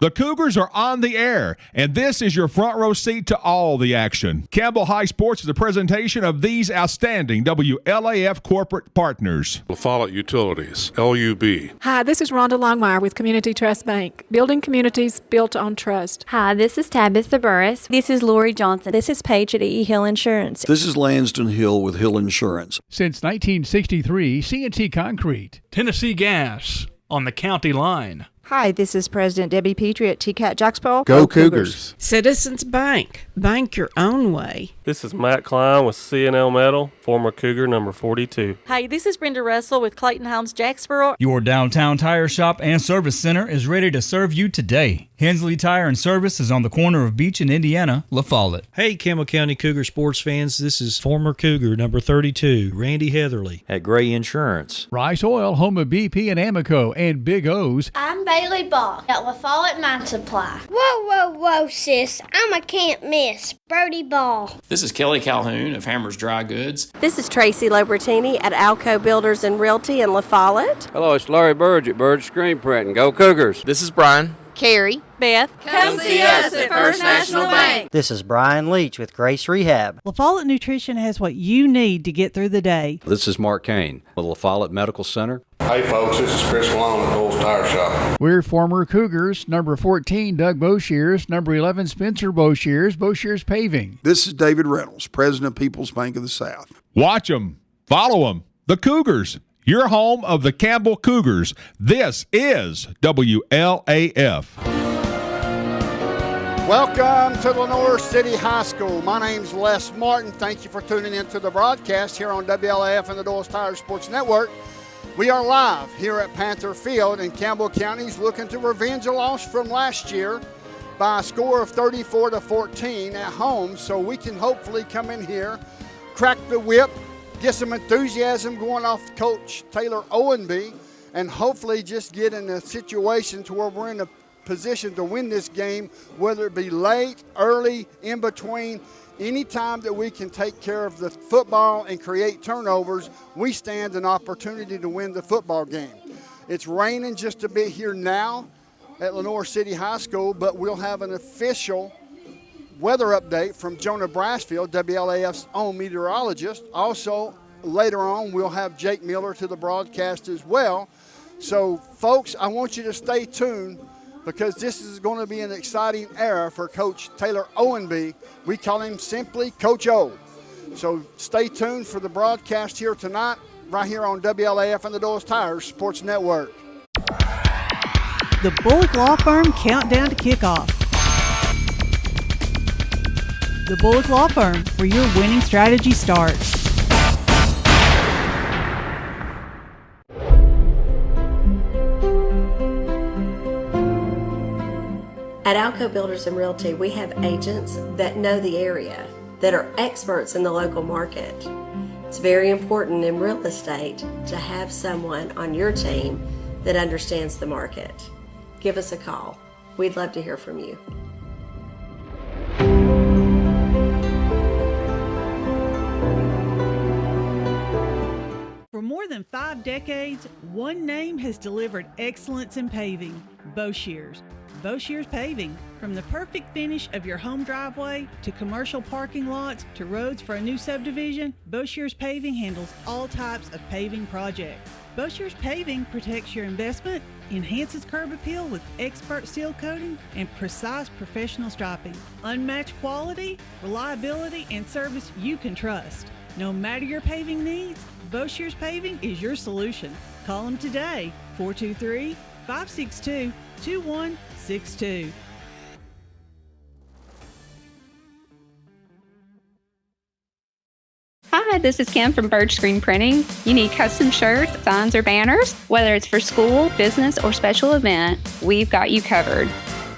The Cougars are on the air, and this is your front row seat to all the action. Campbell High Sports is a presentation of these outstanding WLAF corporate partners. La Follette Utilities, LUB. Hi, this is Rhonda Longmire with Community Trust Bank, building communities built on trust. Hi, this is Tabitha Burris. This is Lori Johnson. This is Paige at E. Hill Insurance. This is Lanston Hill with Hill Insurance. Since 1963, CNT Concrete. Tennessee Gas on the county line. Hi, this is President Debbie Petrie at TCAT Jacksboro. Go Cougars. Citizens Bank. Bank your own way. This is Matt Klein with C&L Metal, former Cougar number 42. Hi, this is Brenda Russell with Clayton Homes Jacksboro. Your downtown tire shop and service center is ready to serve you today. Hensley Tire and Service is on the corner of Beach and Indiana, La Follette. Hey, Campbell County Cougar sports fans, this is former Cougar number 32, Randy Heatherly at Gray Insurance. Rice Oil, home of BP and Amoco and Big O's. I'm Bailey Ball at La Follette Mine Supply. Whoa, whoa, whoa, sis. I'm a can't miss. Brody Ball. This is Kelly Calhoun of Hammers Dry Goods. This is Tracy Lobertini at Alco Builders and Realty in La Follette. Hello, it's Larry Burge at Burge Screen Printing. Go Cougars. This is Brian. Carrie, Beth, come see us at First National Bank. This is Brian Leach with Grace Rehab. La Follette Nutrition has what you need to get through the day. This is Mark Kane with La Follette Medical Center. Hey folks, this is Chris Malone at Bulls Tire Shop. We're former Cougars. Number 14, Doug Boshears. Number 11, Spencer Boshears. Boshears Paving. This is David Reynolds, President of People's Bank of the South. Watch them. Follow them. The Cougars. Your home of the Campbell Cougars. This is WLAF. Welcome to Lenoir City High School. My name's Les Martin. Thank you for tuning in to the broadcast here on WLAF and the Doyle's Tire Sports Network. We are live here at Panther Field, and Campbell County's looking to revenge a loss from last year by a score of 34-14 at home, so we can hopefully come in here, crack the whip, get some enthusiasm going off Coach Taylor Owenby, and hopefully just get in a situation to where we're in a position to win this game, whether it be late, early, in between. Any time that we can take care of the football and create turnovers, we stand an opportunity to win the football game. It's raining just a bit here now at Lenoir City High School, but we'll have an official weather update from Jonah Brasfield, WLAF's own meteorologist. Also, later on, we'll have Jake Miller to the broadcast as well. So, folks, I want you to stay tuned because this is going to be an exciting era for Coach Taylor Owenby. We call him simply Coach O. So stay tuned for the broadcast here tonight, right here on WLAF and the Doyle's Tires Sports Network. The Bullock Law Firm countdown to kickoff. The Bullock Law Firm, where your winning strategy starts. At Alco Builders and Realty, we have agents that know the area, that are experts in the local market. It's very important in real estate to have someone on your team that understands the market. Give us a call. We'd love to hear from you. For more than 5 decades, one name has delivered excellence in paving: Boshears. Boshears Paving. From the perfect finish of your home driveway to commercial parking lots to roads for a new subdivision, Boshears Paving handles all types of paving projects. Boshears Paving protects your investment, enhances curb appeal with expert seal coating and precise professional striping. Unmatched quality, reliability, and service you can trust. No matter your paving needs, Boshears Paving is your solution. Call them today, 423-562-2162. Hi, this is Kim from Bird Screen Printing. You need custom shirts, signs, or banners? Whether it's for school, business, or special event, we've got you covered.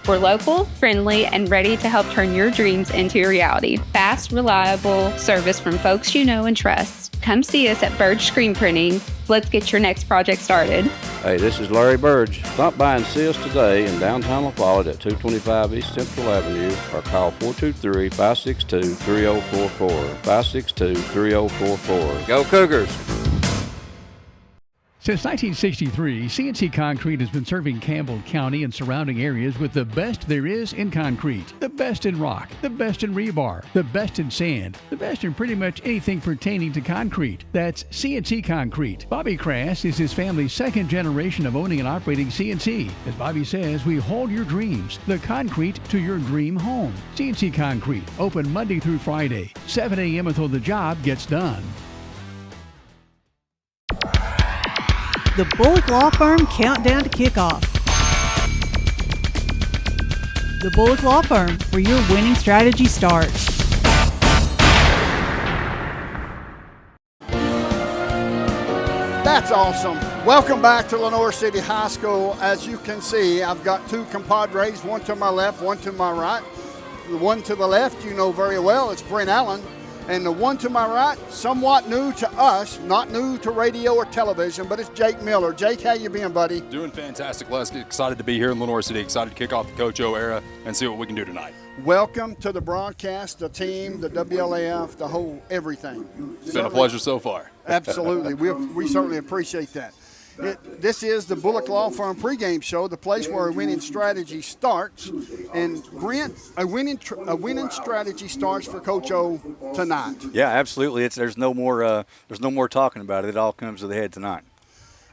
We're local, friendly, and ready to help turn your dreams into a reality. Fast, reliable service from folks you know and trust. Come see us at Bird Screen Printing. Let's get your next project started. Hey, this is Larry Burge. Stop by and see us today in downtown La Follette at 225 East Central Avenue or call 423-562-3044. 562-3044. Go Cougars! Since 1963, CNC Concrete has been serving Campbell County and surrounding areas with the best there is in concrete. The best in rock, the best in rebar, the best in sand, the best in pretty much anything pertaining to concrete. That's CNC Concrete. Bobby Crass is his family's second generation of owning and operating CNC. As Bobby says, we hold your dreams, the concrete to your dream home. CNC Concrete, open Monday through Friday, 7 a.m. until the job gets done. The Bullock Law Firm Countdown to Kickoff. The Bullock Law Firm, where your winning strategy starts. That's awesome. Welcome back to Lenoir City High School. As you can see, I've got two compadres, one to my left, one to my right. The one to the left you know very well, it's Brent Allen. And the one to my right, somewhat new to us, not new to radio or television, but it's Jake Miller. Jake, how you been, buddy? Doing fantastic, Les. Excited to be here in Lenoir City. Excited to kick off the Coach O era and see what we can do tonight. Welcome to the broadcast, the team, the WLAF, the whole everything. It's been a pleasure so far. Absolutely. We certainly appreciate that. This is the Bullock Law Firm pregame show, the place where a winning strategy starts. And Brent, a winning strategy starts for Coach O tonight. Yeah, absolutely. There's no more talking about it. It all comes to the head tonight.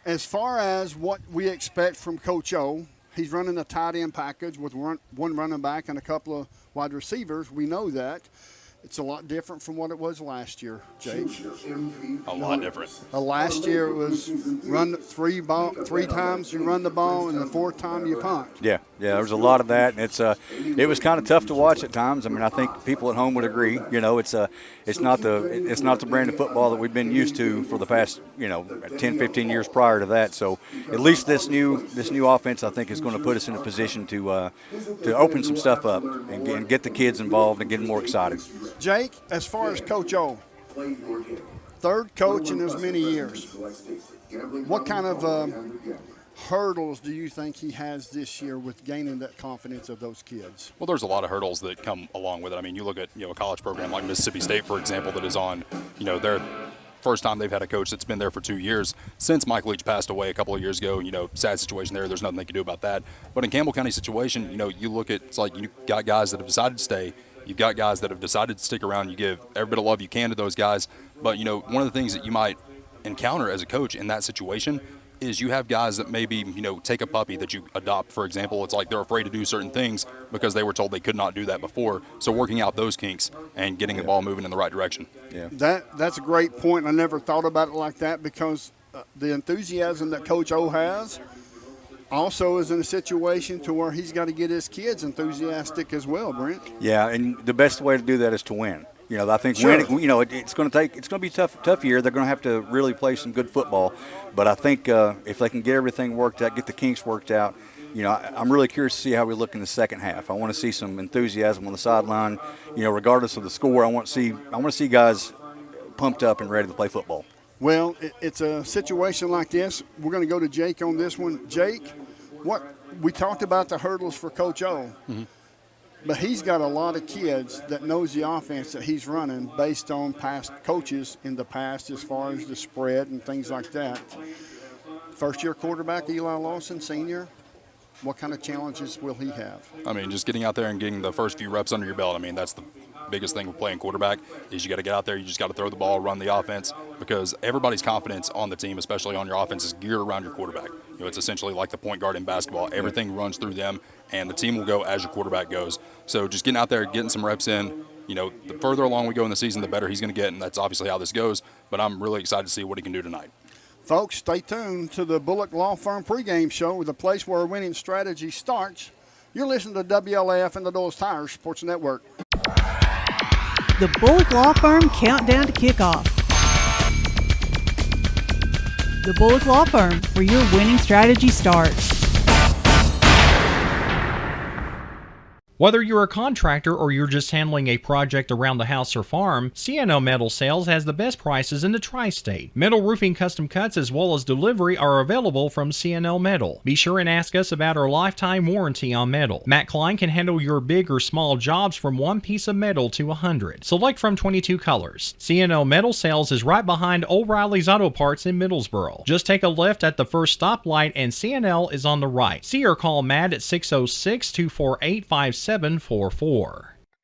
As far as what we expect from Coach O, he's running a tight end package with one running back and a couple of wide receivers. We know that. It's a lot different from what it was last year, Jake. A lot different. Last year it was run three times you run the ball, and the fourth time you punt. Yeah, there was a lot of that, and it was kind of tough to watch at times. I mean, I think people at home would agree. You know, it's not the brand of football that we've been used to for the past 10, 15 years prior to that. So at least this new offense, I think, is going to put us in a position to open some stuff up and get the kids involved and get them more excited. Jake, as far as Coach O, third coach in as many years, what kind of hurdles do you think he has this year with gaining that confidence of those kids? Well, there's a lot of hurdles that come along with it. I mean, you look at a college program like Mississippi State, for example, that is on their first time they've had a coach that's been there for 2 years since Mike Leach passed away a couple of years ago. Sad situation there. There's nothing they can do about that. But in Campbell County situation, you look at, it's like you got guys that have decided to stay. You've got guys that have decided to stick around. You give every bit of love you can to those guys. But, one of the things that you might encounter as a coach in that situation is you have guys that maybe, take a puppy that you adopt, for example. It's like they're afraid to do certain things because they were told they could not do that before. So working out those kinks and getting the ball moving in the right direction. Yeah, that's a great point. I never thought about it like that because the enthusiasm that Coach O has also is in a situation to where he's got to get his kids enthusiastic as well, Brent. Yeah, and the best way to do that is to win. I think sure. winning, it's going to be a tough year. They're going to have to really play some good football. But I think if they can get everything worked out, get the kinks worked out, I'm really curious to see how we look in the second half. I want to see some enthusiasm on the sideline. Regardless of the score, I want to see guys pumped up and ready to play football. Well, it's a situation like this. We're going to go to Jake on this one. Jake, we talked about the hurdles for Coach O, but he's got a lot of kids that knows the offense that he's running based on past coaches in the past as far as the spread and things like that. First-year quarterback Eli Lawson, senior, what kind of challenges will he have? I mean, just getting out there and getting the first few reps under your belt. I mean, that's the biggest thing with playing quarterback is you got to get out there. You just got to throw the ball, run the offense, because everybody's confidence on the team, especially on your offense, is geared around your quarterback. It's essentially like the point guard in basketball. Everything runs through them, and the team will go as your quarterback goes. So just getting out there, getting some reps in. The further along we go in the season, the better he's going to get, and that's obviously how this goes. But I'm really excited to see what he can do tonight. Folks, stay tuned to the Bullock Law Firm pregame show, the place where winning strategy starts. You're listening to WLAF and the Dulles Tires Sports Network. The Bullock Law Firm Countdown to Kickoff. The Bullock Law Firm, where your winning strategy starts. Whether you're a contractor or you're just handling a project around the house or farm, C&L Metal Sales has the best prices in the tri-state. Metal roofing custom cuts as well as delivery are available from C&L Metal. Be sure and ask us about our lifetime warranty on metal. Matt Klein can handle your big or small jobs from one piece of metal to 100. Select from 22 colors. C&L Metal Sales is right behind O'Reilly's Auto Parts in Middlesboro. Just take a left at the first stoplight and C&L is on the right. See or call Matt at 606-248-5744.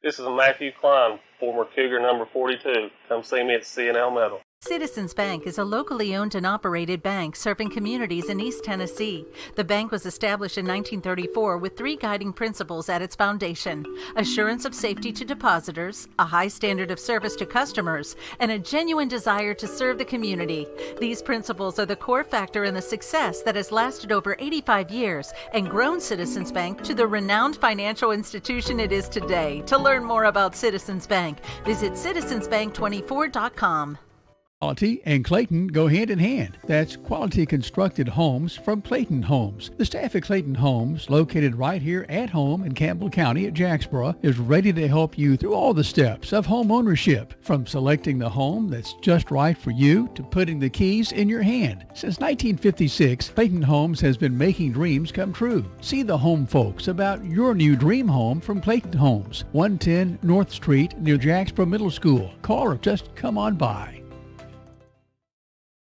This is Matthew Klein, former Cougar number 42. Come see me at C&L Metal. Citizens Bank is a locally owned and operated bank serving communities in East Tennessee. The bank was established in 1934 with 3 guiding principles at its foundation: assurance of safety to depositors, a high standard of service to customers, and a genuine desire to serve the community. These principles are the core factor in the success that has lasted over 85 years and grown Citizens Bank to the renowned financial institution it is today. To learn more about Citizens Bank, visit citizensbank24.com. Quality and Clayton go hand in hand. That's quality constructed homes from Clayton Homes. The staff at Clayton Homes, located right here at home in Campbell County at Jacksboro, is ready to help you through all the steps of home ownership, from selecting the home that's just right for you to putting the keys in your hand. Since 1956, Clayton Homes has been making dreams come true. See the home folks about your new dream home from Clayton Homes, 110 North Street near Jacksboro Middle School. Call or just come on by.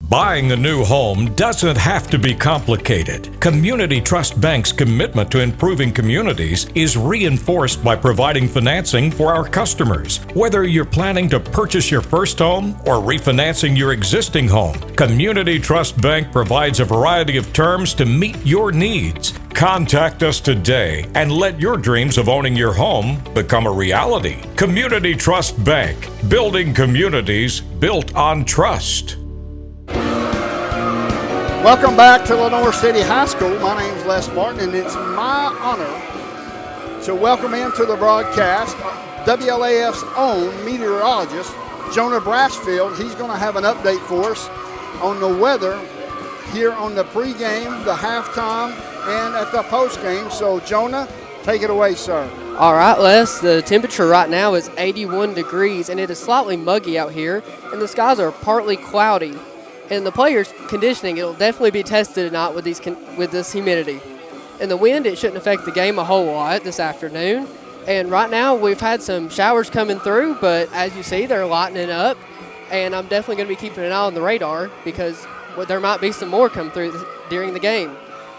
Buying a new home doesn't have to be complicated. Community Trust Bank's commitment to improving communities is reinforced by providing financing for our customers. Whether you're planning to purchase your first home or refinancing your existing home, Community Trust Bank provides a variety of terms to meet your needs. Contact us today and let your dreams of owning your home become a reality. Community Trust Bank, building communities built on trust. Welcome back to Lenoir City High School. My name is Les Martin, and it's my honor to welcome into the broadcast WLAF's own meteorologist, Jonah Brasfield. He's going to have an update for us on the weather here on the pregame, the halftime, and at the postgame. So, Jonah, take it away, sir. All right, Les, the temperature right now is 81 degrees, and it is slightly muggy out here, and the skies are partly cloudy. And the players' conditioning, it'll definitely be tested tonight with this humidity. And the wind, it shouldn't affect the game a whole lot this afternoon. And right now, we've had some showers coming through, but as you see, they're lightening up. And I'm definitely going to be keeping an eye on the radar because there might be some more come through during the game.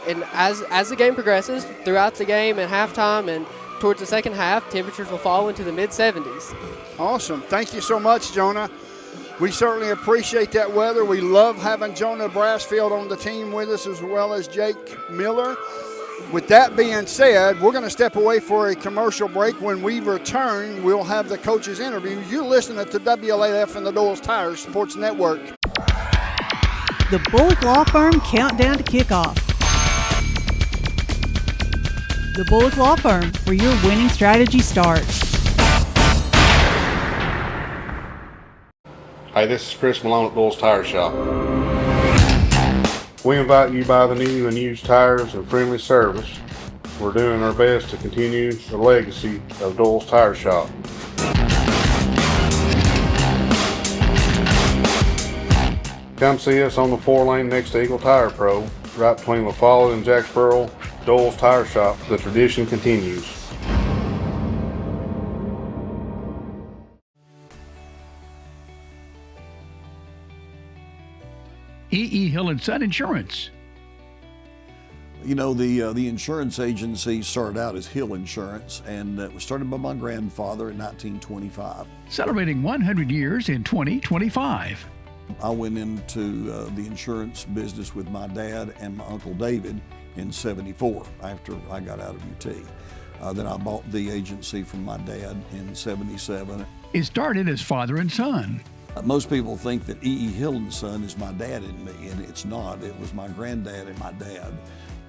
And as the game progresses, throughout the game and halftime and towards the second half, temperatures will fall into the mid-70s. Awesome. Thank you so much, Jonah. We certainly appreciate that weather. We love having Jonah Brasfield on the team with us, as well as Jake Miller. With that being said, we're going to step away for a commercial break. When we return, we'll have the coaches interview. You're listening to WLAF and the Doyle's Tires Sports Network. The Bullock Law Firm countdown to kickoff. The Bullock Law Firm, where your winning strategy starts. Hey, this is Chris Malone at Doyle's Tire Shop. We invite you to buy the new and used tires and friendly service. We're doing our best to continue the legacy of Doyle's Tire Shop. Come see us on the 4-lane next to Eagle Tire Pro, right between La Follette and Jacksboro. Doyle's Tire Shop. The tradition continues. E.E. Hill & Son Insurance. You know, the insurance agency started out as Hill Insurance, and it was started by my grandfather in 1925. Celebrating 100 years in 2025. I went into the insurance business with my dad and my Uncle David in '74 after I got out of UT. Then I bought the agency from my dad in '77. It started as father and son. Most people think that E.E. Hill & Son is my dad and me, and it's not. It was my granddad and my dad.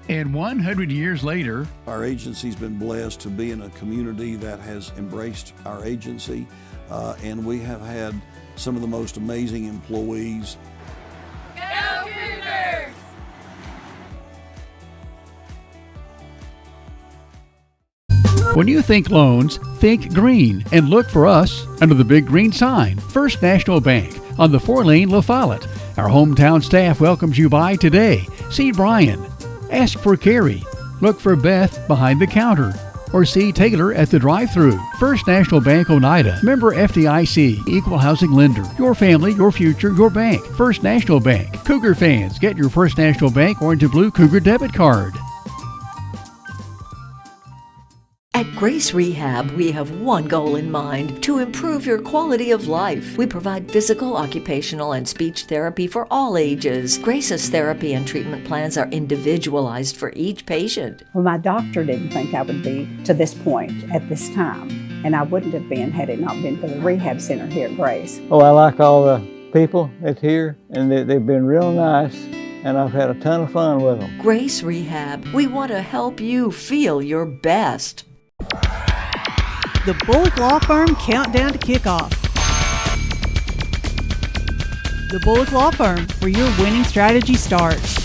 And 100 years later, our agency's been blessed to be in a community that has embraced our agency, and we have had some of the most amazing employees. Go Cougars! When you think loans, think green and look for us under the big green sign, First National Bank on the 4-lane La Follette. Our hometown staff welcomes you by today. See Brian. Ask for Carrie. Look for Beth behind the counter. Or see Taylor at the drive-thru. First National Bank Oneida. Member FDIC. Equal housing lender. Your family, your future, your bank. First National Bank. Cougar fans, get your First National Bank orange and blue Cougar debit card. At Grace Rehab, we have one goal in mind: to improve your quality of life. We provide physical, occupational, and speech therapy for all ages. Grace's therapy and treatment plans are individualized for each patient. Well, my doctor didn't think I would be to this point at this time, and I wouldn't have been had it not been for the rehab center here at Grace. Oh, I like all the people that's here, and they've been real nice, and I've had a ton of fun with them. Grace Rehab, we want to help you feel your best. The Bullock Law Firm Countdown to Kickoff. The Bullock Law Firm, where your winning strategy starts.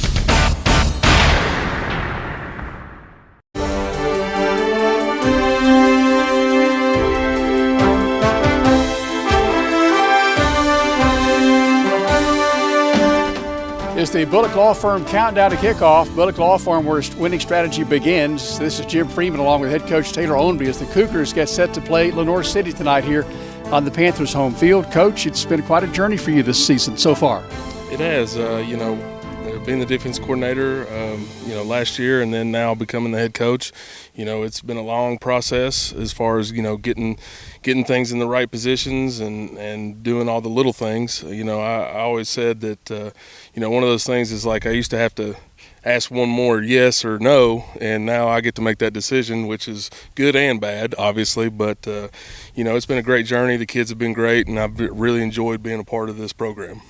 It's the Bullock Law Firm Countdown to Kickoff. Bullock Law Firm, where winning strategy begins. This is Jim Freeman along with head coach Taylor Ownby as the Cougars get set to play Lenoir City tonight here on the Panthers' home field. Coach, it's been quite a journey for you this season so far. It has. Being the defense coordinator, last year and then now becoming the head coach, it's been a long process as far as, getting things in the right positions and doing all the little things. I always said that, one of those things is like I used to have to ask one more yes or no, and now I get to make that decision, which is good and bad, obviously. But, it's been a great journey. The kids have been great, and I've really enjoyed being a part of this program.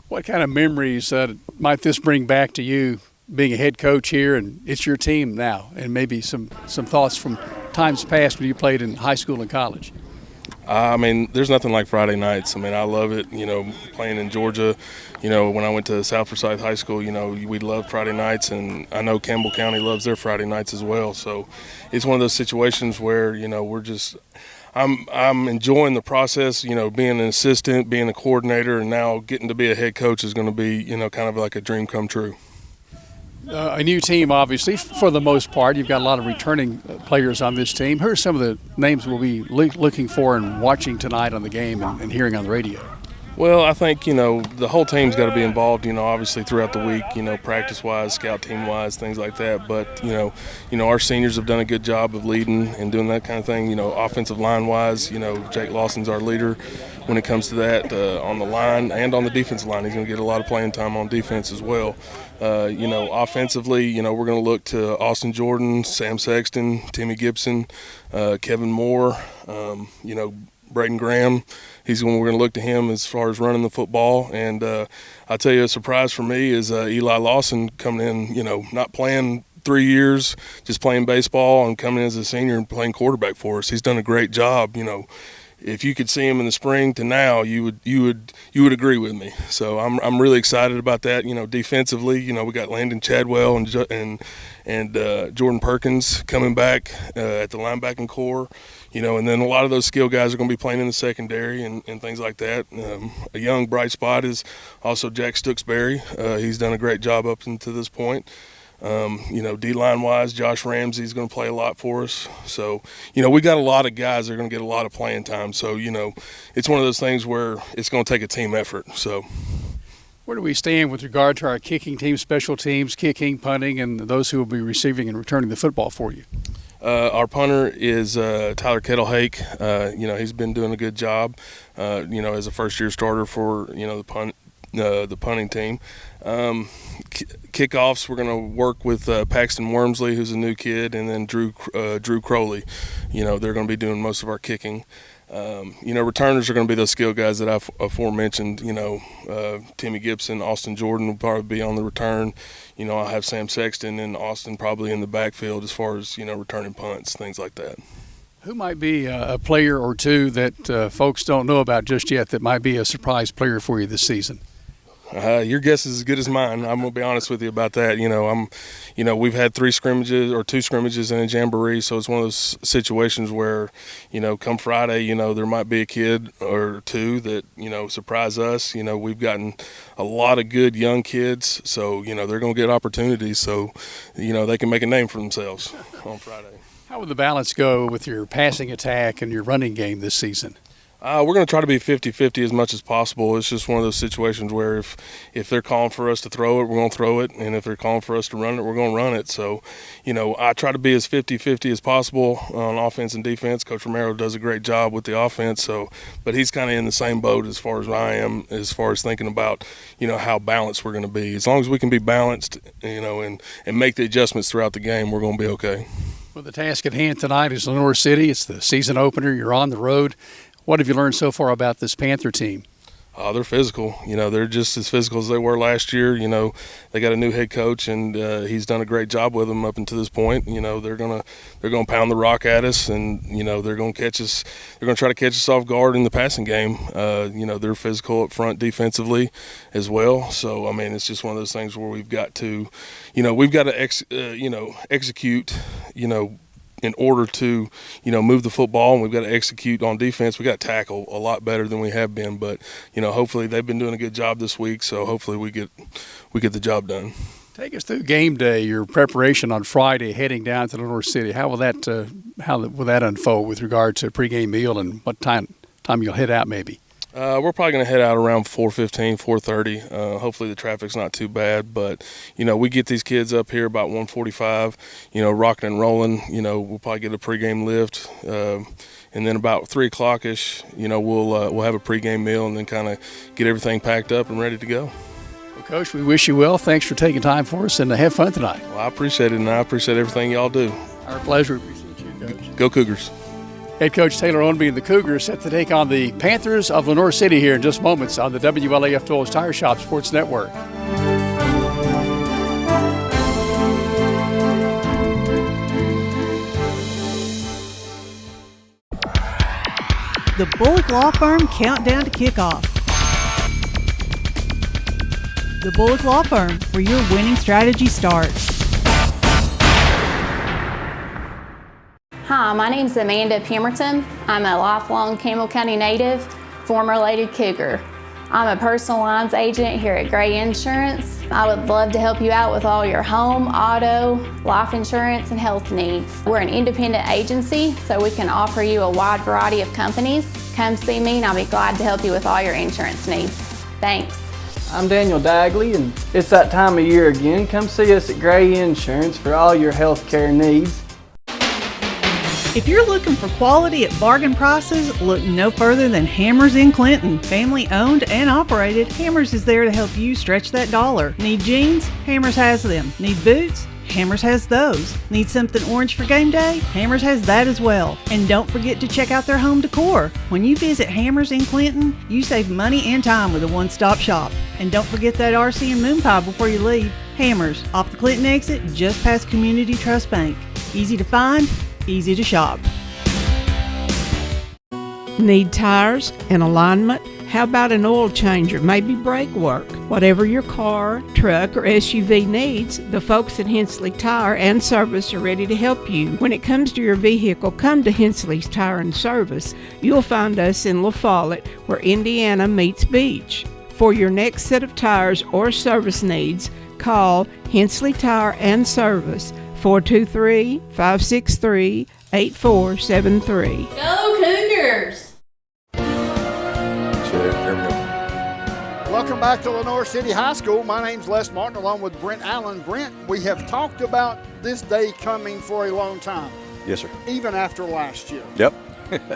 What kind of memories might this bring back to you being a head coach here, and it's your team now, and maybe some thoughts from times past when you played in high school and college? There's nothing like Friday nights. I love it, playing in Georgia. When I went to South Forsyth High School, we loved Friday nights, and I know Campbell County loves their Friday nights as well. So it's one of those situations where, I'm enjoying the process, being an assistant, being a coordinator, and now getting to be a head coach is going to be, kind of like a dream come true. A new team, obviously, for the most part. You've got a lot of returning players on this team. Who are some of the names we'll be looking for and watching tonight on the game and hearing on the radio? Well, I think, the whole team's got to be involved, obviously throughout the week, practice-wise, scout team-wise, things like that. But, our seniors have done a good job of leading and doing that kind of thing. Offensive line-wise, Jake Lawson's our leader when it comes to that on the line and on the defensive line. He's going to get a lot of playing time on defense as well. Offensively, we're going to look to Austin Jordan, Sam Sexton, Timmy Gibson, Kevin Moore, Braden Graham. We're going to look to him as far as running the football. And I'll tell you, a surprise for me is Eli Lawson coming in, not playing 3 years, just playing baseball and coming in as a senior and playing quarterback for us. He's done a great job. If you could see him in the spring to now, you would agree with me. So I'm really excited about that. Defensively, we got Landon Chadwell and Jordan Perkins coming back at the linebacking core. And then a lot of those skill guys are going to be playing in the secondary and things like that. A young bright spot is also Jack Stooksbury. He's done a great job up until this point. D-line wise, Josh Ramsey's going to play a lot for us. So, we got a lot of guys that are going to get a lot of playing time. So, it's one of those things where it's going to take a team effort. So, where do we stand with regard to our kicking team, special teams, kicking, punting, and those who will be receiving and returning the football for you? Our punter is Tyler Kettlehake. He's been doing a good job, as a first-year starter for, the punting team. Kickoffs, we're going to work with Paxton Wormsley, who's a new kid, and then Drew Crowley. They're going to be doing most of our kicking. Returners are going to be those skill guys that I've aforementioned. Timmy Gibson, Austin Jordan will probably be on the return. I'll have Sam Sexton and Austin probably in the backfield as far as, returning punts, things like that. Who might be a player or two that folks don't know about just yet that might be a surprise player for you this season? Your guess is as good as mine. I'm gonna be honest with you about that. We've had 2 scrimmages and a jamboree, so it's one of those situations where, come Friday, there might be a kid or two that surprise us. We've gotten a lot of good young kids, so they're gonna get opportunities, so they can make a name for themselves on Friday. How would the balance go with your passing attack and your running game this season? We're going to try to be 50-50 as much as possible. It's just one of those situations where if they're calling for us to throw it, we're going to throw it. And if they're calling for us to run it, we're going to run it. So, I try to be as 50-50 as possible on offense and defense. Coach Romero does a great job with the offense. But he's kind of in the same boat as far as I am, as far as thinking about, how balanced we're going to be. As long as we can be balanced, and make the adjustments throughout the game, we're going to be okay. Well, the task at hand tonight is Lenoir City. It's the season opener. You're on the road. What have you learned so far about this Panther team? They're physical. They're just as physical as they were last year. They got a new head coach, and he's done a great job with them up until this point. They're gonna pound the rock at us, and they're gonna catch us. They're gonna try to catch us off guard in the passing game. They're physical up front defensively as well. So it's just one of those things where we've got to, execute. In order to, move the football, and we've got to execute on defense. We got to tackle a lot better than we have been. But, hopefully they've been doing a good job this week. So hopefully we get the job done. Take us through game day, your preparation on Friday, heading down to Lenoir City. How will that unfold with regard to pregame meal and what time you'll head out maybe? We're probably going to head out around 4:15, 4:30. Hopefully the traffic's not too bad. But, we get these kids up here about 1:45, rocking and rolling. We'll probably get a pregame lift. And then about 3 o'clock-ish, we'll have a pregame meal and then kind of get everything packed up and ready to go. Well, Coach, we wish you well. Thanks for taking time for us and have fun tonight. Well, I appreciate it, and I appreciate everything y'all do. Our pleasure. Appreciate you, Coach. Go Cougars. Head coach Taylor Ownby and the Cougars set to take on the Panthers of Lenoir City here in just moments on the WLAF Doyle's Tire Shop Sports Network. The Bullock Law Firm Countdown to Kickoff. The Bullock Law Firm, where your winning strategy starts. Hi, my name is Amanda Pemberton. I'm a lifelong Campbell County native, former Lady Cougar. I'm a personal lines agent here at Gray Insurance. I would love to help you out with all your home, auto, life insurance, and health needs. We're an independent agency, so we can offer you a wide variety of companies. Come see me and I'll be glad to help you with all your insurance needs. Thanks. I'm Daniel Dagley, and it's that time of year again. Come see us at Gray Insurance for all your health care needs. If you're looking for quality at bargain prices, look no further than Hammers in Clinton. Family owned and operated, Hammers is there to help you stretch that dollar. Need jeans? Hammers has them. Need boots? Hammers has those. Need something orange for game day? Hammers has that as well. And don't forget to check out their home decor. When you visit Hammers in Clinton, you save money and time with a one-stop shop. And don't forget that RC and moon pie before you leave. Hammers, off the Clinton exit, just past Community Trust Bank. Easy to find, easy to shop. Need tires and alignment? How about an oil changer, maybe brake work? Whatever your car, truck, or SUV needs, the folks at Hensley Tire and Service are ready to help you. When it comes to your vehicle, come to Hensley's Tire and Service. You'll find us in La Follette, where Indiana meets Beach. For your next set of tires or service needs, call Hensley Tire and Service, 423-563-8473. Go Cougars! Welcome back to Lenoir City High School. My name's Les Martin, along with Brent Allen. Brent, we have talked about this day coming for a long time. Yes, sir. Even after last year. Yep.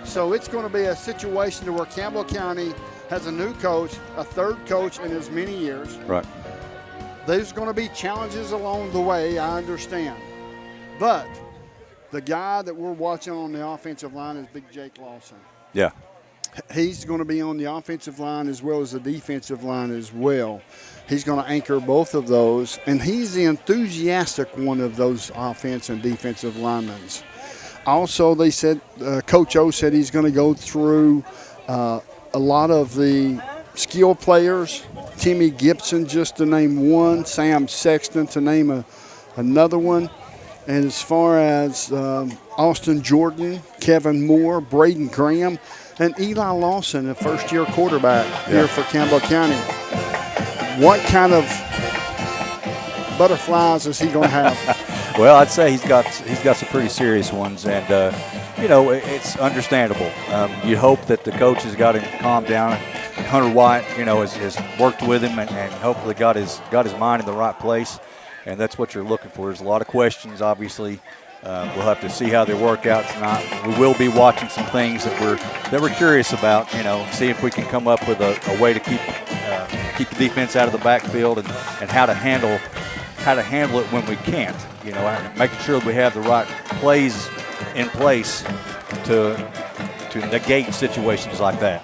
So it's going to be a situation where Campbell County has a new coach, a third coach in as many years. Right. There's going to be challenges along the way, I understand. But the guy that we're watching on the offensive line is Big Jake Lawson. Yeah. He's going to be on the offensive line as well as the defensive line as well. He's going to anchor both of those, and he's the enthusiastic one of those offense and defensive linemen. Also, they said, Coach O said he's going to go through a lot of the skill players Timmy Gibson, just to name one, Sam Sexton to name another one. And as far as Austin Jordan, Kevin Moore, Braden Graham, and Eli Lawson, a first-year quarterback here for Campbell County. What kind of butterflies is he going to have? Well, I'd say he's got some pretty serious ones, and it's understandable. You hope that the coach has got him calmed down. Hunter White, has worked with him and hopefully got his mind in the right place, and that's what you're looking for. There's a lot of questions, obviously. We'll have to see how they work out tonight. We will be watching some things that we're curious about. See if we can come up with a way to keep the defense out of the backfield and how to handle it when we can't. Making sure that we have the right plays in place to negate situations like that.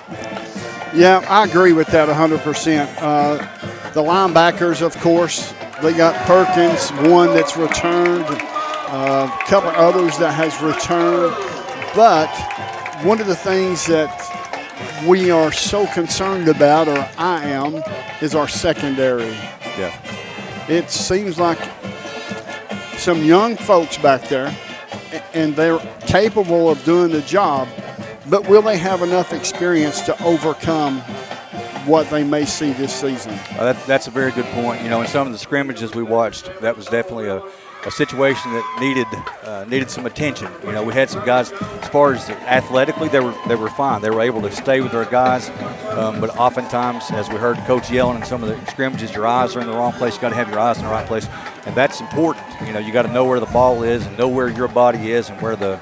Yeah, I agree with that 100%. The linebackers, of course, they got Perkins, one that's returned. A couple others that has returned, but one of the things that we are so concerned about, or I am, is our secondary. Yeah. It seems like some young folks back there, and they're capable of doing the job, but will they have enough experience to overcome what they may see this season? That's a very good point. In some of the scrimmages we watched, that was definitely a situation that needed some attention. We had some guys, as far as athletically, they were fine. They were able to stay with their guys, but oftentimes, as we heard Coach yelling in some of the scrimmages, your eyes are in the wrong place. You got to have your eyes in the right place, and that's important. You got to know where the ball is and know where your body is and where the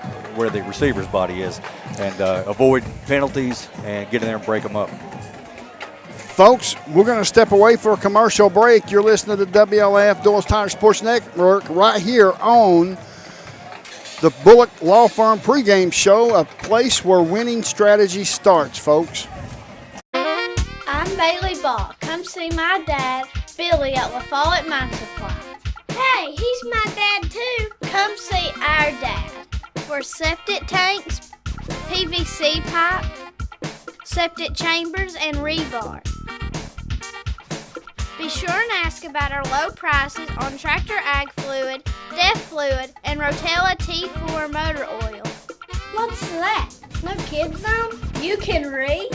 receiver's body is, and avoid penalties and get in there and break them up. Folks, we're going to step away for a commercial break. You're listening to the WLAF Doyle's Tire Sports Network right here on the Bullock Law Firm pregame show, a place where winning strategy starts, folks. I'm Bailey Ball. Come see my dad, Billy, at La Follette Mine Supply. Hey, he's my dad too. Come see our dad for septic tanks, PVC pipe, septic chambers, and rebar. Be sure and ask about our low prices on Tractor Ag Fluid, Def Fluid, and Rotella T4 motor oil. What's that? No kids zone? You can read?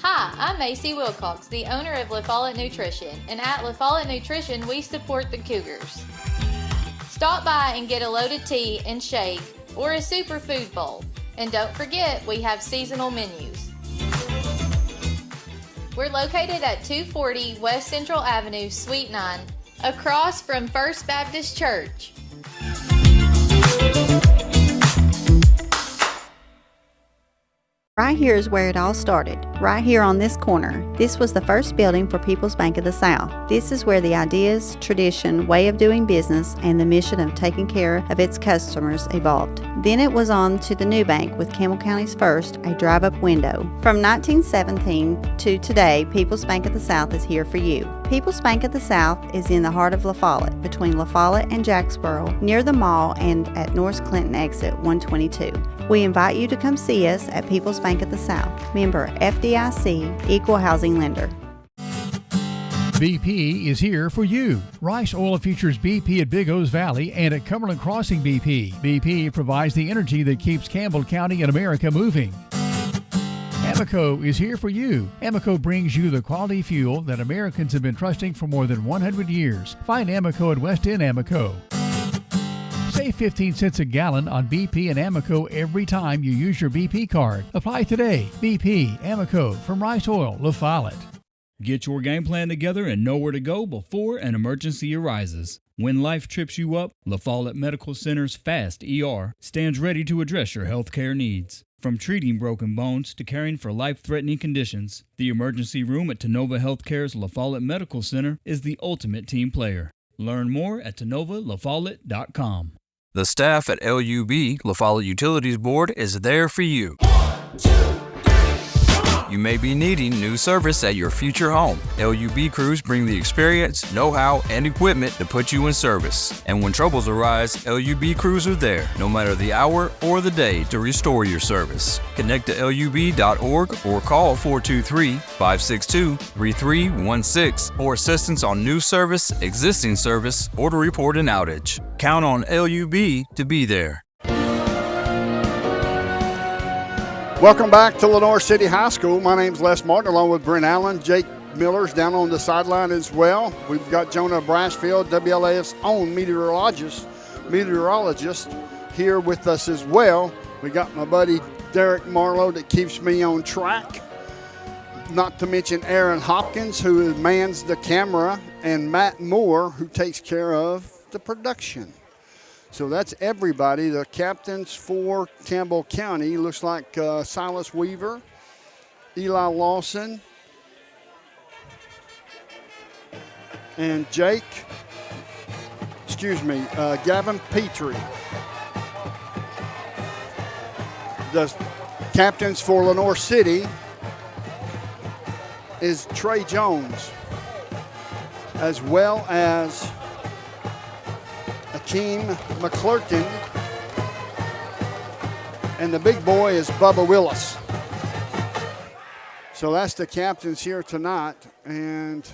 Hi, I'm Macy Wilcox, the owner of La Follette Nutrition, and at La Follette Nutrition, we support the Cougars. Stop by and get a loaded tea and shake or a superfood bowl. And don't forget, we have seasonal menus. We're located at 240 West Central Avenue, Suite 9, across from First Baptist Church. Right here is where it all started, right here on this corner. This was the first building for People's Bank of the South. This is where the ideas, tradition, way of doing business, and the mission of taking care of its customers evolved. Then it was on to the new bank with Campbell County's first, a drive-up window. From 1917 to today, People's Bank of the South is here for you. People's Bank of the South is in the heart of La Follette, between La Follette and Jacksboro, near the mall and at North Clinton exit 122. We invite you to come see us at People's Bank of the South, member FDIC, equal housing lender. BP is here for you. Rice Oil features BP at Big O's Valley and at Cumberland Crossing BP. BP provides the energy that keeps Campbell County and America moving. Amoco is here for you. Amoco brings you the quality fuel that Americans have been trusting for more than 100 years. Find Amoco at West End Amoco. Save 15 cents a gallon on BP and Amoco every time you use your BP card. Apply today. BP, Amoco, from Rice Oil, La Follette. Get your game plan together and know where to go before an emergency arises. When life trips you up, La Follette Medical Center's FAST ER stands ready to address your health care needs. From treating broken bones to caring for life-threatening conditions, the emergency room at Tenova Healthcare's La Follette Medical Center is the ultimate team player. Learn more at TenovaLaFollette.com. The staff at LUB, La Follette Utilities Board, is there for you. You may be needing new service at your future home. LUB crews bring the experience, know-how, and equipment to put you in service. And when troubles arise, LUB crews are there, no matter the hour or the day, to restore your service. Connect to LUB.org or call 423-562-3316 for assistance on new service, existing service, or to report an outage. Count on LUB to be there. Welcome back to Lenoir City High School. My name's Les Martin, along with Brent Allen. Jake Miller's down on the sideline as well. We've got Jonah Brashfield, WLAF's own meteorologist here with us as well. We got my buddy Derek Marlowe that keeps me on track. Not to mention Aaron Hopkins, who mans the camera, and Matt Moore, who takes care of the production. So that's everybody. The captains for Campbell County looks like Silas Weaver, Eli Lawson, and Gavin Petrie. The captains for Lenoir City is Trey Jones, as well as Akeem McClurkin, and the big boy is Bubba Willis. So that's the captains here tonight, and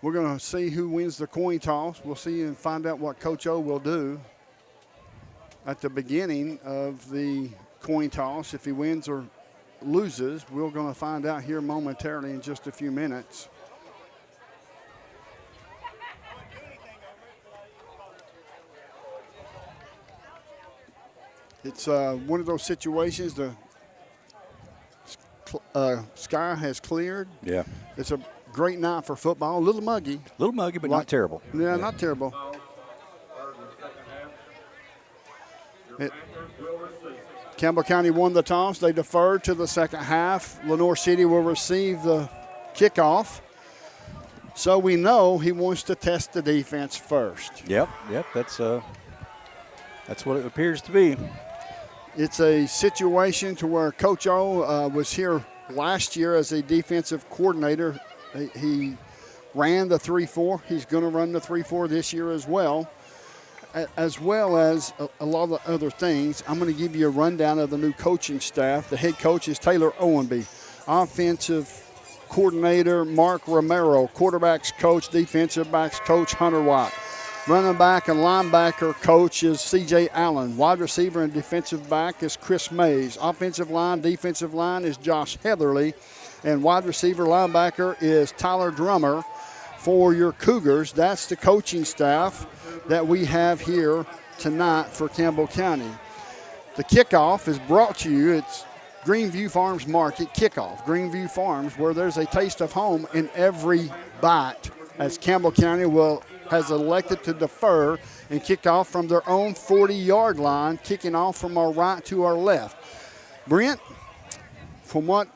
we're going to see who wins the coin toss. We'll see and find out what Coach O will do at the beginning of the coin toss. If he wins or loses, we're going to find out here momentarily in just a few minutes. It's one of those situations, the sky has cleared. Yeah. It's a great night for football. A little muggy. But not terrible. Yeah, not terrible. Campbell County won the toss. They deferred to the second half. Lenoir City will receive the kickoff. So we know he wants to test the defense first. Yep. That's what it appears to be. It's a situation to where Coach O was here last year as a defensive coordinator. He ran the 3-4. He's going to run the 3-4 this year as well as a lot of the other things. I'm going to give you a rundown of the new coaching staff. The head coach is Taylor Owenby. Offensive coordinator Mark Romero. Quarterbacks coach, defensive backs coach Hunter White. Running back and linebacker coach is C.J. Allen. Wide receiver and defensive back is Chris Mays. Offensive line, defensive line is Josh Heatherly. And wide receiver linebacker is Tyler Drummer for your Cougars. That's the coaching staff that we have here tonight for Campbell County. The kickoff is brought to you. It's Greenview Farms Market kickoff. Greenview Farms, where there's a taste of home in every bite, as Campbell County has elected to defer and kick off from their own 40-yard line, kicking off from our right to our left. Brent, from what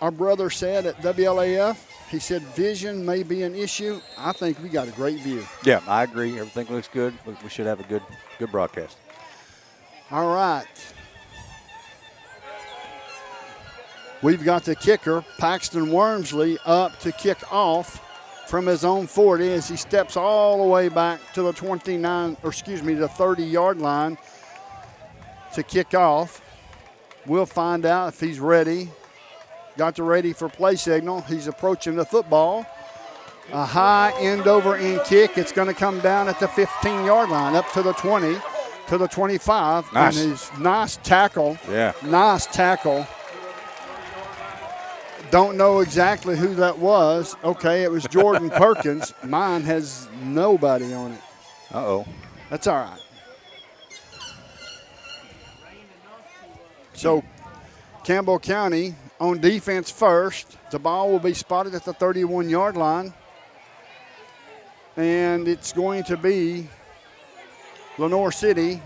our brother said at WLAF, he said vision may be an issue. I think we got a great view. Yeah, I agree. Everything looks good. We should have a good broadcast. All right. We've got the kicker, Paxton Wormsley, up to kick off from his own 40 as he steps all the way back to the 30-yard line to kick off. We'll find out if he's ready. Got the ready for play signal. He's approaching the football. A high end-over-end kick. It's going to come down at the 15-yard line, up to the 20, to the 25. Nice. And his nice tackle. Yeah. Nice tackle. Don't know exactly who that was. Okay, it was Jordan Perkins. Mine has nobody on it. Uh-oh. That's all right. So Campbell County on defense first. The ball will be spotted at the 31-yard line. And it's going to be Lenoir City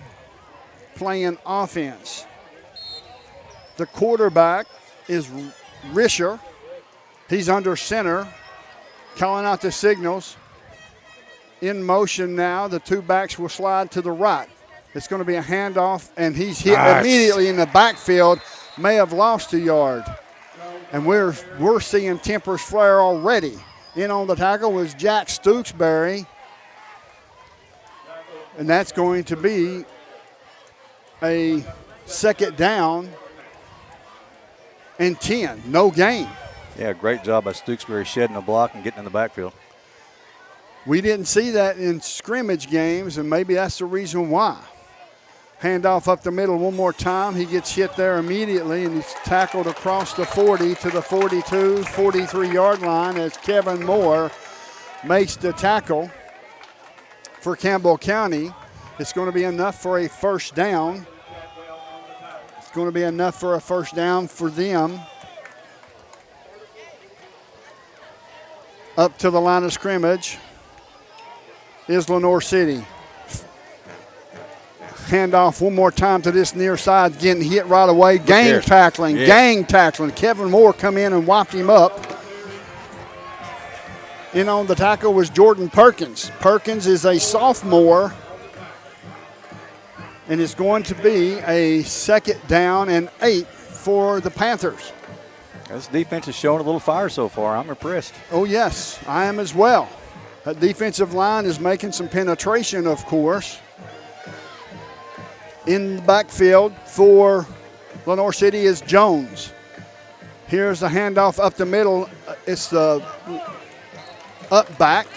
playing offense. The quarterback is Risher. He's under center, calling out the signals. In motion now, the two backs will slide to the right. It's going to be a handoff, and he's hit immediately in the backfield. May have lost a yard. And we're seeing tempers flare already. In on the tackle was Jack Stooksbury. And that's going to be a second down and 10. No gain. Yeah, great job by Stooksbury shedding the block and getting in the backfield. We didn't see that in scrimmage games, and maybe that's the reason why. Handoff up the middle one more time. He gets hit there immediately, and he's tackled across the 40 to the 42, 43-yard line as Kevin Moore makes the tackle for Campbell County. It's going to be enough for a first down. It's going to be enough for a first down for them. Up to the line of scrimmage is Lenoir City. Handoff one more time to this near side, getting hit right away. Gang tackling. Kevin Moore come in and whopped him up. In on the tackle was Jordan Perkins. Perkins is a sophomore, and it's going to be a second down and 8 for the Panthers. This defense is showing a little fire so far. I'm impressed. Oh, yes, I am as well. That defensive line is making some penetration, of course. In the backfield for Lenoir City is Jones. Here's the handoff up the middle. It's the up back.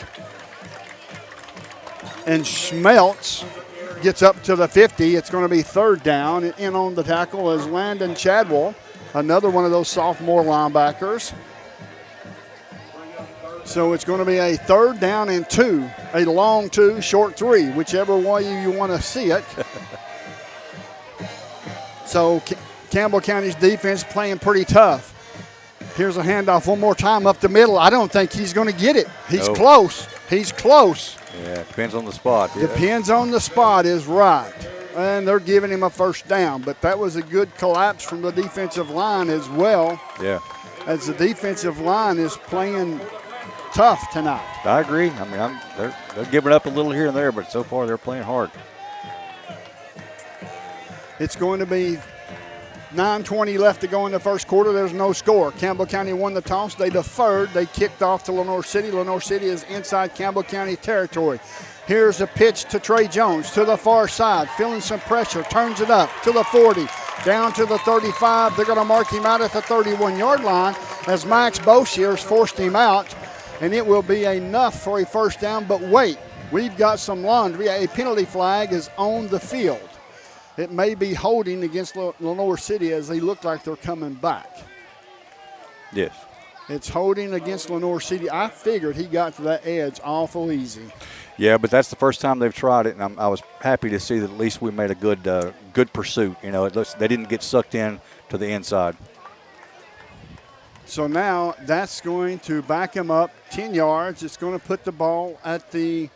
And Schmeltz gets up to the 50. It's going to be third down. And in on the tackle is Landon Chadwell, another one of those sophomore linebackers. So it's going to be a third down and 2, a long 2, short 3, whichever way you want to see it. So Campbell County's defense playing pretty tough. Here's a handoff one more time up the middle. I don't think he's going to get it. He's close. He's close. Yeah, depends on the spot. Yeah. Depends on the spot is right. And they're giving him a first down. But that was a good collapse from the defensive line as well. Yeah. As the defensive line is playing tough tonight. I agree. I mean, they're giving up a little here and there, but so far they're playing hard. It's going to be 9:20 left to go in the first quarter. There's no score. Campbell County won the toss. They deferred. They kicked off to Lenoir City. Lenoir City is inside Campbell County territory. Here's a pitch to Trey Jones to the far side, feeling some pressure, turns it up to the 40, down to the 35. They're going to mark him out at the 31-yard line as Max Boshears forced him out, and it will be enough for a first down. But wait, we've got some laundry. A penalty flag is on the field. It may be holding against Lenoir City as they look like they're coming back. Yes. It's holding against Lenoir City. I figured he got to that edge awful easy. Yeah, but that's the first time they've tried it, and I was happy to see that at least we made a good pursuit. You know, they didn't get sucked in to the inside. So now that's going to back him up 10 yards. It's going to put the ball at the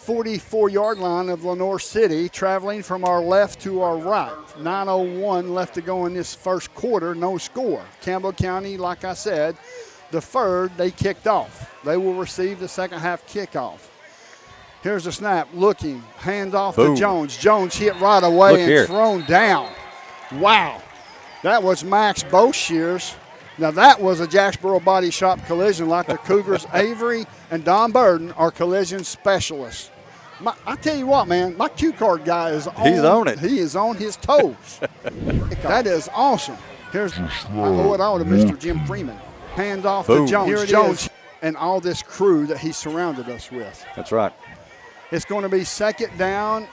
44-yard line of Lenoir City, traveling from our left to our right. 9:01 left to go in this first quarter, no score. Campbell County, like I said, deferred. They kicked off. They will receive the second half kickoff. Here's the snap, looking, hand off to Jones. Jones hit right away and thrown down. Wow. That was Max Boshears. Now that was a Jacksboro Body Shop collision like the Cougars. Avery and Don Burden are collision specialists. I tell you what, man, my cue card guy is on. He's on it. He is on his toes. That is awesome. Here's I owe it all to Mr. Jim Freeman. Hand off to Jones. Here it is. And all this crew that he surrounded us with. That's right. It's going to be second down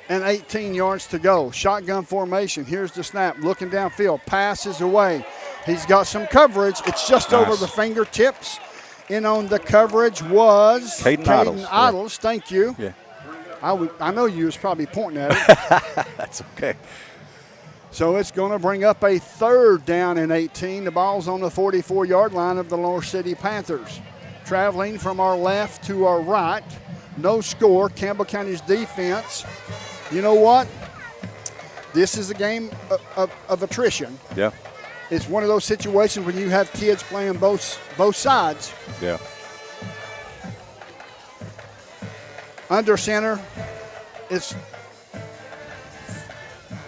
and 18 yards to go. Shotgun formation. Here's the snap. Looking downfield. Passes away. He's got some coverage. It's just over the fingertips. In on the coverage was Caden Idles. Yeah. Thank you. Yeah. I know you was probably pointing at it. That's okay. So it's going to bring up a third down and 18. The ball's on the 44-yard line of the Lenoir City Panthers. Traveling from our left to our right. No score. Campbell County's defense. You know what? This is a game of attrition. Yeah. It's one of those situations when you have kids playing both sides. Yeah. Under center, it's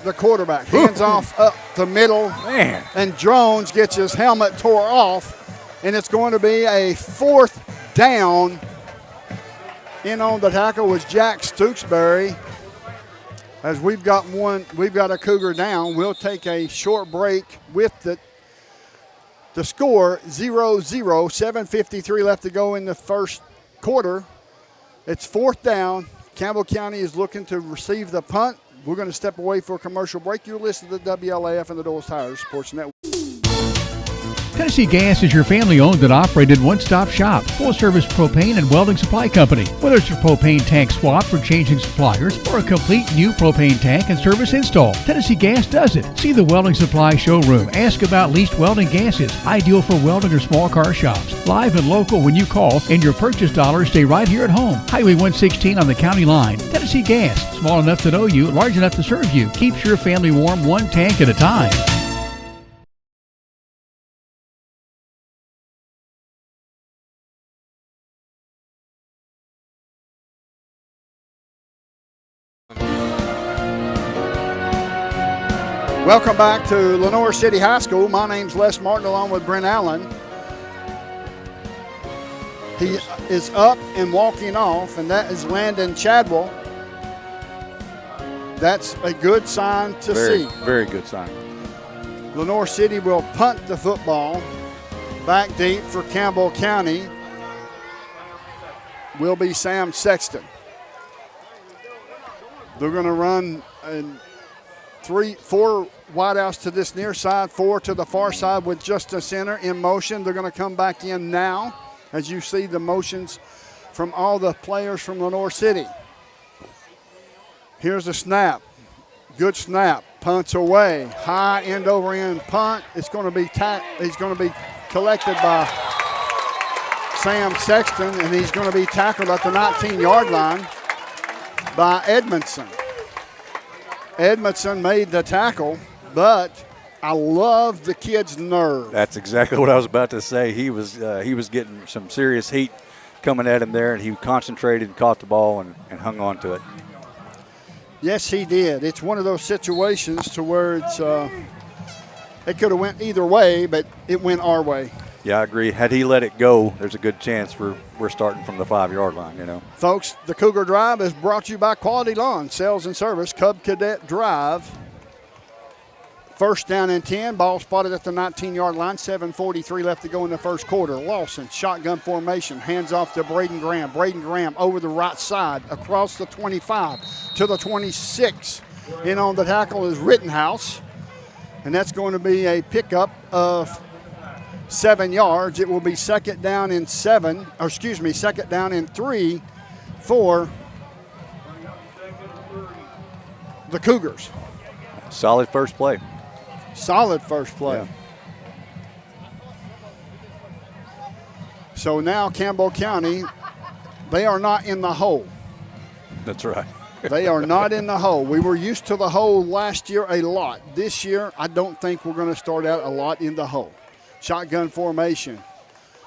the quarterback. Hands off up the middle. Man. And Jones gets his helmet tore off. And it's going to be a 4th down. In on the tackle was Jack Stooksbury. As we've got a Cougar down. We'll take a short break with the score 0-0, 7:53 left to go in the first quarter. It's 4th down. Campbell County is looking to receive the punt. We're going to step away for a commercial break. You're listening to the WLAF and the Doyle's Tires Sports Network. Tennessee Gas is your family-owned and operated one-stop shop, full-service propane and welding supply company. Whether it's a propane tank swap for changing suppliers or a complete new propane tank and service install, Tennessee Gas does it. See the welding supply showroom. Ask about leased welding gases, ideal for welding or small car shops. Live and local when you call, and your purchase dollars stay right here at home. Highway 116 on the county line. Tennessee Gas, small enough to know you, large enough to serve you. Keeps your family warm one tank at a time. Welcome back to Lenoir City High School. My name's Les Martin along with Brent Allen. He is up and walking off, and that is Landon Chadwell. That's a good sign to see. Very good sign. Lenoir City will punt the football back deep for Campbell County. Will be Sam Sexton. They're going to run 4 wideouts to this near side, 4 to the far side with just a center in motion. They're going to come back in now as you see the motions from all the players from Lenoir City. Here's a snap. Good snap. Punts away. High end over end punt. It's going to be he's going to be collected by Sam Sexton, and he's going to be tackled at the 19-yard line by Edmondson. Edmondson made the tackle, but I love the kid's nerve. That's exactly what I was about to say. He was getting some serious heat coming at him there, and he concentrated and caught the ball and hung on to it. Yes, he did. It's one of those situations to where it could have went either way, but it went our way. Yeah, I agree. Had he let it go, there's a good chance we're starting from the 5-yard line, you know. Folks, the Cougar Drive is brought to you by Quality Lawn Sales and Service, Cub Cadet Drive. 1st down and 10, ball spotted at the 19-yard line, 7:43 left to go in the first quarter. Lawson, shotgun formation, hands off to Braden Graham. Braden Graham over the right side, across the 25 to the 26. In on the tackle is Rittenhouse, and that's going to be a pickup of 7 yards. It will be 2nd down and 2nd down and 3 for the Cougars. Solid first play. Solid first play. Yeah. So now Campbell County, they are not in the hole. That's right. They are not in the hole. We were used to the hole last year a lot. This year, I don't think we're going to start out a lot in the hole. Shotgun formation.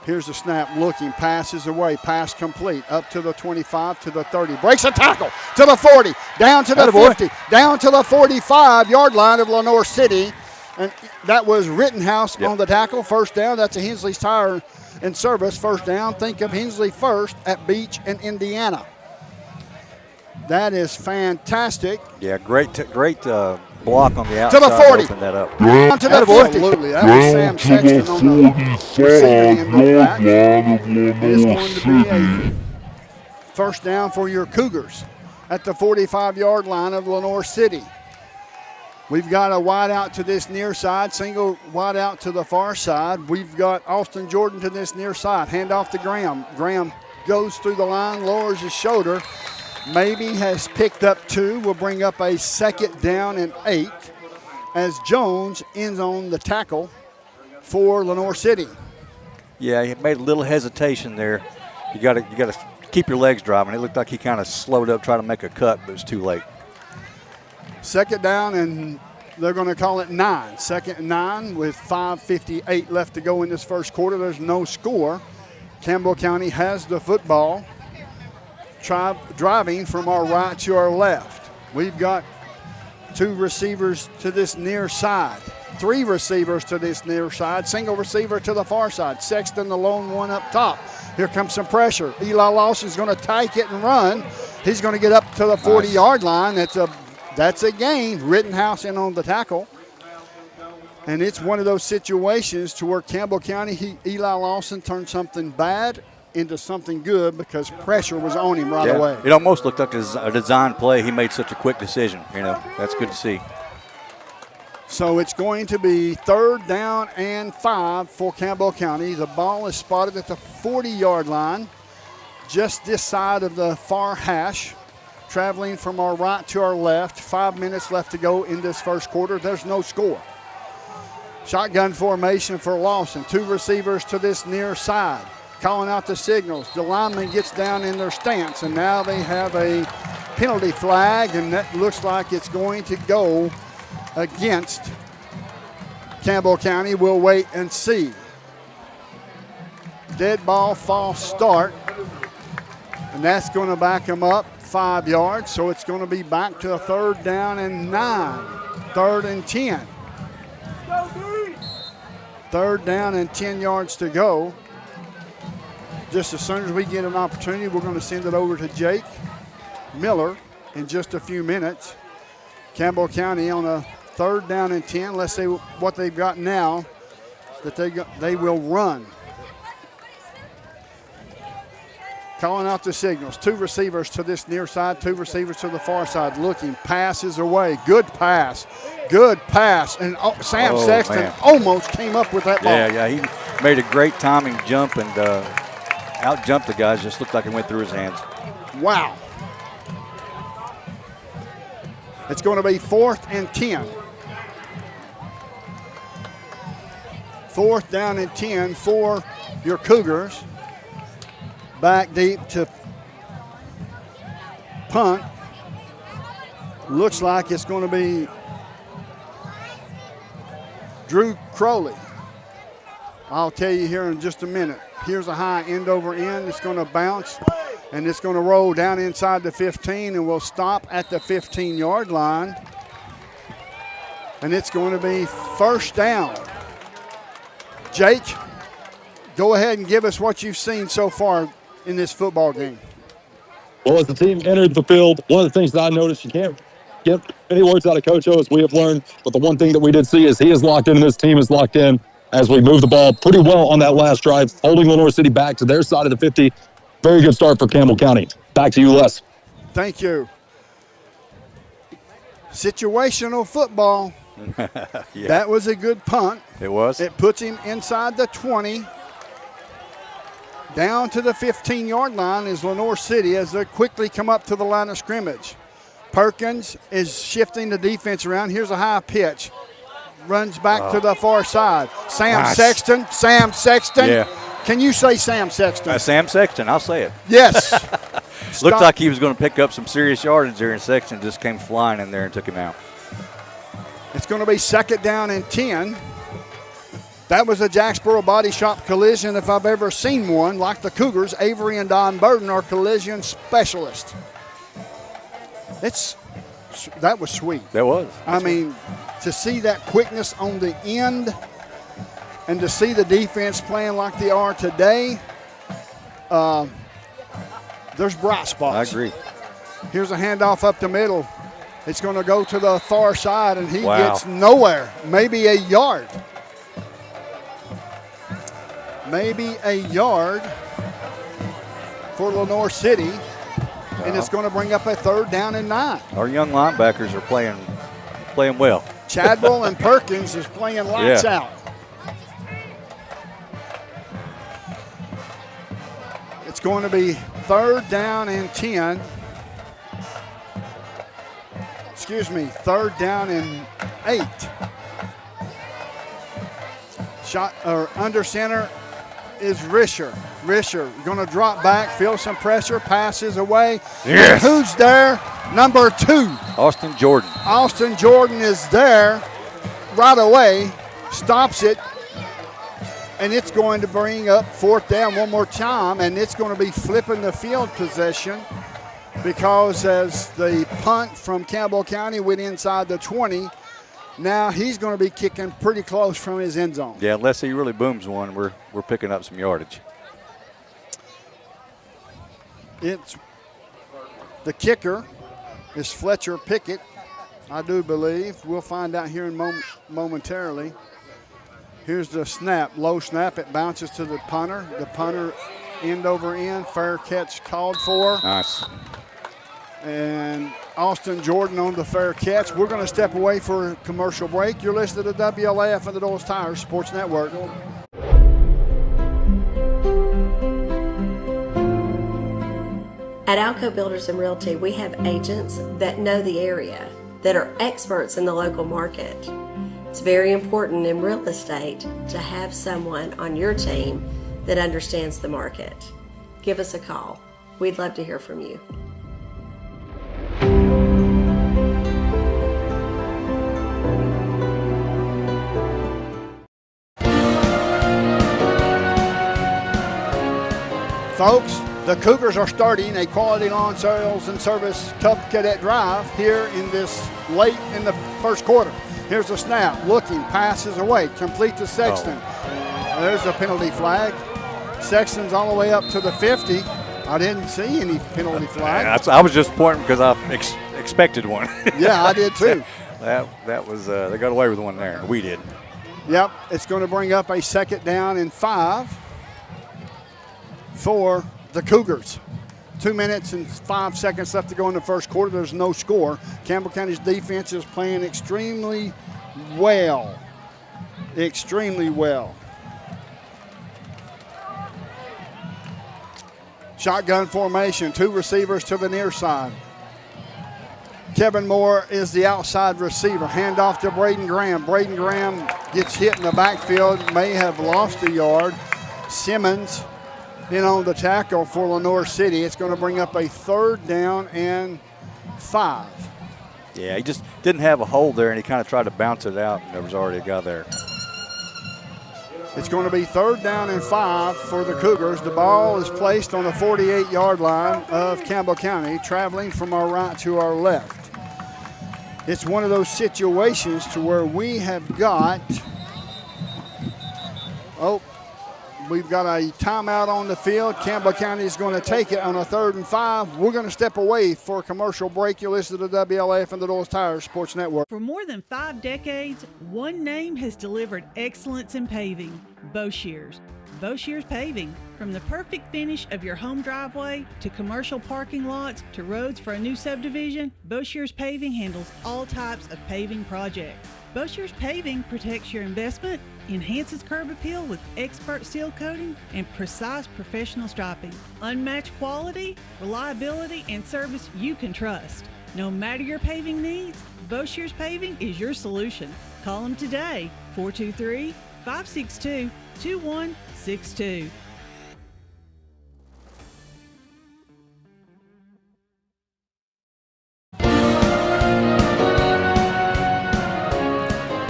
Here's the snap, looking, passes away, pass complete, up to the 25, to the 30, breaks a tackle, to the 40, down to the 50, down to the 45-yard line of Lenoir City, and that was Rittenhouse on the tackle. 1st down, that's a Hensley's Tire and Service 1st down. Think of Hensley first at Beach and Indiana. That is fantastic. Yeah, great block on the outside. To the 40. Open that up. Down to the 50. Absolutely. That was Sam Sexton on the receiving end of that. It's going to be a 1st down for your Cougars at the 45-yard line of Lenoir City. We've got a wide out to this near side, single wide out to the far side. We've got Austin Jordan to this near side. Hand off to Graham. Graham goes through the line, lowers his shoulder. Maybe has picked up 2. Will bring up a 2nd down and 8 as Jones ends on the tackle for Lenoir City. Yeah, he made a little hesitation there. You got to keep your legs driving. It looked like he kind of slowed up, trying to make a cut, but it was too late. 2nd down, and they're going to call it 9. 2nd and 9 with 5:58 left to go in this first quarter. There's no score. Campbell County has the football. Driving from our right to our left. We've got 2 receivers to this near side. 3 receivers to this near side. Single receiver to the far side. Sexton, the lone one up top. Here comes some pressure. Eli Lawson's going to take it and run. He's going to get up to the 40-yard line. That's a gain. Rittenhouse in on the tackle. And it's one of those situations to where Campbell County, Eli Lawson turned something bad into something good because pressure was on him right away. It almost looked like a design play. He made such a quick decision. That's good to see. So it's going to be 3rd down and 5 for Campbell County. The ball is spotted at the 40-yard line, just this side of the far hash, traveling from our right to our left. 5 minutes left to go in this first quarter. There's no score. Shotgun formation for Lawson. 2 receivers to this near side. Calling out the signals. The lineman gets down in their stance, and now they have a penalty flag, and that looks like it's going to go against Campbell County. We'll wait and see. Dead ball, false start, and that's going to back them up 5 yards, so it's going to be back to a 3rd down and 9, 3rd and 10. 3rd down and 10 yards to go. Just as soon as we get an opportunity, we're going to send it over to Jake Miller in just a few minutes. Campbell County on a 3rd down and 10. Let's see what they've got now, that they will run. Calling out the signals. 2 receivers to this near side, 2 receivers to the far side. Looking, passes away. Good pass. And Sam Sexton almost came up with that ball. Yeah, he made a great timing jump and out-jumped the guys. Just looked like it went through his hands. Wow. It's going to be 4th and 10. 4th down and 10 for your Cougars. Back deep to punt. Looks like it's going to be Drew Crowley. I'll tell you here in just a minute. Here's a high end over end. It's going to bounce, and it's going to roll down inside the 15, and we'll stop at the 15-yard line. And it's going to be 1st down. Jake, go ahead and give us what you've seen so far in this football game. Well, as the team entered the field, one of the things that I noticed, you can't get any words out of Coach O, as we have learned, but the one thing that we did see is he is locked in and this team is locked in as we move the ball pretty well on that last drive, holding Lenoir City back to their side of the 50. Very good start for Campbell County. Back to you, Les. Thank you. Situational football. Yeah. That was a good punt. It was. It puts him inside the 20. Down to the 15-yard line is Lenoir City as they quickly come up to the line of scrimmage. Perkins is shifting the defense around. Here's a high pitch. Runs back to the far side. Sam Sexton. Yeah. Can you say Sam Sexton? Sam Sexton, I'll say it. Yes. Looked like he was going to pick up some serious yardage there, and Sexton just came flying in there and took him out. It's going to be 2nd down and 10. That was a Jacksboro Body Shop collision if I've ever seen one. Like the Cougars, Avery and Don Burton are collision specialists. That was sweet. That was. I mean, to see that quickness on the end and to see the defense playing like they are today, there's bright spots. I agree. Here's a handoff up the middle. It's going to go to the far side, and he gets nowhere. Maybe a yard. Maybe a yard for Lenoir City, and it's going to bring up a 3rd down and 9. Our young linebackers are playing well. Chadwell and Perkins is playing lights out. It's going to be 3rd down and 10. 3rd down and 8. Shot or under center is Risher. Risher going to drop back, feel some pressure, passes away. Yes. And who's there? Number 2. Austin Jordan. Austin Jordan is there right away, stops it, and it's going to bring up 4th down one more time, and it's going to be flipping the field possession because as the punt from Campbell County went inside the 20, now he's going to be kicking pretty close from his end zone. Yeah, unless he really booms one, we're picking up some yardage. It's the kicker is Fletcher Pickett, I do believe. We'll find out here in momentarily. Here's the snap, low snap. It bounces to the punter. The punter end over end, fair catch called for. Nice. And Austin Jordan on the fair catch. We're going to step away for a commercial break. You're listening to WLAF and the Doyle's Tires Sports Network. At Alco Builders and Realty, we have agents that know the area, that are experts in the local market. It's very important in real estate to have someone on your team that understands the market. Give us a call. We'd love to hear from you. Folks, the Cougars are starting a quality lawn sales and service Cub Cadet drive here in this late in the first quarter. Here's a snap, looking, passes away, complete to Sexton. There's a penalty flag. Sexton's all the way up to the 50. I didn't see any penalty flag. I was just pointing because I expected one. Yeah, I did too. that was they got away with one there. We did. Yep, it's going to bring up a second down and 5 for the Cougars. 2 minutes and 5 seconds left to go in the first quarter. There's no score. Campbell County's defense is playing extremely well. Extremely well. Shotgun formation, 2 receivers to the near side. Kevin Moore is the outside receiver. Handoff to Braden Graham. Braden Graham gets hit in the backfield, may have lost a yard. Simmons in on the tackle for Lenoir City. It's going to bring up a third down and 5. Yeah, he just didn't have a hole there, and he kind of tried to bounce it out, and there was already a guy there. It's going to be third down and 5 for the Cougars. The ball is placed on the 48-yard line of Campbell County, traveling from our right to our left. It's one of those situations to where we have got, we've got a timeout on the field. Campbell County is going to take it on a 3rd and 5. We're going to step away for a commercial break. You listen to the WLAF and the Doyle's Tires Sports Network. For more than 5 decades, one name has delivered excellence in paving: Boshears. Boshears Paving. From the perfect finish of your home driveway to commercial parking lots to roads for a new subdivision, Boshears Paving handles all types of paving projects. Boshears Paving protects your investment, enhances curb appeal with expert seal coating and precise professional striping. Unmatched quality, reliability, and service you can trust. No matter your paving needs, Boshears Paving is your solution. Call them today, 423-562-2162.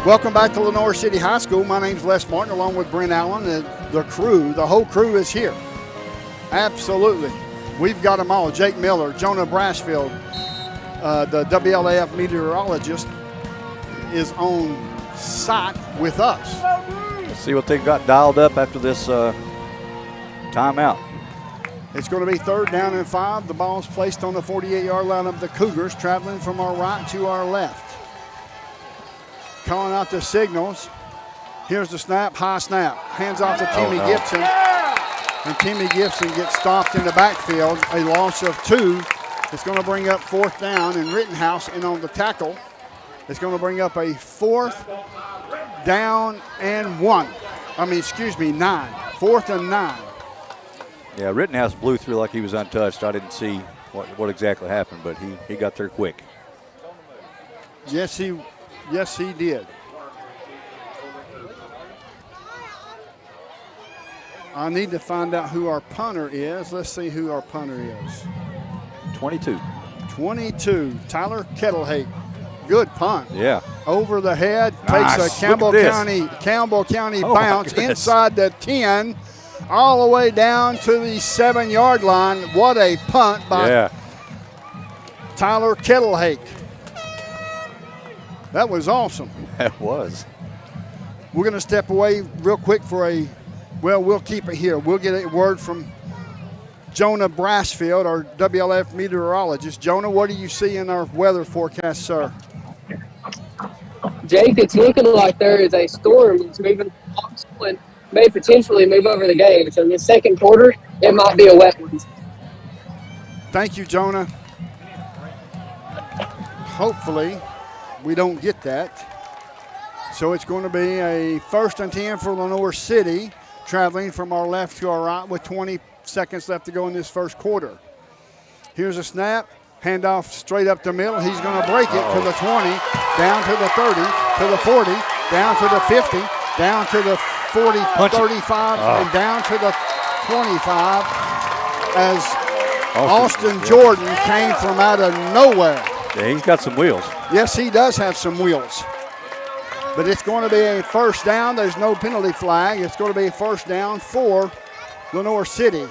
Welcome back to Lenoir City High School. My name's Les Martin, along with Brent Allen. The crew, the whole crew is here. Absolutely. We've got them all. Jake Miller, Jonah Brashfield, the WLAF meteorologist, is on site with us. Let's see what they've got dialed up after this timeout. It's going to be third down and 5. The ball's placed on the 48-yard line of the Cougars, traveling from our right to our left. Calling out the signals. Here's the snap, high snap. Hands off to Timmy Gibson. And Timmy Gibson gets stopped in the backfield. A loss of 2. It's going to bring up 4th down, and Rittenhouse in on the tackle. It's going to bring up a 4th down and 9. 4th and 9. Yeah, Rittenhouse blew through like he was untouched. I didn't see what exactly happened, but he got there quick. Yes, he did. I need to find out who our punter is. Let's see who our punter is. 22. Tyler Kettlehake. Good punt. Yeah. Over the head. Nice. Takes a Campbell County bounce inside the 10, all the way down to the 7-yard line. What a punt by Tyler Kettlehake. That was awesome. That was. We're going to step away real quick for we'll keep it here. We'll get a word from Jonah Brassfield, our WLAF meteorologist. Jonah, what do you see in our weather forecast, sir? Jake, it's looking like there is a storm that's moving and may potentially move over the game. So in the second quarter, it might be a wet one. Thank you, Jonah. Hopefully, we don't get that. So it's going to be a 1st and 10 for Lenoir City, traveling from our left to our right with 20 seconds left to go in this first quarter. Here's a snap. Handoff straight up the middle. He's going to break it to the 20, down to the 30, to the 40, down to the 50, down to the 40, 35, and down to the 25 as Austin Jordan came from out of nowhere. Yeah, he's got some wheels. Yes, he does have some wheels. But it's going to be a first down. There's no penalty flag. It's going to be a first down for Lenoir City.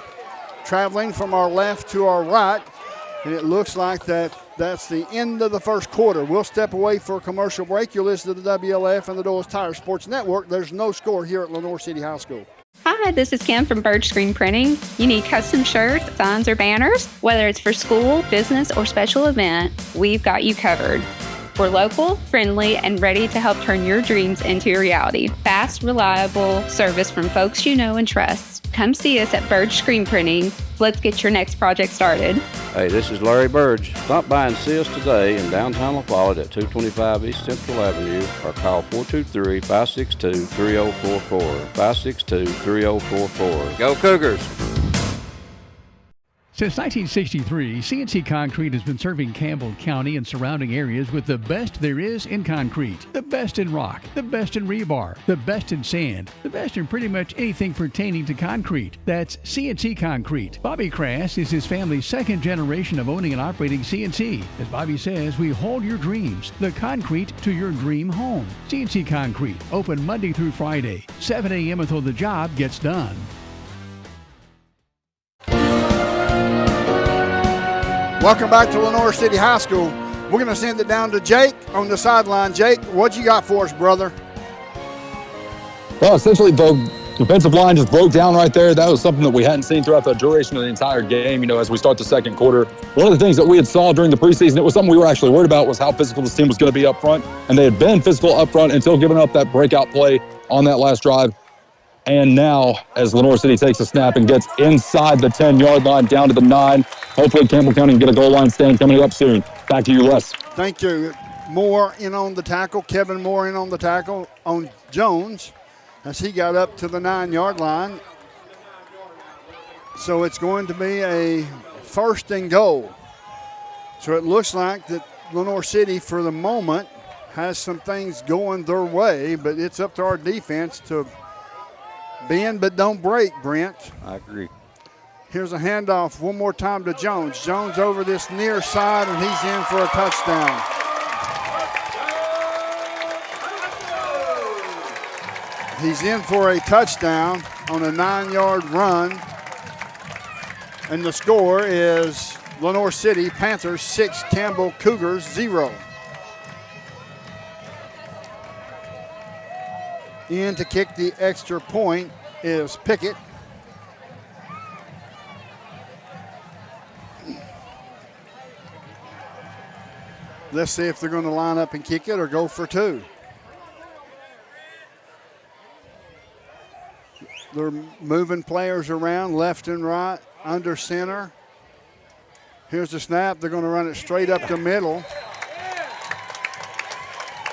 Traveling from our left to our right. And it looks like that's the end of the first quarter. We'll step away for a commercial break. You're listening to the WLAF and the Doyle's Tire Sports Network. There's no score here at Lenoir City High School. Hi, this is Kim from Bird Screen Printing. You need custom shirts, signs, or banners? Whether it's for school, business, or special event, we've got you covered. We're local, friendly, and ready to help turn your dreams into a reality. Fast, reliable service from folks you know and trust. Come see us at Bird Screen Printing. Let's get your next project started. Hey, this is Larry Burge. Stop by and see us today in downtown La Follette at 225 East Central Avenue or call 423-562-3044. 562-3044. Go Cougars! Since 1963, CNC Concrete has been serving Campbell County and surrounding areas with the best there is in concrete. The best in rock, the best in rebar, the best in sand, the best in pretty much anything pertaining to concrete. That's CNC Concrete. Bobby Crass is his family's second generation of owning and operating CNC. As Bobby says, we hold your dreams, the concrete to your dream home. CNC Concrete, open Monday through Friday, 7 a.m. until the job gets done. Welcome back to Lenoir City High School. We're going to send it down to Jake on the sideline. Jake, what you got for us, brother? Well, essentially, the defensive line just broke down right there. That was something that we hadn't seen throughout the duration of the entire game, as we start the second quarter. One of the things that we had saw during the preseason, it was something we were actually worried about, was how physical this team was going to be up front. And they had been physical up front until giving up that breakout play on that last drive. And now, as Lenoir City takes a snap and gets inside the 10-yard line down to the 9, hopefully Campbell County can get a goal line stand coming up soon. Back to you, Les. Thank you. Moore in on the tackle. Kevin Moore in on the tackle on Jones as he got up to the 9-yard line. So it's going to be a first and goal. So it looks like that Lenoir City, for the moment, has some things going their way, but it's up to our defense to bend but don't break, Brent. I agree. Here's a handoff one more time to Jones. Jones over this near side, and he's in for a touchdown. He's in for a touchdown on a 9-yard run. And the score is Lenoir City Panthers 6, Campbell Cougars 0. In to kick the extra point is Pickett. Let's see if they're going to line up and kick it or go for two. They're moving players around left and right, under center. Here's the snap. They're going to run it straight up the middle.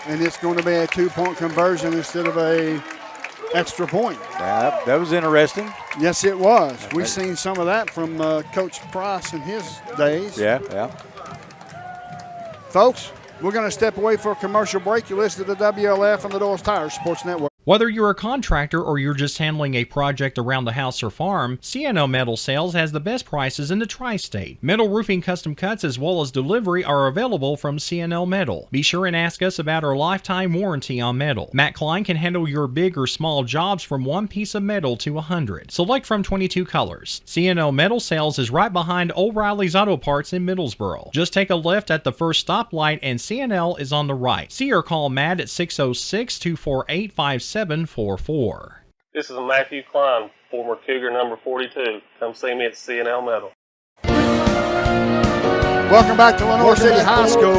And it's going to be a 2-point conversion instead of a extra point. Yeah, that was interesting. Yes, it was. We've seen some of that from Coach Price in his days. Yeah. Folks, we're going to step away for a commercial break. You listen to the WLAF and the Doyle's Tire Sports Network. Whether you're a contractor or you're just handling a project around the house or farm, C&L Metal Sales has the best prices in the tri-state. Metal roofing custom cuts as well as delivery are available from C&L Metal. Be sure and ask us about our lifetime warranty on metal. Matt Klein can handle your big or small jobs from 1 piece of metal to 100. Select from 22 colors. C&L Metal Sales is right behind O'Reilly's Auto Parts in Middlesboro. Just take a left at the first stoplight and C&L is on the right. See or call Matt at 606-248-5744. This is Matthew Klein, former Cougar number 42. Come see me at C&L Metal. Welcome back to Lenoir City High School.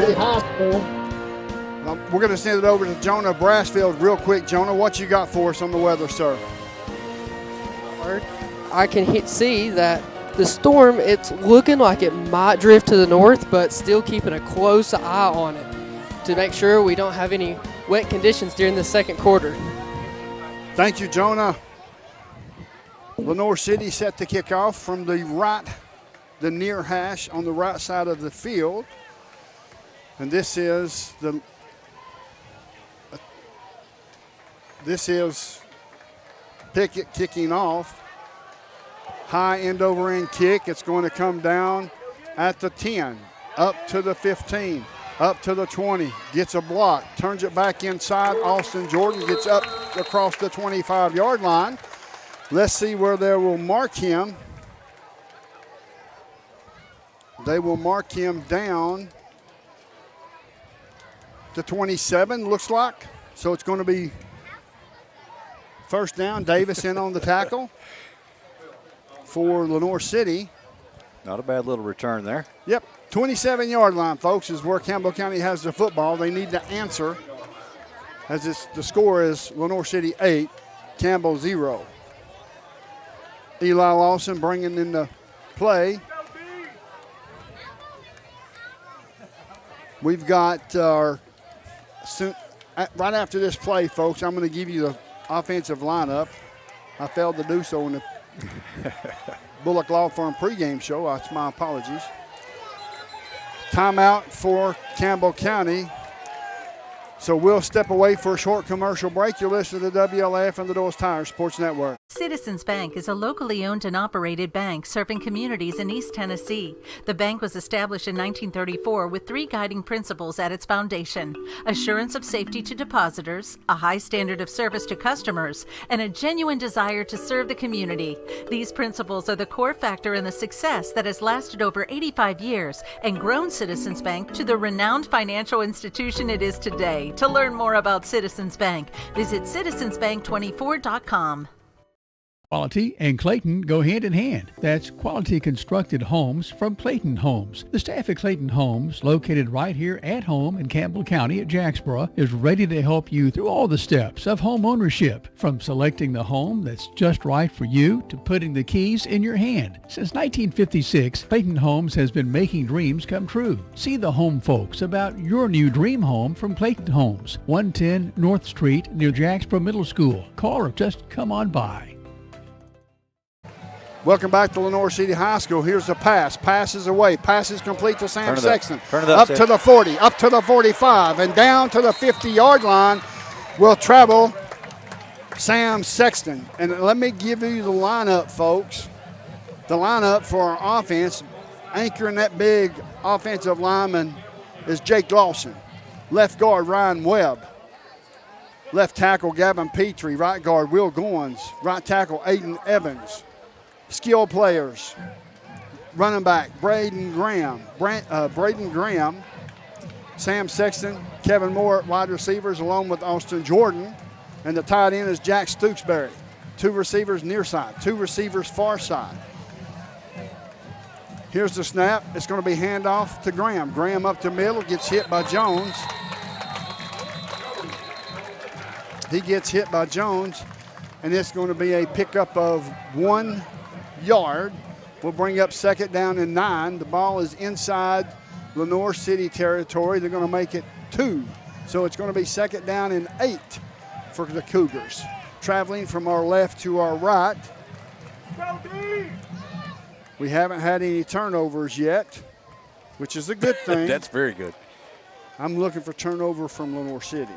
We're going to send it over to Jonah Brassfield real quick. Jonah, what you got for us on the weather, sir? I can see that the storm, it's looking like it might drift to the north, but still keeping a close eye on it to make sure we don't have any wet conditions during the second quarter. Thank you, Jonah. Lenoir City set to kick off from the near hash on the right side of the field. And this is Pickett kicking off. High end over end kick. It's going to come down at the 10, up to the 15. Up to the 20, gets a block, turns it back inside. Austin Jordan gets up across the 25-yard line. Let's see where they will mark him. They will mark him down to 27, looks like. So it's going to be first down. Davis in on the tackle for Lenoir City. Not a bad little return there. Yep. 27-yard line, folks, is where Campbell County has the football. They need to answer as the score is Lenoir City 8, Campbell 0. Eli Lawson bringing in the play. We've got right after this play, folks, I'm going to give you the offensive lineup. I failed to do so in the Bullock Law Firm pregame show. That's my apologies. Timeout for Campbell County. So we'll step away for a short commercial break. You're listening to WLAF and the Doors Tires Sports Network. Citizens Bank is a locally owned and operated bank serving communities in East Tennessee. The bank was established in 1934 with 3 guiding principles at its foundation: assurance of safety to depositors, a high standard of service to customers, and a genuine desire to serve the community. These principles are the core factor in the success that has lasted over 85 years and grown Citizens Bank to the renowned financial institution it is today. To learn more about Citizens Bank, visit citizensbank24.com. Quality and Clayton go hand in hand. That's quality constructed homes from Clayton Homes. The staff at Clayton Homes, located right here at home in Campbell County at Jacksboro, is ready to help you through all the steps of home ownership, from selecting the home that's just right for you to putting the keys in your hand. Since 1956, Clayton Homes has been making dreams come true. See the home folks about your new dream home from Clayton Homes, 110 North Street near Jacksboro Middle School. Call or just come on by. Welcome back to Lenoir City High School. Here's the pass. Passes away. Passes complete to Sam Sexton. Up to the 40, up to the 45, and down to the 50-yard line will travel Sam Sexton. And let me give you the lineup, folks. The lineup for our offense, anchoring that big offensive lineman, is Jake Lawson. Left guard, Ryan Webb. Left tackle, Gavin Petrie. Right guard, Will Goins. Right tackle, Aiden Evans. Skill players, running back, Braden Graham, Sam Sexton, Kevin Moore at wide receivers, along with Austin Jordan. And the tight end is Jack Stooksbury. 2 receivers near side, 2 receivers far side. Here's the snap. It's going to be handoff to Graham. Graham up the middle, gets hit by Jones. He gets hit by Jones, and it's going to be a pickup of 1 yard. We'll bring up second down and 9. The ball is inside Lenoir City territory. They're going to make it 2. So it's going to be second down and 8 for the Cougars. Traveling from our left to our right. We haven't had any turnovers yet, which is a good thing. That's very good. I'm looking for turnover from Lenoir City.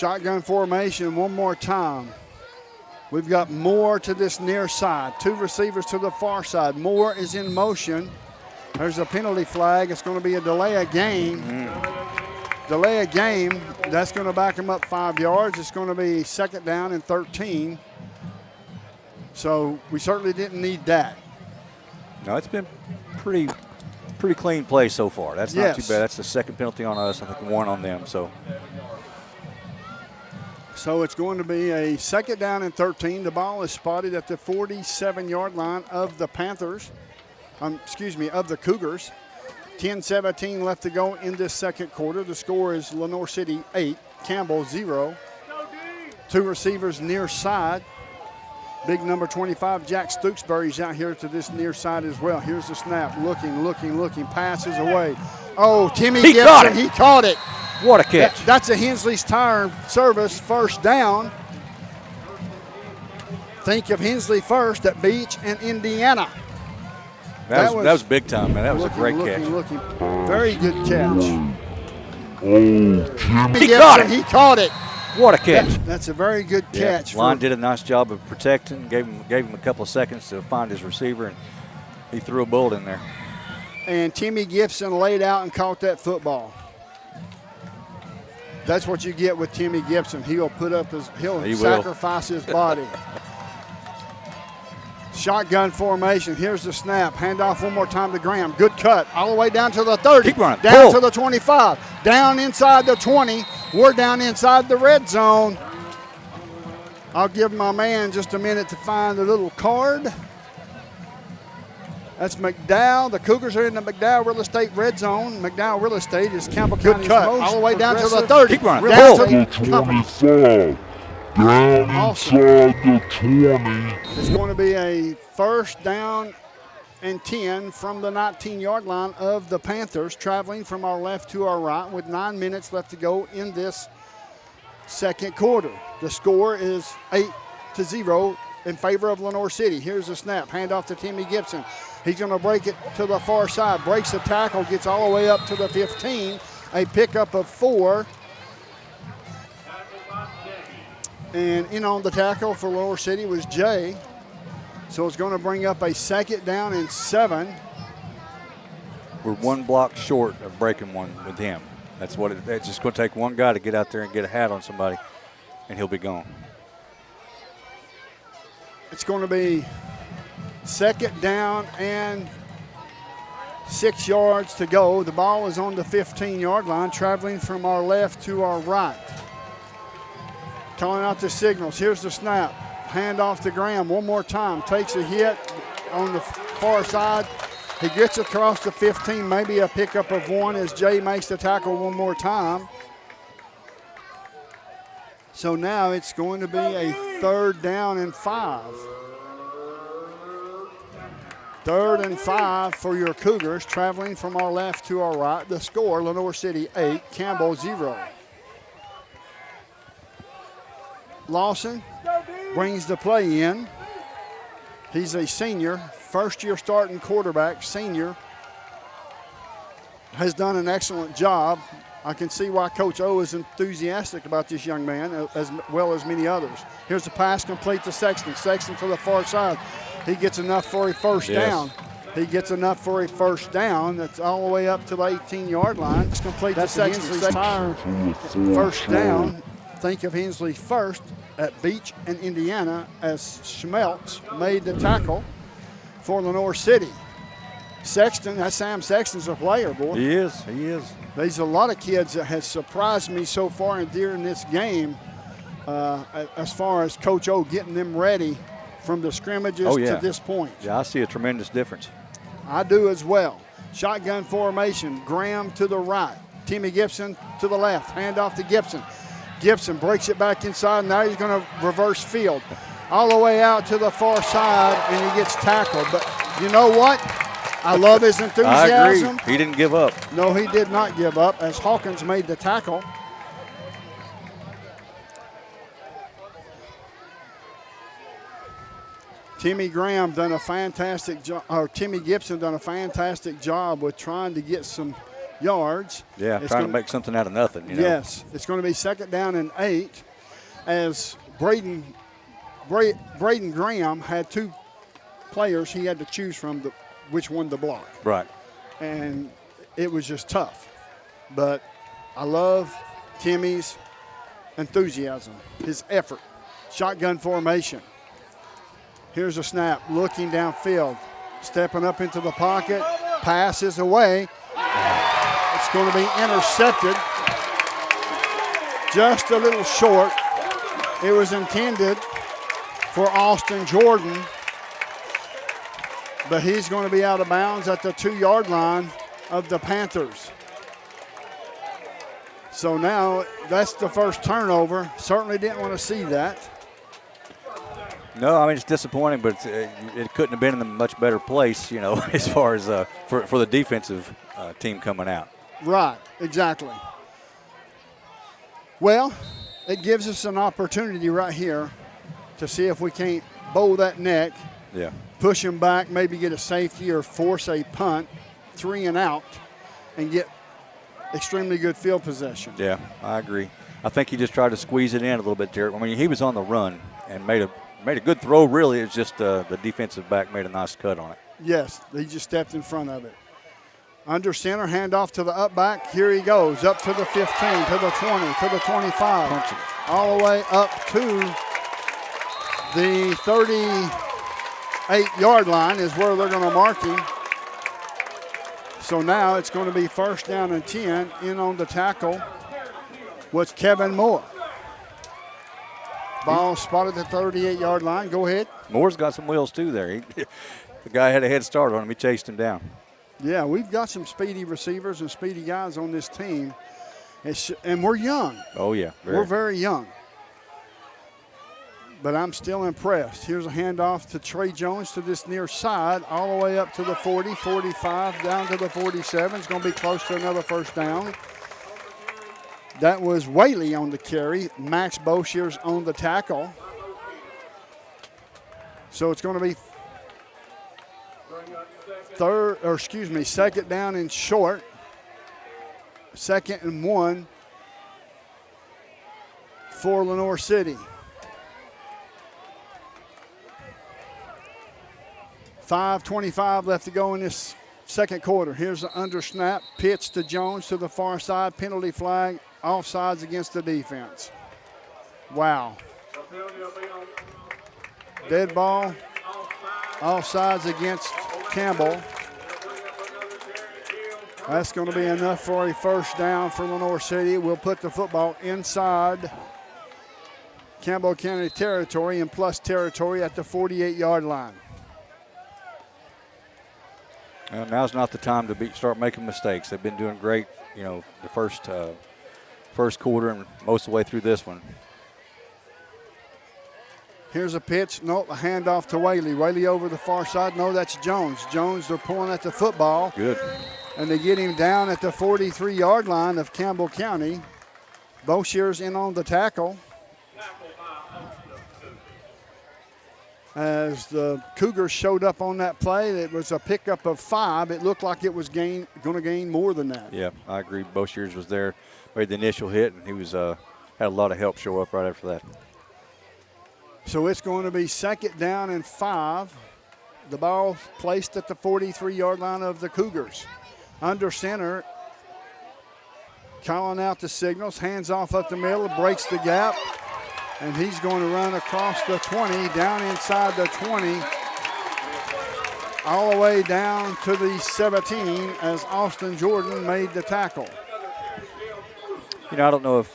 Shotgun formation one more time. We've got Moore to this near side. 2 receivers to the far side. Moore is in motion. There's a penalty flag. It's going to be a delay of game. Delay of game. That's going to back him up 5 yards. It's going to be 2nd down and 13. So we certainly didn't need that. No, it's been pretty clean play so far. That's not too bad. That's the 2nd penalty on us. I think 1 on them. So it's going to be a 2nd down and 13. The ball is spotted at the 47-yard line of the Panthers. Of the Cougars. 10-17 left to go in this 2nd quarter. The score is Lenoir City 8, Campbell 0. 2 receivers near side. Big number 25, Jack Stooksbury's out here to this near side as well. Here's the snap. Looking. Passes away. Oh, Timmy Gibson, he caught it. What a catch. That's a Hensley's Tire Service 1st down. Think of Hensley first at Beach and Indiana. That was big time, man. That was a great catch. Very good catch. He caught it. What a catch. That's a very good catch. Lon did a nice job of protecting, gave him a couple of seconds to find his receiver, and he threw a bullet in there. And Timmy Gibson laid out and caught that football. That's what you get with Timmy Gibson. He'll sacrifice his body. Shotgun formation. Here's the snap. Handoff one more time to Graham. Good cut. All the way down to the 30. Keep running. Down to the 25. Down inside the 20. We're down inside the red zone. I'll give my man just a minute to find the little card. That's McDowell. The Cougars are in the McDowell Real Estate red zone. McDowell Real Estate is Campbell County's most all the way down to the 30. Keep running. Down to the 25. Down inside the 20. It's going to be a 1st down and 10 from the 19-yard line of the Panthers, traveling from our left to our right with 9 minutes left to go in this 2nd quarter. The score is 8-0 in favor of Lenoir City. Here's the snap. Handoff to Timmy Gibson. He's going to break it to the far side. Breaks the tackle, gets all the way up to the 15. A pickup of 4. And in on the tackle for Lenoir City was Jay. So it's going to bring up a 2nd down and 7. We're 1 block short of breaking one with him. It's just going to take one guy to get out there and get a hat on somebody, and he'll be gone. It's going to be 2nd down and 6 yards to go. The ball is on the 15-yard line, traveling from our left to our right. Calling out the signals. Here's the snap. Hand off to Graham one more time. Takes a hit on the far side. He gets across the 15, maybe a pickup of 1 as Jay makes the tackle one more time. So now it's going to be a 3rd down and 5. 3rd and 5 for your Cougars, traveling from our left to our right. The score, Lenoir City 8, Campbell 0. Lawson brings the play in. He's a senior, 1st-year starting quarterback, senior. Has done an excellent job. I can see why Coach O is enthusiastic about this young man, as well as many others. Here's the pass complete to Sexton. Sexton for the far side. He gets enough for a 1st down. He gets enough for a 1st down. That's all the way up to the 18-yard line. It's complete to Sexton. 1st down. Think of Hensley first at Beach and Indiana as Schmeltz made the tackle for Lenoir City. Sexton, that Sam Sexton's a player, boy. He is. There's a lot of kids that has surprised me so far during this game as far as Coach O getting them ready from the scrimmages to this point. Yeah, I see a tremendous difference. I do as well. Shotgun formation, Graham to the right, Timmy Gibson to the left, hand off to Gibson. Gibson breaks it back inside. Now he's going to reverse field all the way out to the far side, and he gets tackled. But you know what? I love his enthusiasm. I agree. He didn't give up. No, he did not give up as Hawkins made the tackle. Timmy Graham done a fantastic job, or Timmy Gibson done a fantastic job with trying to get some yards. Yeah, trying to make something out of nothing. You know? Yes, it's going to be 2nd down and 8 as Braden Graham had 2 players he had to choose from which one to block. Right. And it was just tough. But I love Timmy's enthusiasm, his effort. Shotgun formation. Here's a snap, looking downfield, stepping up into the pocket. Pass is away. It's going to be intercepted. Just a little short. It was intended for Austin Jordan, but he's going to be out of bounds at the 2-yard line of the Panthers. So now that's the first turnover. Certainly didn't want to see that. No, I mean, it's disappointing, but it couldn't have been in a much better place, you know, as far as for the defensive team coming out. Right, exactly. Well, it gives us an opportunity right here to see if we can't bow that neck, yeah, push him back, maybe get a safety or force a punt, 3 and out, and get extremely good field possession. Yeah, I agree. I think he just tried to squeeze it in a little bit there. I mean, he was on the run and made a good throw, really. It's just the defensive back made a nice cut on it. Yes, he just stepped in front of it. Under center, handoff to the up back. Here he goes, up to the 15, to the 20, to the 25. All the way up to the 38-yard line is where they're going to mark him. So now it's going to be 1st down and 10. In on the tackle was Kevin Moore. Ball spotted the 38-yard line. Go ahead. Moore's got some wheels too there. The guy had a head start on him. He chased him down. Yeah, we've got some speedy receivers and speedy guys on this team. And we're young. Oh, yeah. We're very young. But I'm still impressed. Here's a handoff to Trey Jones to this near side, all the way up to the 40, 45, down to the 47. It's going to be close to another 1st down. That was Whaley on the carry. Max Boshears on the tackle. So it's going to be 2nd down and short. 2nd and 1 for Lenoir City. 5:25 left to go in this 2nd quarter. Here's the under snap. Pitch to Jones to the far side. Penalty flag. Offsides against the defense. Wow. Dead ball. Offsides against Campbell. That's going to be enough for a 1st down for Lenoir City. We'll put the football inside Campbell County territory and plus territory at the 48-yard line. Now's not the time to start making mistakes. They've been doing great, you know, the first quarter and most of the way through this one. Here's a pitch. No, a handoff to Whaley. Whaley over the far side. No, that's Jones. Jones, they're pulling at the football. Good. And they get him down at the 43-yard line of Campbell County. Boshears in on the tackle. As the Cougars showed up on that play, it was a pickup of 5. It looked like it was going to gain more than that. Yeah, I agree. Boshears was there, made the initial hit, and he was had a lot of help show up right after that. So it's going to be 2nd down and 5. The ball placed at the 43-yard line of the Cougars. Under center, calling out the signals, hands off up the middle, breaks the gap, and he's going to run across the 20, down inside the 20, all the way down to the 17 as Austin Jordan made the tackle. You know, I don't know if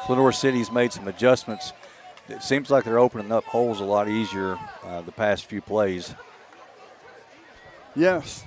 Lenoir City's made some adjustments. It seems like they're opening up holes a lot easier the past few plays. Yes,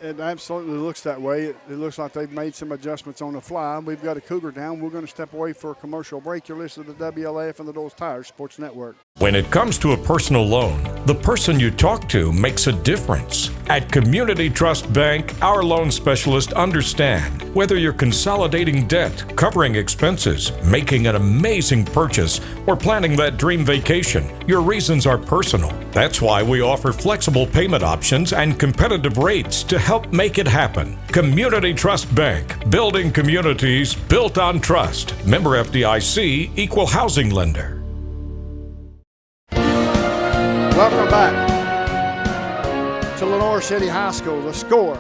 it absolutely looks that way. It looks like they've made some adjustments on the fly. We've got a Cougar down. We're going to step away for a commercial break. You're listening to WLAF and the Dulles Tires Sports Network. When it comes to a personal loan, the person you talk to makes a difference. At Community Trust Bank, our loan specialists understand whether you're consolidating debt, covering expenses, making an amazing purchase, or planning that dream vacation, your reasons are personal. That's why we offer flexible payment options and competitive rates to help make it happen. Community Trust Bank, building communities built on trust. Member FDIC, equal housing lender. Welcome back to Lenoir City High School. The score,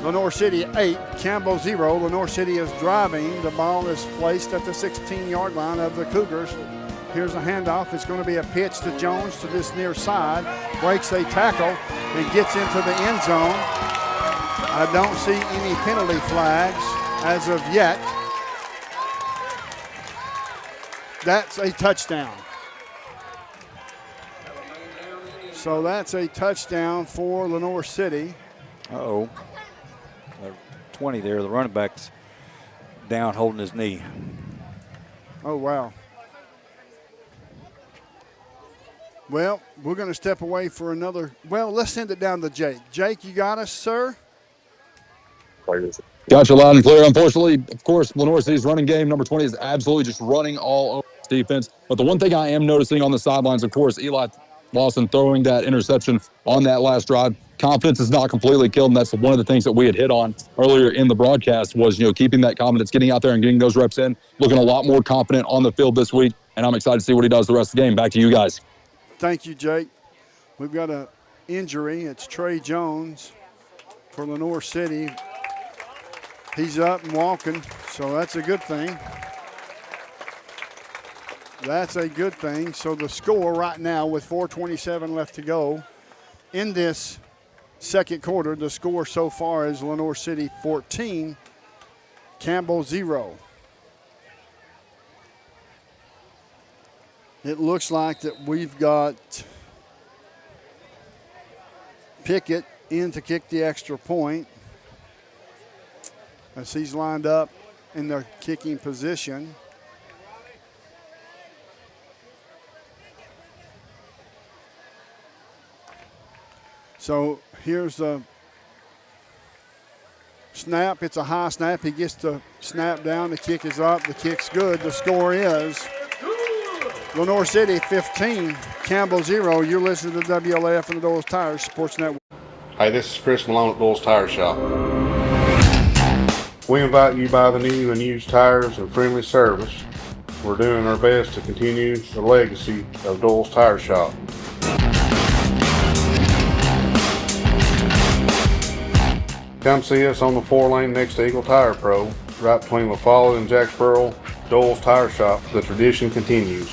Lenoir City 8, Campbell 0. Lenoir City is driving. The ball is placed at the 16-yard line of the Cougars. Here's a handoff. It's going to be a pitch to Jones to this near side. Breaks a tackle and gets into the end zone. I don't see any penalty flags as of yet. That's a touchdown. So that's a touchdown for Lenoir City. Uh-oh. 20 there. The running back's down holding his knee. Oh, wow. Well, we're going to step away for another. Well, let's send it down to Jake. Jake, you got us, sir? Got you loud and clear. Unfortunately, of course, Lenoir City's running game, number 20, is absolutely just running all over defense. But the one thing I am noticing on the sidelines, of course, Eli Lawson throwing that interception on that last drive. Confidence is not completely killed, and that's one of the things that we had hit on earlier in the broadcast was, keeping that confidence, getting out there and getting those reps in, looking a lot more confident on the field this week, and I'm excited to see what he does the rest of the game. Back to you guys. Thank you, Jake. We've got an injury. It's Trey Jones for Lenoir City. He's up and walking, so that's a good thing. That's a good thing. So the score right now with 4:27 left to go in this second quarter, the score so far is Lenoir City 14, Campbell 0. It looks like that we've got Pickett in to kick the extra point as he's lined up in the kicking position. So here's the snap. It's a high snap. He gets the snap down. The kick is up. The kick's good. The score is Lenoir City 15, Campbell 0. You're listening to WLAF and the Doyle's Tires Sports Network. Hey, this is Chris Malone at Doyle's Tire Shop. We invite you to buy the new and used tires and friendly service. We're doing our best to continue the legacy of Doyle's Tire Shop. Come see us on the 4-lane next to Eagle Tire Pro, right between La Follette and Jacksboro. Doyle's Tire Shop. The tradition continues.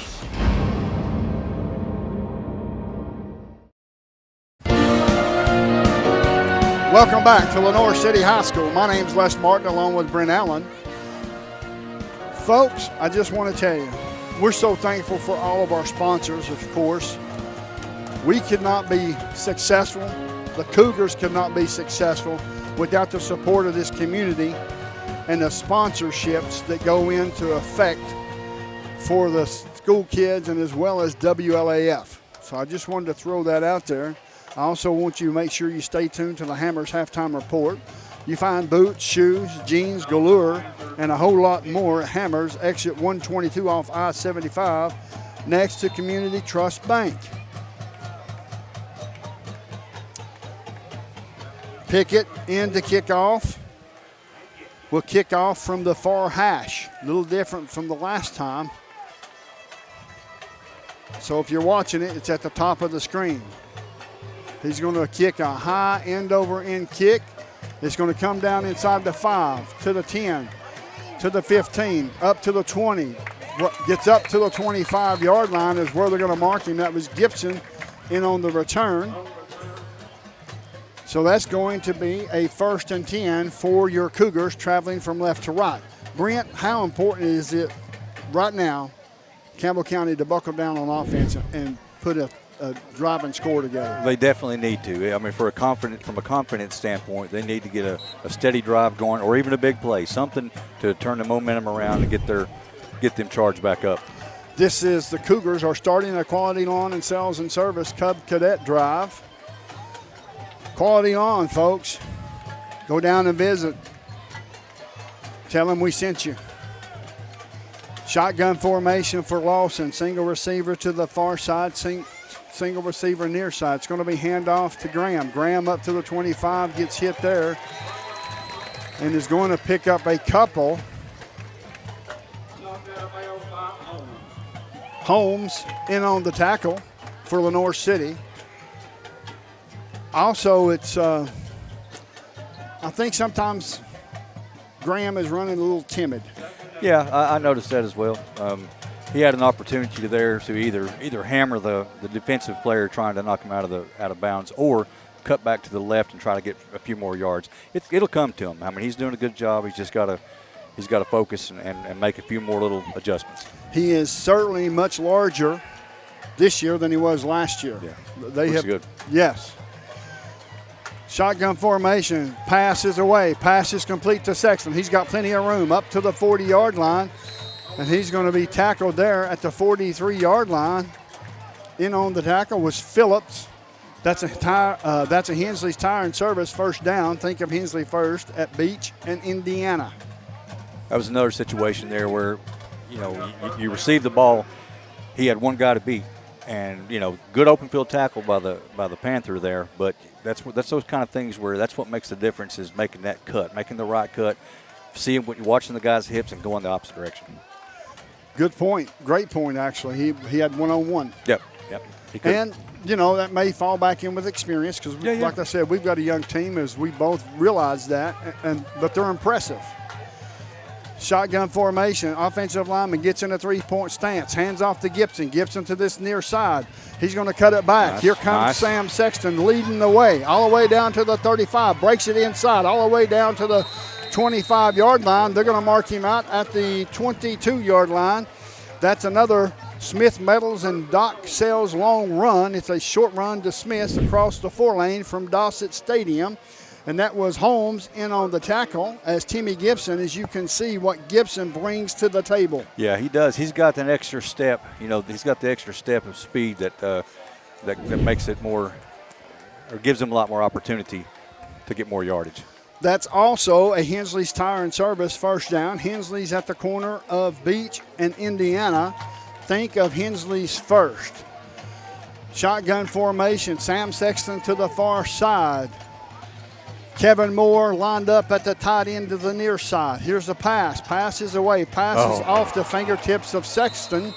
Welcome back to Lenoir City High School. My name's Les Martin along with Brent Allen. Folks, I just want to tell you, we're so thankful for all of our sponsors, of course. We could not be successful. The Cougars could not be successful without the support of this community and the sponsorships that go into effect for the school kids and as well as WLAF. So I just wanted to throw that out there. I also want you to make sure you stay tuned to the Hammers Halftime Report. You find boots, shoes, jeans, galore, and a whole lot more at Hammers, exit 122 off I-75, next to Community Trust Bank. Pickett in to kick off. We'll kick off from the far hash. A little different from the last time. So if you're watching it, it's at the top of the screen. He's going to kick a high end over end kick. It's going to come down inside the 5, to the 10, to the 15, up to the 20. What gets up to the 25-yard line is where they're going to mark him. That was Gibson in on the return. So that's going to be a 1st and 10 for your Cougars traveling from left to right. Brent, how important is it right now, Campbell County, to buckle down on offense and put a drive and score together? They definitely need to. I mean, from a confidence standpoint, they need to get a steady drive going, or even a big play, something to turn the momentum around and get them charged back up. This is the Cougars are starting a Quality Lawn and Sales and Service Cub Cadet Drive. Quality Lawn, folks. Go down and visit. Tell them we sent you. Shotgun formation for Lawson. Single receiver to the far side. Single receiver near side. It's going to be handoff to Graham. Graham up to the 25, gets hit there, and is going to pick up a couple. Holmes in on the tackle for Lenoir City. Also, it's I think sometimes Graham is running a little timid. Yeah, I noticed that as well. He had an opportunity there to either hammer the defensive player trying to knock him out of bounds, or cut back to the left and try to get a few more yards. It'll come to him. I mean, he's doing a good job. He's just got to focus and make a few more little adjustments. He is certainly much larger this year than he was last year. Yeah, looks good. Yes. Shotgun formation, pass is away. Pass is complete to Sexton. He's got plenty of room up to the 40-yard line, and he's going to be tackled there at the 43-yard line. In on the tackle was Phillips. That's a Hensley's Tire and Service first down. Think of Hensley first at Beach and Indiana. That was another situation there where, you received the ball. He had one guy to beat, and good open field tackle by the Panther there. But that's those kind of things where that's what makes the difference, is making that cut, making the right cut, seeing what you're watching the guy's hips and going the opposite direction. Good point. Great point, actually. He had one-on-one. Yep. And, that may fall back in with experience because, like I said, we've got a young team, as we both realize that, but they're impressive. Shotgun formation. Offensive lineman gets in a three-point stance. Hands off to Gibson. Gibson to this near side. He's going to cut it back. Nice. Here comes Sam Sexton leading the way all the way down to the 35. Breaks it inside all the way down to the 25-yard line. They're going to mark him out at the 22-yard line. That's another Smith Metals and Doc Sells long run. It's a short run to Smith across the 4-lane from Dossett Stadium. And that was Holmes in on the tackle as Timmy Gibson, as you can see what Gibson brings to the table. Yeah, he does. He's got an extra step. He's got the extra step of speed that makes it more, or gives him a lot more opportunity to get more yardage. That's also a Hensley's Tire and Service first down. Hensley's at the corner of Beach and Indiana. Think of Hensley's first. Shotgun formation. Sam Sexton to the far side. Kevin Moore lined up at the tight end to the near side. Here's the pass. Pass is away. Pass is off the fingertips of Sexton.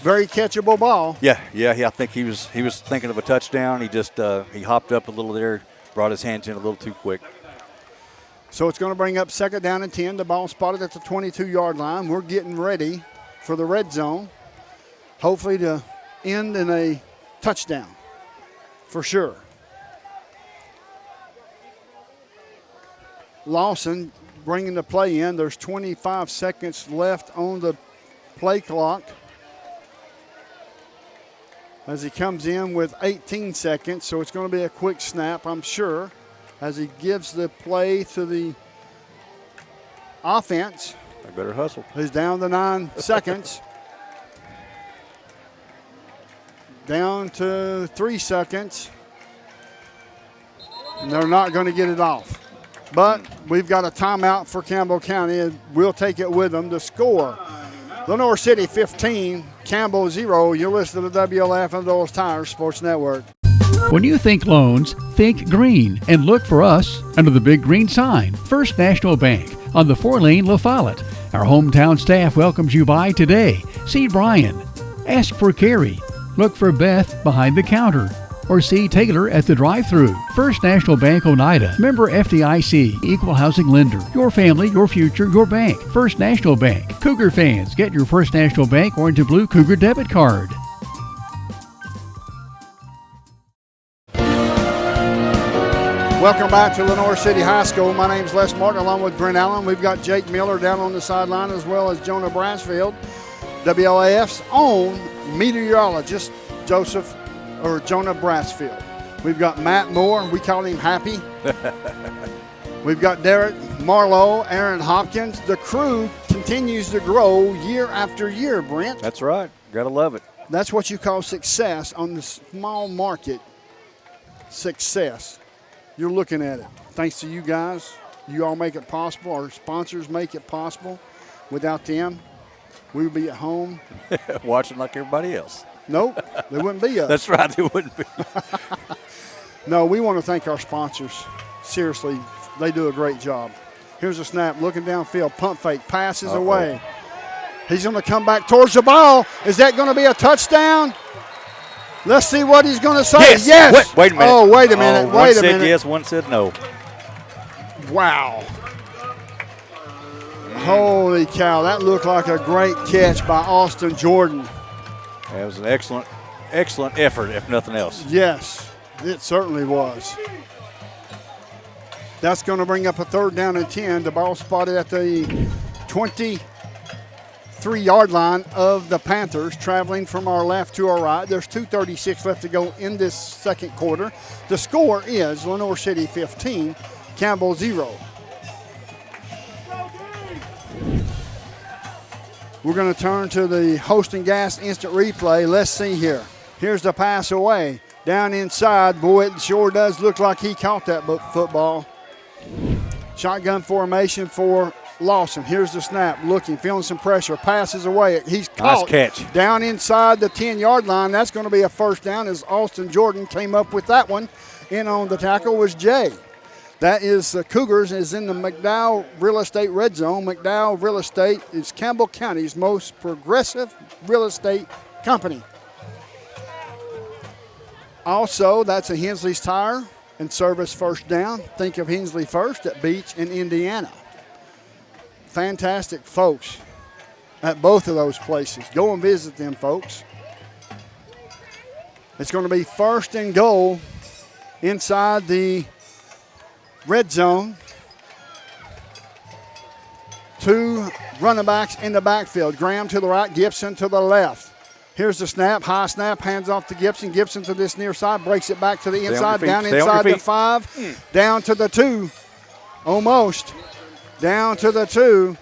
Very catchable ball. Yeah. I think he was thinking of a touchdown. He just he hopped up a little there, brought his hands in a little too quick. So it's going to bring up second down and 10. The ball spotted at the 22-yard line. We're getting ready for the red zone. Hopefully to end in a touchdown for sure. Lawson bringing the play in. There's 25 seconds left on the play clock as he comes in with 18 seconds. So it's going to be a quick snap, I'm sure, as he gives the play to the offense. I better hustle. He's down to 9 seconds. Down to 3 seconds. And they're not going to get it off. But we've got a timeout for Campbell County, and we'll take it with them. The score, Lenoir City 15, Campbell 0. You're listening to WLAF and Doyle's Tire Sports Network. When you think loans, think green, and look for us under the big green sign, First National Bank on the 4-lane La Follette. Our hometown staff welcomes you by today. See Brian. Ask for Carrie. Look for Beth behind the counter. Or see Taylor at the drive-thru. First National Bank Oneida. Member FDIC. Equal housing lender. Your family, your future, your bank. First National Bank. Cougar fans, get your First National Bank orange and blue Cougar debit card. Welcome back to Lenoir City High School. My name's Les Martin along with Brent Allen. We've got Jake Miller down on the sideline as well as Jonah Bransfield, WLAF's own meteorologist, Jonah Bransfield. We've got Matt Moore. We call him Happy. We've got Derek Marlowe, Aaron Hopkins. The crew continues to grow year after year, Brent. That's right. Gotta love it. That's what you call success on the small market. Success. You're looking at it. Thanks to you guys. You all make it possible. Our sponsors make it possible. Without them, we would be at home. Watching like everybody else. Nope, there wouldn't be us. That's right, there wouldn't be. No, we want to thank our sponsors. Seriously, they do a great job. Here's a snap, looking downfield, pump fake, passes away. He's going to come back towards the ball. Is that going to be a touchdown? Let's see what he's going to say. Yes. Wait a minute. Oh, wait a minute. One Wait a said minute. yes, one said no. Wow. Holy cow. That looked like a great catch by Austin Jordan. That was an excellent effort, if nothing else. Yes, it certainly was. That's going to bring up a 3rd down and 10. The ball spotted at the 23-yard line of the Panthers, traveling from our left to our right. There's 2:36 left to go in this second quarter. The score is Lenoir City 15, Campbell 0. We're going to turn to the Hosting Gas instant replay. Let's see here. Here's the pass away. Down inside. Boy, it sure does look like he caught that football. Shotgun formation for Lawson. Here's the snap. Looking, feeling some pressure. Passes away. He's caught. Nice catch. Down inside the 10-yard line. That's going to be a 1st down as Austin Jordan came up with that one. In on the tackle was Jay. That is Cougars is in the McDowell Real Estate Red Zone. McDowell Real Estate is Campbell County's most progressive real estate company. Also, that's a Hensley's Tire and Service 1st down. Think of Hensley First at Beach in Indiana. Fantastic folks at both of those places. Go and visit them, folks. It's going to be 1st and goal inside the red zone. 2 running backs in the backfield. Graham to the right, Gibson to the left. Here's the snap, high snap, hands off to Gibson. Gibson to this near side, breaks it back to the inside, down inside the 5, down to the 2, almost. Down to the 2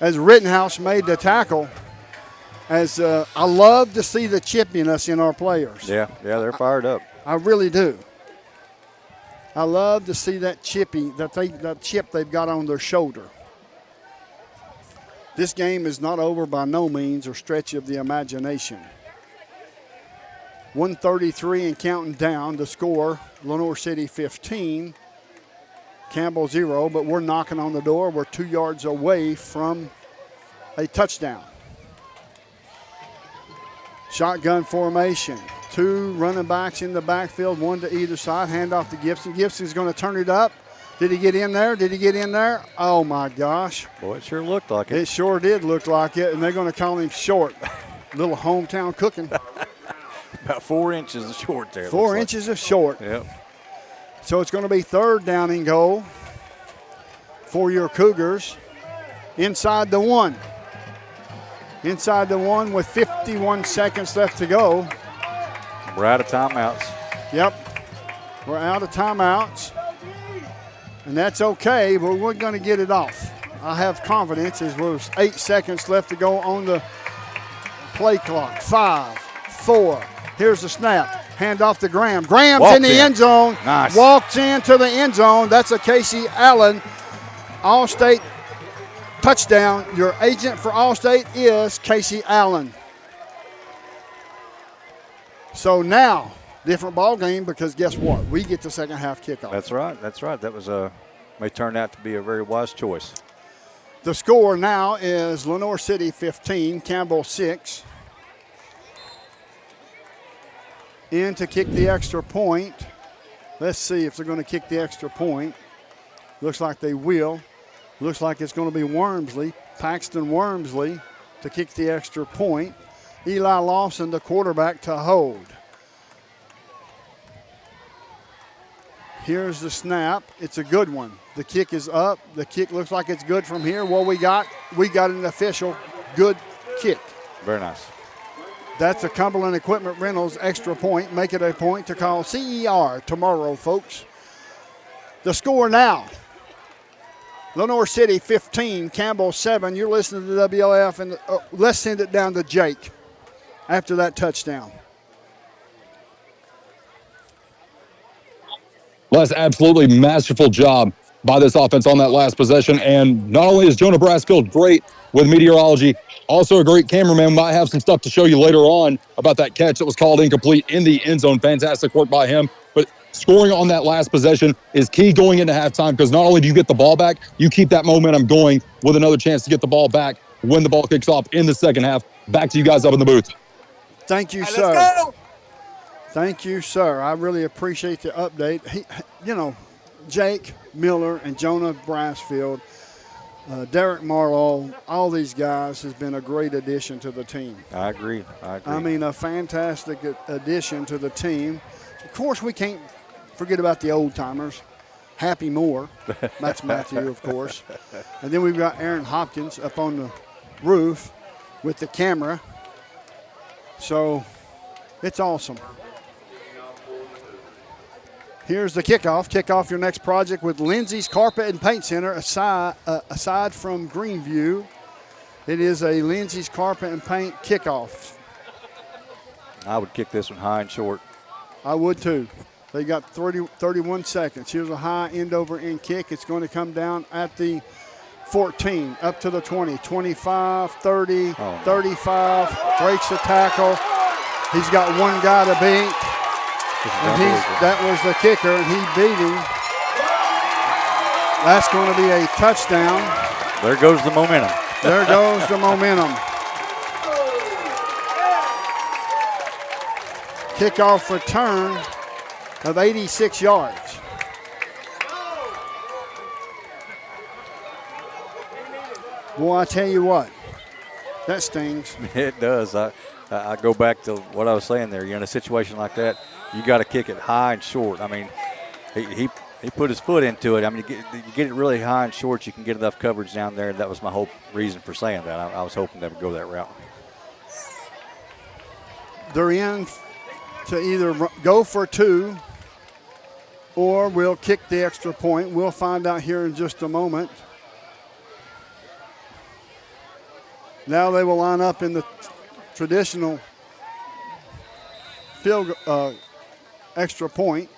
as Rittenhouse made the tackle. As I love to see the chippiness in our players. Yeah, they're fired up. I really do. I love to see that chip they've got on their shoulder. This game is not over by no means or stretch of the imagination. 1:33 and counting down. The score, Lenoir City 15, Campbell 0, but we're knocking on the door. We're 2 yards away from a touchdown. Shotgun formation. 2 running backs in the backfield, 1 to either side. Hand off to Gibson. Gibson's going to turn it up. Did he get in there? Did he get in there? Oh, my gosh. Boy, it sure looked like it. It sure did look like it, and they're going to call him short. Little hometown cooking. About 4 inches of short there. 4 inches of short. Yep. So it's going to be 3rd down and goal for your Cougars inside the 1. Inside the 1 with 51 seconds left to go. We're out of timeouts. Yep. We're out of timeouts. And that's okay, but we're going to get it off. I have confidence as there's 8 seconds left to go on the play clock. 5, 4. Here's the snap. Hand off to Graham. Graham's in the end zone. Nice. Walks into the end zone. That's a Casey Allen All-State touchdown. Your agent for All-State is Casey Allen. So now, different ball game because guess what? We get the second half kickoff. That's right. That was may turn out to be a very wise choice. The score now is Lenoir City 15, Campbell 6. In to kick the extra point. Let's see if they're going to kick the extra point. Looks like they will. Looks like it's going to be Wormsley, Paxton Wormsley, to kick the extra point. Eli Lawson, the quarterback, to hold. Here's the snap. It's a good one. The kick is up. The kick looks like it's good from here. Well, we got an official good kick. Very nice. That's a Cumberland Equipment Rentals extra point. Make it a point to call CER tomorrow, folks. The score now. Lenoir City 15, Campbell 7. You're listening to WLAF, and let's send it down to Jake. after that touchdown. Les, absolutely masterful job by this offense on that last possession. And not only is Jonah Brassfield great with meteorology, also a great cameraman. Might have some stuff to show you later on about that catch that was called incomplete in the end zone. Fantastic work by him. But scoring on that last possession is key going into halftime, because not only do you get the ball back, you keep that momentum going with another chance to get the ball back when the ball kicks off in the second half. Back to you guys up in the booth. Thank you, sir. Let's go. Thank you, sir. I really appreciate the update. Jake Miller and Jonah Brassfield, Derek Marlowe, all these guys has been a great addition to the team. I agree. I mean, a fantastic addition to the team. Of course, we can't forget about the old timers. Happy Moore, that's Matthew, of course. And then we've got Aaron Hopkins up on the roof with the camera. So it's awesome. Here's the kickoff. Kick off your next project with Lindsay's Carpet and Paint Center. Aside from Greenview, it is a Lindsay's Carpet and Paint kickoff. I would kick this one high and short. I would too. They got 31 seconds. Here's a high end over end kick. It's going to come down at the 14, up to the 20, 25, 30, 35. Breaks the tackle. He's got one guy to beat. And that was the kicker, and he beat him. That's going to be a touchdown. There goes the momentum. There goes the momentum. Kickoff return of 86 yards. Boy, I tell you what, that stings. It does. I go back to what I was saying there. In a situation like that, you got to kick it high and short. I mean, he put his foot into it. I mean, you get it really high and short, you can get enough coverage down there. That was my whole reason for saying that. I was hoping they would go that route. They're in to either go for two or we'll kick the extra point. We'll find out here in just a moment. Now they will line up in the traditional field extra point.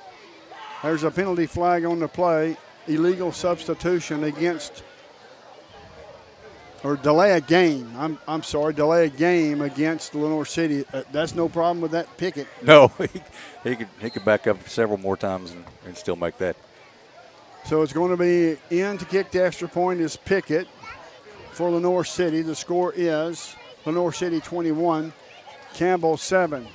There's a penalty flag on the play. Illegal substitution against, or delay a game. I'm sorry, delay a game against Lenoir City. That's no problem with that Pickett. No, he could back up several more times and still make that. So it's going to be in to kick the extra point is Pickett for Lenoir City. The score is Lenoir City 21, Campbell 7.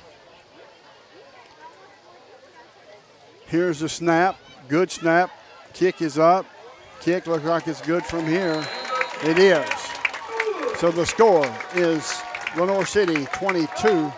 Here's the snap. Good snap. Kick is up. Kick looks like it's good from here. It is. So the score is Lenoir City 22,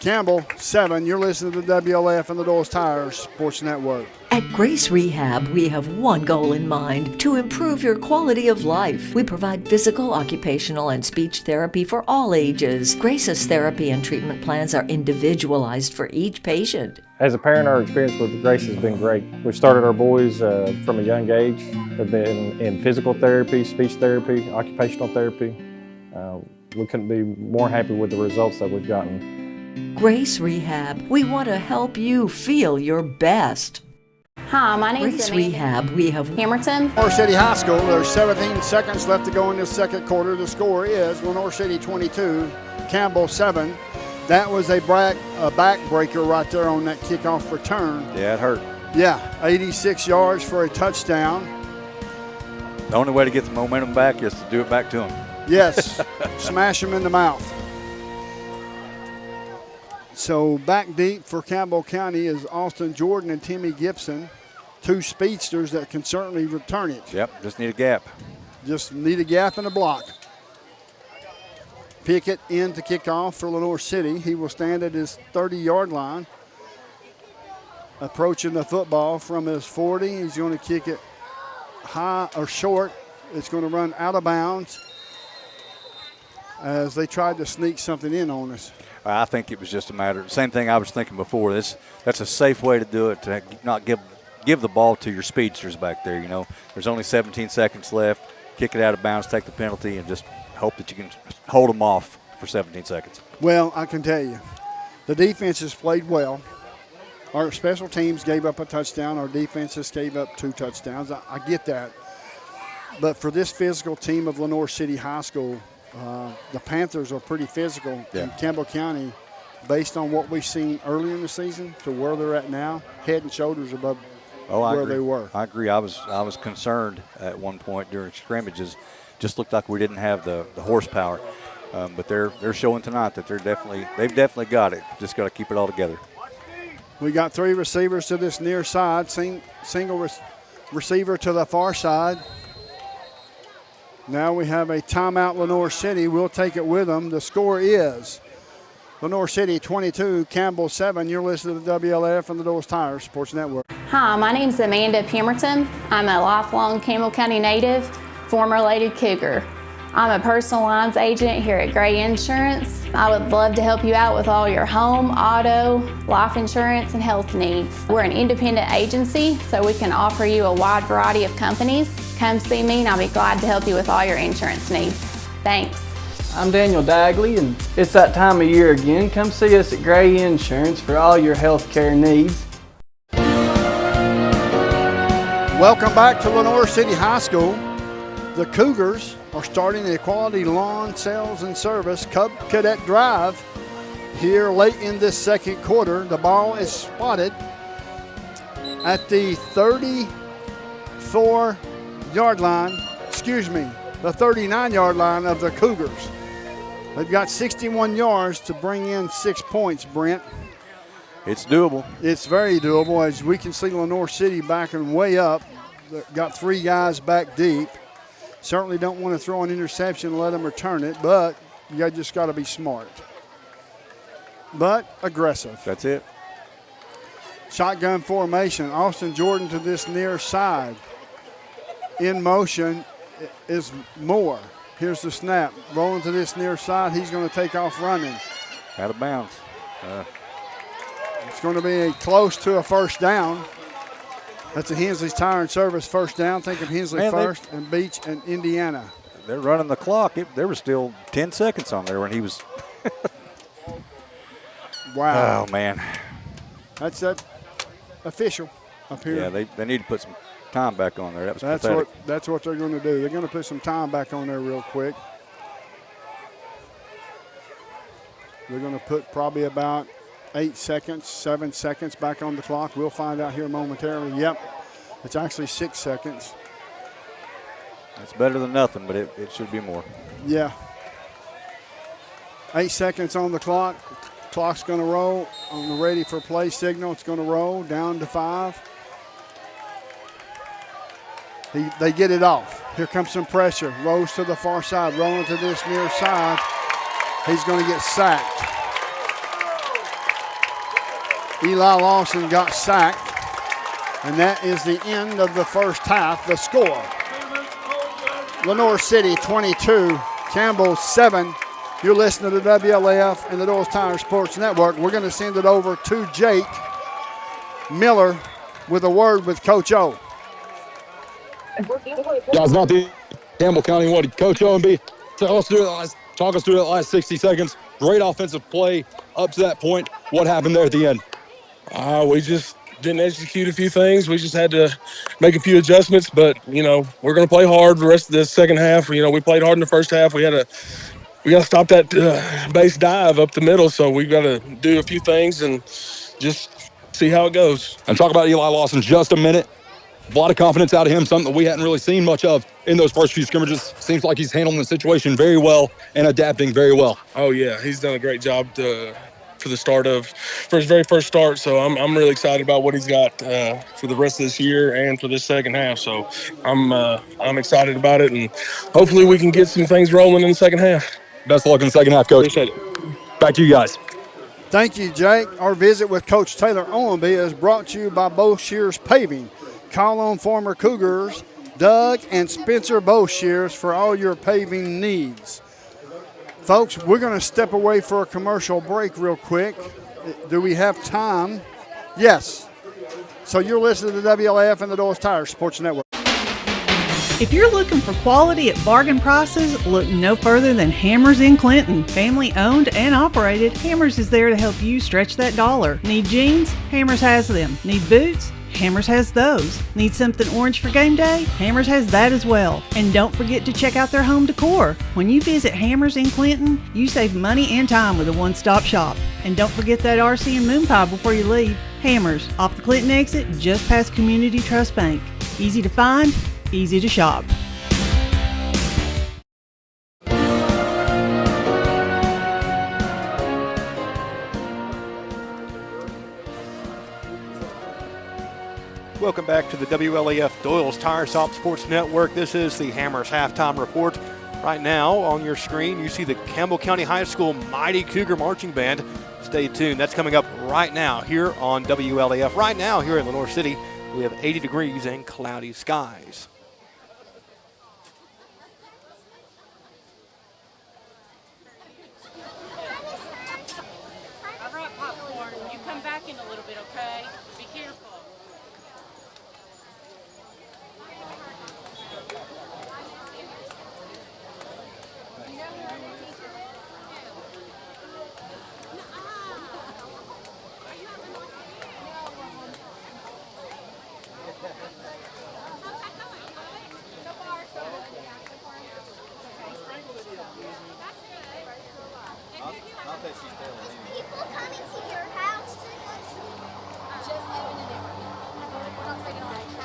Campbell 7. You're listening to WLAF and the Doyle's Tires Sports Network. At Grace Rehab, we have one goal in mind: to improve your quality of life. We provide physical, occupational, and speech therapy for all ages. Grace's therapy and treatment plans are individualized for each patient. As a parent, our experience with Grace has been great. We've started our boys from a young age. They've been in physical therapy, speech therapy, occupational therapy. We couldn't be more happy with the results that we've gotten. Grace Rehab, we want to help you feel your best. Hi, my name is Grace Rehab. We have Hamilton. Lenoir City High School. There's 17 seconds left to go in this second quarter. The score is Lenoir City 22, Campbell 7. That was a backbreaker right there on that kickoff return. Yeah, it hurt. Yeah, 86 yards for a touchdown. The only way to get the momentum back is to do it back to him. Yes, smash him in the mouth. So back deep for Campbell County is Austin Jordan and Timmy Gibson, two speedsters that can certainly return it. Yep, just need a gap. Just need a gap and a block. Pickett in to kick off for Lenoir City. He will stand at his 30-yard line. Approaching the football from his 40. He's going to kick it high or short. It's going to run out of bounds as they tried to sneak something in on us. I think it was just a matter, same thing I was thinking before. That's a safe way to do it, to not give the ball to your speedsters back there. You know, there's only 17 seconds left. Kick it out of bounds, take the penalty, and just hope that you can hold them off for 17 seconds. Well, I can tell you, the defense has played well. Our special teams gave up a touchdown. Our defenses gave up 2 touchdowns. I get that. But for this physical team of Lenoir City High School, the Panthers are pretty physical. Yeah. In Campbell County, based on what we've seen earlier in the season to where they're at now, head and shoulders above where they were. I agree. I was concerned at one point during scrimmages. Just looked like we didn't have the horsepower. But they're showing tonight that they've definitely got it. Just got to keep it all together. We got 3 receivers to this near side, single receiver to the far side. Now we have a timeout, Lenoir City. We'll take it with them. The score is Lenoir City 22, Campbell 7. You're listening to WLAF and the Doors Tire Sports Network. Hi, my name's Amanda Pemberton. I'm a lifelong Campbell County native, former Lady Cougar. I'm a personal lines agent here at Gray Insurance. I would love to help you out with all your home, auto, life insurance, and health needs. We're an independent agency, so we can offer you a wide variety of companies. Come see me and I'll be glad to help you with all your insurance needs. Thanks. I'm Daniel Dagley, and it's that time of year again. Come see us at Gray Insurance for all your health care needs. Welcome back to Lenoir City High School. The Cougars are starting a quality lawn sales and service Cub Cadet drive here late in this second quarter. The ball is spotted at the 34-yard line, the 39-yard line of the Cougars. They've got 61 yards to bring in 6 points, Brent. It's doable. It's very doable. As we can see, Lenoir City backing way up. They've got 3 guys back deep. Certainly don't want to throw an interception and let them return it, but you just got to be smart. But aggressive. That's it. Shotgun formation. Austin Jordan to this near side. In motion is Moore. Here's the snap. Rolling to this near side. He's going to take off running. Out of bounds. It's going to be close to a first down. That's a Hensley's Tire and Service first down. Think of Hensley first and Beach and Indiana. They're running the clock. There was still 10 seconds on there when he was. Wow. Oh, man. That's that official up here. Yeah, they need to put some time back on there. That was pathetic. That's what they're going to do. They're going to put some time back on there real quick. They're going to put probably about 8 seconds, 7 seconds back on the clock. We'll find out here momentarily. Yep, it's actually 6 seconds. That's better than nothing, but it should be more. Yeah. 8 seconds on the clock. Clock's going to roll on the ready for play signal. It's going to roll down to 5. They get it off. Here comes some pressure. Rolls to the far side, rolling to this near side. He's going to get sacked. Eli Lawson got sacked, and that is the end of the first half. The score, Lenoir City 22, Campbell 7. You're listening to WLAF and the Doors Tire Sports Network. We're going to send it over to Jake Miller with a word with Coach O. Guys, not the Campbell County. What did Coach O and B talk us through the last 60 seconds? Great offensive play up to that point. What happened there at the end? We just didn't execute a few things. We just had to make a few adjustments, but, we're going to play hard the rest of the second half. We played hard in the first half. We got to stop that base dive up the middle, so we've got to do a few things and just see how it goes. And talk about Eli Lawson just a minute. A lot of confidence out of him, something that we hadn't really seen much of in those first few scrimmages. Seems like he's handling the situation very well and adapting very well. Oh, yeah, he's done a great job for his very first start. So I'm really excited about what he's got for the rest of this year and for this second half. So I'm excited about it, and hopefully we can get some things rolling in the second half. Best of luck in the second half, Coach. Appreciate it. Back to you guys. Thank you, Jake. Our visit with Coach Taylor Owenby is brought to you by Bowshears Paving. Call on former Cougars Doug and Spencer Bowshears for all your paving needs. Folks, we're going to step away for a commercial break real quick. Do we have time? Yes. So you're listening to WLAF and the Doors Tire Sports Network. If you're looking for quality at bargain prices, look no further than Hammers in Clinton. Family owned and operated, Hammers is there to help you stretch that dollar. Need jeans? Hammers has them. Need boots? Hammers has those. Need something orange for game day? Hammers has that as well. And don't forget to check out their home decor. When you visit Hammers in Clinton, you save money and time with a one-stop shop. And don't forget that RC and moon pie before you leave. Hammers, off the Clinton exit, just past Community Trust Bank. Easy to find, easy to shop. Welcome back to the WLAF Doyle's Tire Shop Sports Network. This is the Hammers Halftime Report. Right now on your screen, you see the Campbell County High School Mighty Cougar Marching Band. Stay tuned. That's coming up right now here on WLAF. Right now here in Lenoir City, we have 80 degrees and cloudy skies. I brought popcorn. You come back in a little bit, okay? Be careful. People coming to your house to just Evan and Eric. We're not taking on extra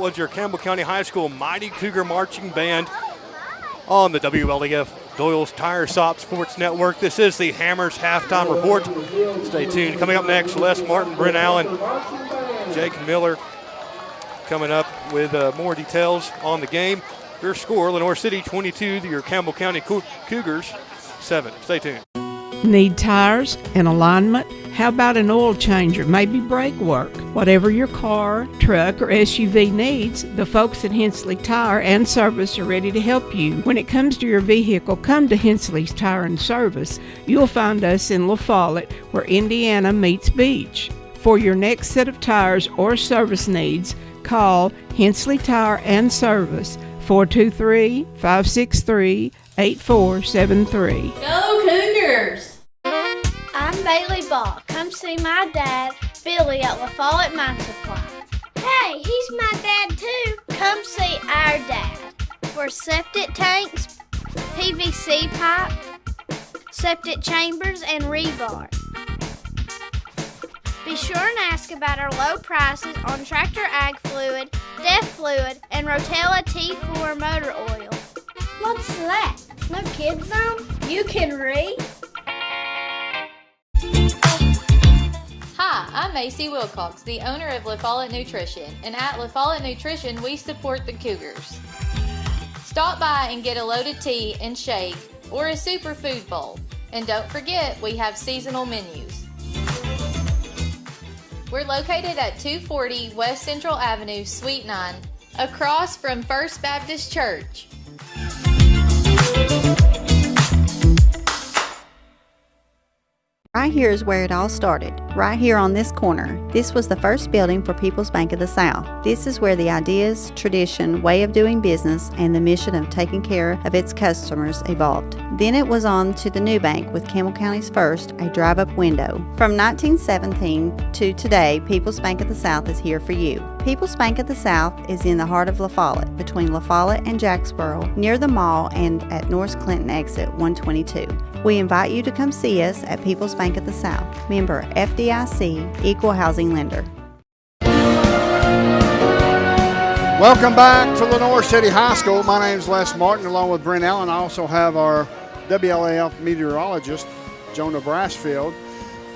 was your Campbell County High School Mighty Cougar Marching Band on the WLAF Doyle's Tire Shop Sports Network. This is the Hammers Halftime Report. Stay tuned. Coming up next, Les Martin, Brent Allen, Jake Miller coming up with more details on the game. Your score, Lenoir City 22, your Campbell County Cougars 7. Stay tuned. Need tires and alignment? How about an oil changer, maybe brake work? Whatever your car, truck, or SUV needs, the folks at Hensley Tire and Service are ready to help you. When it comes to your vehicle, come to Hensley's Tire and Service. You'll find us in La Follette, where Indiana meets Beach. For your next set of tires or service needs, call Hensley Tire and Service, 423-563-8473. Go Cougars! I'm Bailey Ball. Come see my dad, Billy, at La Follette Mine Supply. Hey, he's my dad too. Come see our dad for septic tanks, PVC pipe, septic chambers, and rebar. Be sure and ask about our low prices on Tractor Ag Fluid, Def Fluid, and Rotella T4 motor oil. What's that? No kids zone? You can read? Hi, I'm Macy Wilcox, the owner of La Follette Nutrition, and at La Follette Nutrition, we support the Cougars. Stop by and get a loaded tea and shake or a superfood bowl. And don't forget, we have seasonal menus. We're located at 240 West Central Avenue, Suite 9, across from First Baptist Church. Right here is where it all started, right here on this corner. This was the first building for People's Bank of the South. This is where the ideas, tradition, way of doing business, and the mission of taking care of its customers evolved. Then it was on to the new bank with Campbell County's first, a drive-up window. From 1917 to today, People's Bank of the South is here for you. People's Bank of the South is in the heart of La Follette, between La Follette and Jacksboro, near the mall and at North Clinton exit 122. We invite you to come see us at People's Bank of the South, member FDIC, equal housing lender. Welcome back to Lenoir City High School. My name is Les Martin, along with Brent Allen. I also have our WLAF meteorologist, Jonah Brassfield.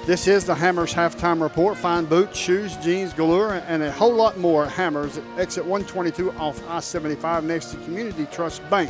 This is the Hammers Halftime Report. Fine boots, shoes, jeans, galore, and a whole lot more at Hammers at exit 122 off I-75 next to Community Trust Bank.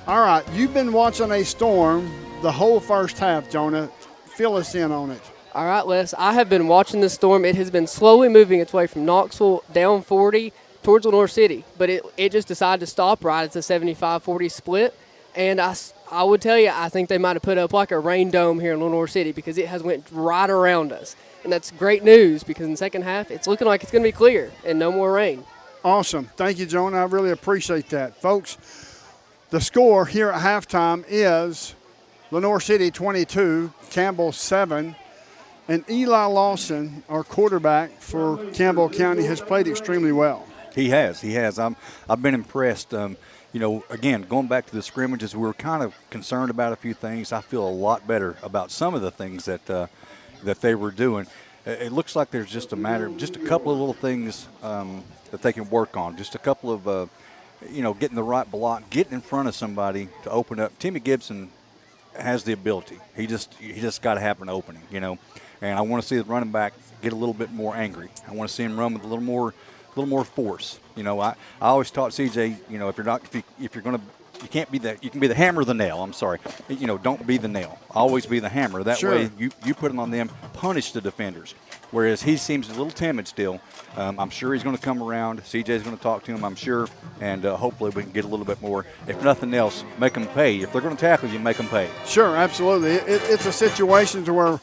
All right, you've been watching a storm the whole first half, Jonah. Fill us in on it. All right, Les, I have been watching this storm. It has been slowly moving its way from Knoxville down 40 towards Lenoir City, but it just decided to stop right at the 75-40 split. And I would tell you, I think they might have put up like a rain dome here in Lenoir City because it has went right around us. And that's great news because in the second half, it's looking like it's going to be clear and no more rain. Awesome. Thank you, Jonah. I really appreciate that. Folks, the score here at halftime is Lenoir City 22, Campbell 7. And Eli Lawson, our quarterback for Campbell County, has played extremely well. He has. I've been impressed. Again, going back to the scrimmages, we were kind of concerned about a few things. I feel a lot better about some of the things that they were doing. It looks like there's just a matter of just a couple of little things that they can work on. Just a couple of, getting the right block, getting in front of somebody to open up. Timmy Gibson has the ability. He just got to have an opening, And I want to see the running back get a little bit more angry. I want to see him run with a little more force. I always taught CJ, if you're going to, you can't be you can be the hammer or the nail. I'm sorry. Don't be the nail. Always be the hammer. That way you put it on them, punish the defenders. Whereas he seems a little timid still. I'm sure he's going to come around. CJ's going to talk to him, I'm sure, and hopefully we can get a little bit more. If nothing else, make them pay. If they're going to tackle you, make them pay. Sure, absolutely. It's a situation to where,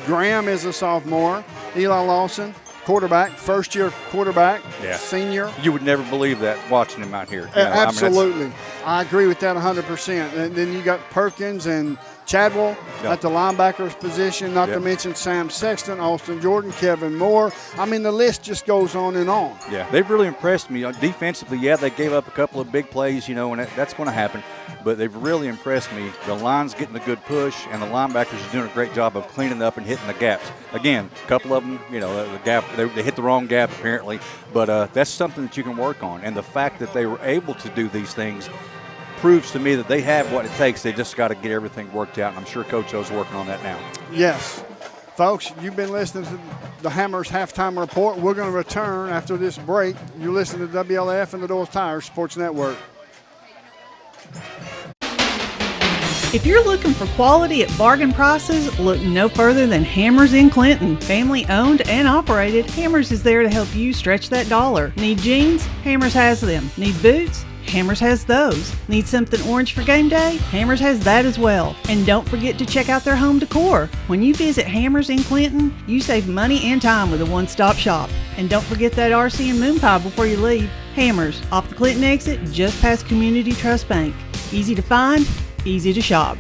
Graham is a sophomore, Eli Lawson, quarterback, first-year quarterback, senior. You would never believe that watching him out here. Absolutely. I agree with that 100%. And then you got Perkins and Chadwell at the linebacker's position, not to mention Sam Sexton, Austin Jordan, Kevin Moore. I mean, the list just goes on and on. Yeah, they've really impressed me. Defensively, they gave up a couple of big plays, and that's going to happen. But they've really impressed me. The line's getting a good push, and the linebackers are doing a great job of cleaning up and hitting the gaps. Again, a couple of them, the They hit the wrong gap apparently, but that's something that you can work on. And the fact that they were able to do these things proves to me that they have what it takes. They just got to get everything worked out, and I'm sure Coach O's working on that now. Yes. Folks, you've been listening to the Hammers Halftime Report. We're going to return after this break. You're listening to WLAF and the Doyle's Tires Sports Network. If you're looking for quality at bargain prices, look no further than Hammers in Clinton. Family owned and operated, Hammers is there to help you stretch that dollar. Need jeans? Hammers has them. Need boots? Hammers has those. Need something orange for game day? Hammers has that as well. And don't forget to check out their home decor. When you visit Hammers in Clinton, you save money and time with a one-stop shop. And don't forget that RC and moon pie before you leave. Hammers, off the Clinton exit, just past Community Trust Bank. Easy to find, easy to shop.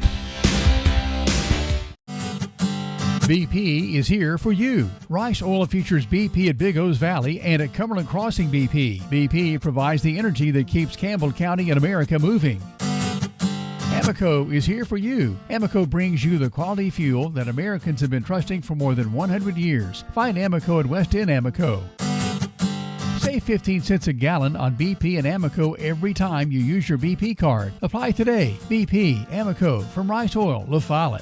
BP is here for you. Rice Oil features BP at Big O's Valley and at Cumberland Crossing BP. BP provides the energy that keeps Campbell County and America moving. Amoco is here for you. Amoco brings you the quality fuel that Americans have been trusting for more than 100 years. Find Amoco at West End Amoco. Save 15 cents a gallon on BP and Amoco every time you use your BP card. Apply today. BP, Amoco, from Rice Oil, La Follette.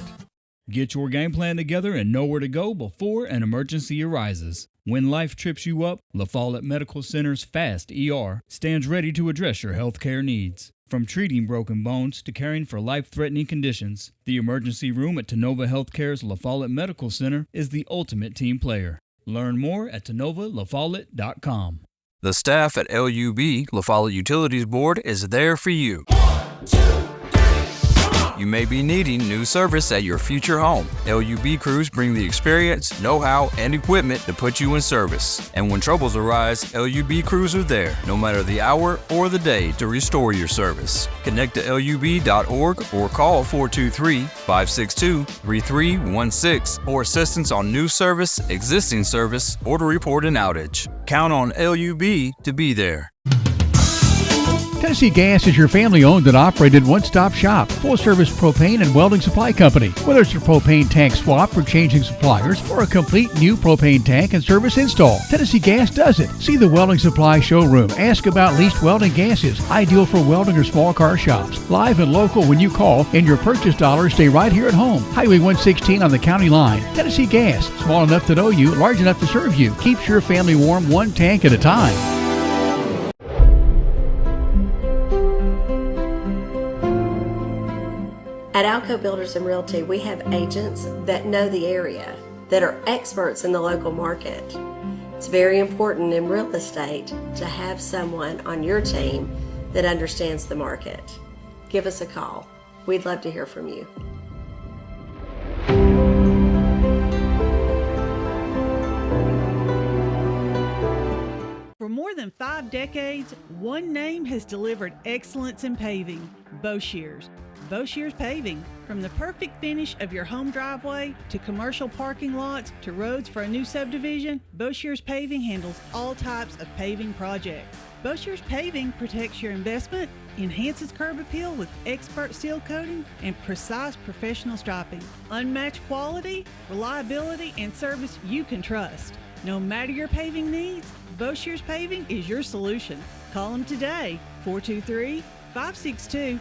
Get your game plan together and know where to go before an emergency arises. When life trips you up, La Follette Medical Center's FAST ER stands ready to address your health care needs. From treating broken bones to caring for life-threatening conditions, the emergency room at Tenova Healthcare's La Follette Medical Center is the ultimate team player. Learn more at TenovaLaFollette.com. The staff at LUB, La Follette Utilities Board, is there for you. You may be needing new service at your future home. LUB crews bring the experience, know-how, and equipment to put you in service. And when troubles arise, LUB crews are there, no matter the hour or the day, to restore your service. Connect to LUB.org or call 423-562-3316 for assistance on new service, existing service, or to report an outage. Count on LUB to be there. Tennessee Gas is your family-owned and operated one-stop shop, full-service propane and welding supply company. Whether it's a propane tank swap for changing suppliers or a complete new propane tank and service install, Tennessee Gas does it. See the welding supply showroom. Ask about leased welding gases, ideal for welding or small car shops. Live and local when you call, and your purchase dollars stay right here at home. Highway 116 on the county line. Tennessee Gas, small enough to know you, large enough to serve you. Keeps your family warm one tank at a time. At Alco Builders and Realty, we have agents that know the area, that are experts in the local market. It's very important in real estate to have someone on your team that understands the market. Give us a call. We'd love to hear from you. For more than 5 decades, one name has delivered excellence in paving: Boshears. Boshears Paving. From the perfect finish of your home driveway to commercial parking lots to roads for a new subdivision, Boshears Paving handles all types of paving projects. Boshears Paving protects your investment, enhances curb appeal with expert seal coating and precise professional striping. Unmatched quality, reliability, and service you can trust. No matter your paving needs, Boshears Paving is your solution. Call them today, 423-562-2162.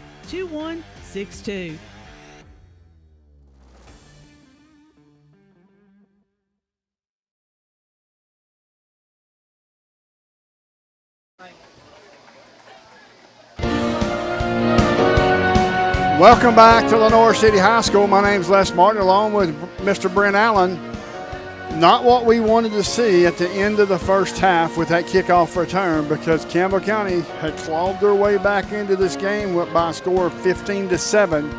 Welcome back to Lenoir City High School. My name's Les Martin, along with Mr. Brent Allen. Not what we wanted to see at the end of the first half with that kickoff return, because Campbell County had clawed their way back into this game by a score of 15-7,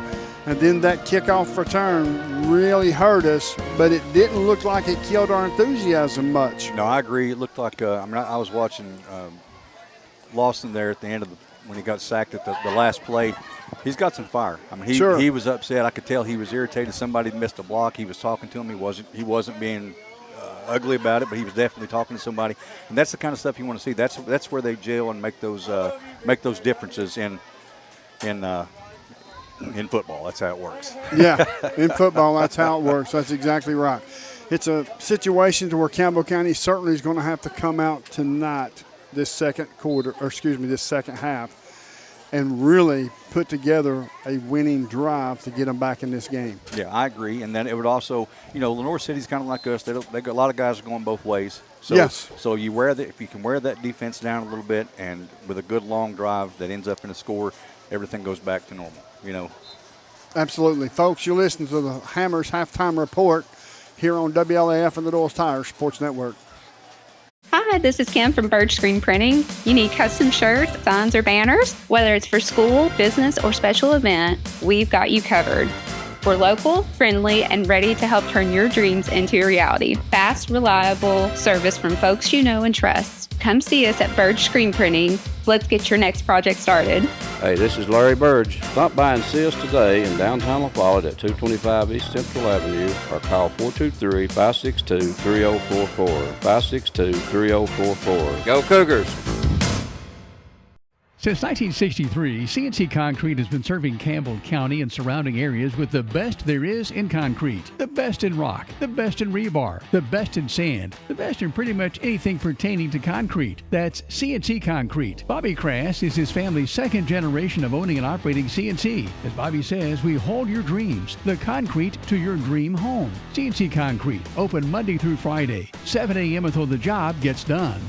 and then that kickoff return really hurt us, but it didn't look like it killed our enthusiasm much. No, I agree. It looked like I was watching Lawson there at the end of when he got sacked at the last play. He's got some fire. I mean, he was upset. I could tell he was irritated. Somebody missed a block. He was talking to him. He wasn't being ugly about it, but he was definitely talking to somebody. And that's the kind of stuff you want to see. That's where they gel and make those differences in football. That's how it works. Yeah, in football, that's how it works. That's exactly right. It's a situation to where Campbell County certainly is going to have to come out tonight, this second half, and really put together a winning drive to get them back in this game. Yeah, I agree. And then it would also, Lenoir City's kind of like us. They got a lot of guys going both ways. So, yes. So if you can wear that defense down a little bit, and with a good long drive that ends up in a score, everything goes back to normal. Absolutely, folks. You're listening to the Hammers halftime report here on WLAF and the Doyle's Tire Sports Network. Hi, this is Kim from Bird Screen Printing. You need custom shirts, signs, or banners? Whether it's for school, business, or special event, we've got you covered. We're local, friendly, and ready to help turn your dreams into reality. Fast, reliable service from folks you know and trust. Come see us at Bird Screen Printing. Let's get your next project started. Hey, this is Larry Burge. Stop by and see us today in downtown La Follette at 225 East Central Avenue or call 423-562-3044. 562-3044. Go Cougars! Since 1963, CNC Concrete has been serving Campbell County and surrounding areas with the best there is in concrete. The best in rock, the best in rebar, the best in sand, the best in pretty much anything pertaining to concrete. That's CNC Concrete. Bobby Crass is his family's second generation of owning and operating CNC. As Bobby says, we hold your dreams, the concrete to your dream home. CNC Concrete, open Monday through Friday, 7 a.m. until the job gets done.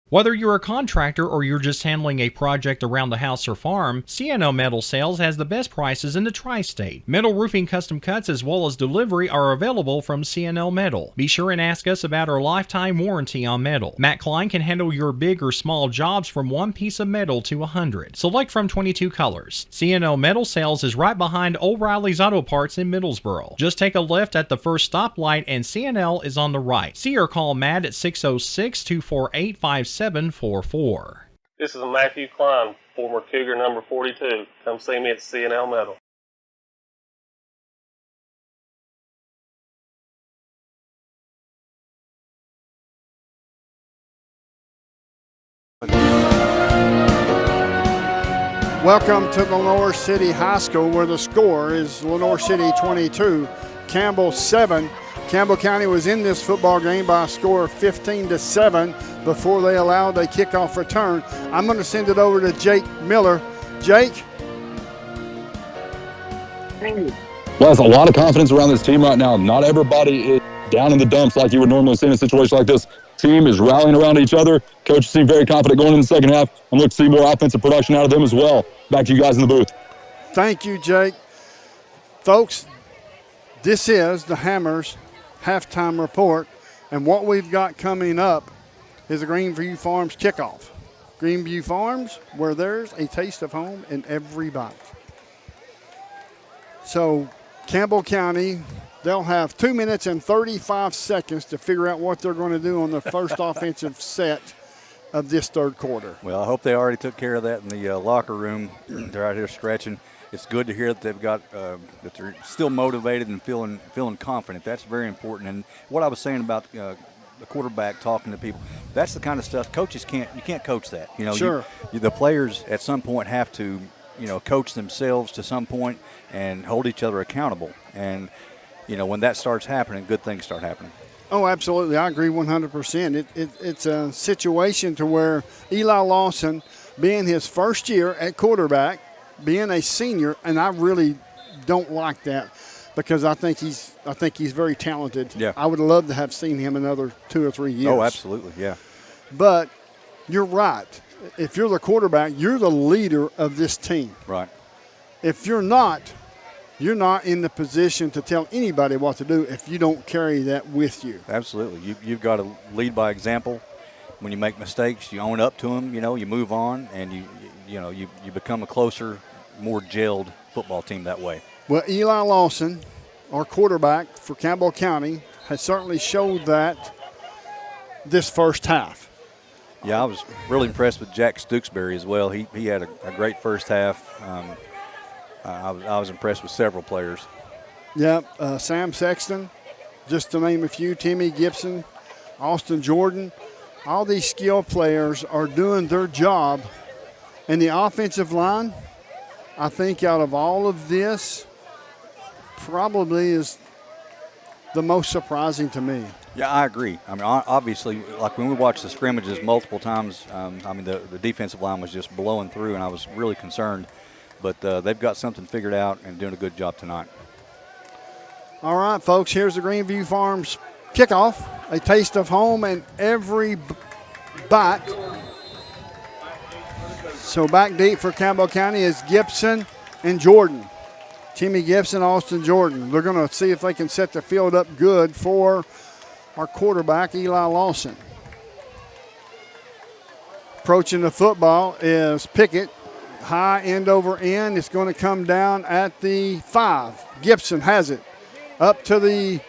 Whether you're a contractor or you're just handling a project around the house or farm, CNO Metal Sales has the best prices in the tri-state. Metal roofing custom cuts as well as delivery are available from CNO Metal. Be sure and ask us about our lifetime warranty on metal. Matt Klein can handle your big or small jobs from one piece of metal to 100. Select from 22 colors. CNO Metal Sales is right behind O'Reilly's Auto Parts in Middlesboro. Just take a left at the first stoplight and CNL is on the right. See or call Matt at 606-248-5744. This is Matthew Klein, former Cougar number 42. Come see me at CNL Metal. Welcome to Lenoir City High School, where the score is Lenoir City 22, Campbell 7. Campbell County was in this football game by a score of 15-7 before they allowed a kickoff return. I'm going to send it over to Jake Miller. Jake? Well, there's a lot of confidence around this team right now. Not everybody is down in the dumps like you would normally see in a situation like this. Team is rallying around each other. Coaches seem very confident going in the second half. I'm looking to see more offensive production out of them as well. Back to you guys in the booth. Thank you, Jake. Folks, this is the Hammers halftime report, and what we've got coming up is the Greenview Farms kickoff. Greenview Farms, where there's a taste of home in every bite. So Campbell County, they'll have 2 minutes and 35 seconds to figure out what they're going to do on the first offensive set of this third quarter. Well, I hope they already took care of that in the locker room. They're out here stretching. It's good to hear that they've got that they're still motivated and feeling confident. That's very important. And what I was saying about the quarterback talking to people, that's the kind of stuff coaches can't coach that. Sure. The players at some point have to coach themselves to some point and hold each other accountable. And when that starts happening, good things start happening. Oh, absolutely. I agree 100%. It's a situation to where Eli Lawson, being his first year at quarterback, being a senior, and I really don't like that because I think he's very talented. Yeah. I would love to have seen him another 2 or 3 years. Oh, absolutely, yeah. But you're right. If you're the quarterback, you're the leader of this team. Right. If you're not in the position to tell anybody what to do if you don't carry that with you. Absolutely. You've got to lead by example. When you make mistakes, you own up to them, you move on, and you become a closer, more gelled football team that way. Well, Eli Lawson, our quarterback for Campbell County, has certainly showed that this first half. Yeah, I was really impressed with Jack Stooksbury as well. He had a great first half. I was impressed with several players. Yeah, Sam Sexton, just to name a few, Timmy Gibson, Austin Jordan. All these skilled players are doing their job. And the offensive line, I think out of all of this, probably is the most surprising to me. Yeah, I agree. I mean, obviously, like when we watched the scrimmages multiple times, the defensive line was just blowing through, and I was really concerned. But they've got something figured out and doing a good job tonight. All right, folks, here's the Greenview Farms kickoff. A taste of home and every bite. So back deep for Campbell County is Gibson and Jordan. Timmy Gibson, Austin Jordan. They're going to see if they can set the field up good for our quarterback, Eli Lawson. Approaching the football is Pickett. High end over end. It's going to come down at the 5. Gibson has it. Up to the,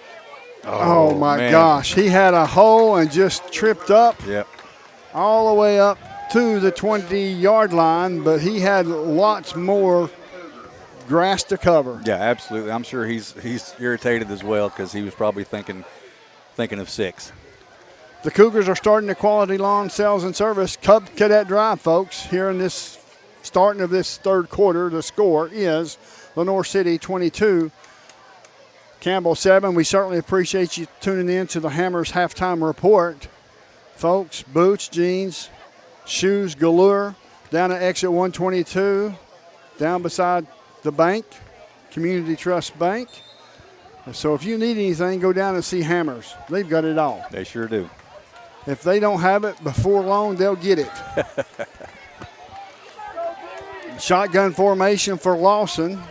oh my man. gosh. He had a hole and just tripped up. Yep. All the way up to the 20-yard line, but he had lots more grass to cover. Yeah, absolutely. I'm sure he's irritated as well because he was probably thinking of 6. The Cougars are starting the Quality Lawn Sales and Service Cub Cadet Drive, folks. Here in this starting of this third quarter, the score is Lenoir City 22, Campbell 7. We certainly appreciate you tuning in to the Hammers halftime report. Folks, boots, jeans, shoes galore down at exit 122, down beside the bank, Community Trust Bank. So if you need anything, go down and see Hammers. They've got it all. They sure do. If they don't have it before long, they'll get it. Shotgun formation for Lawson.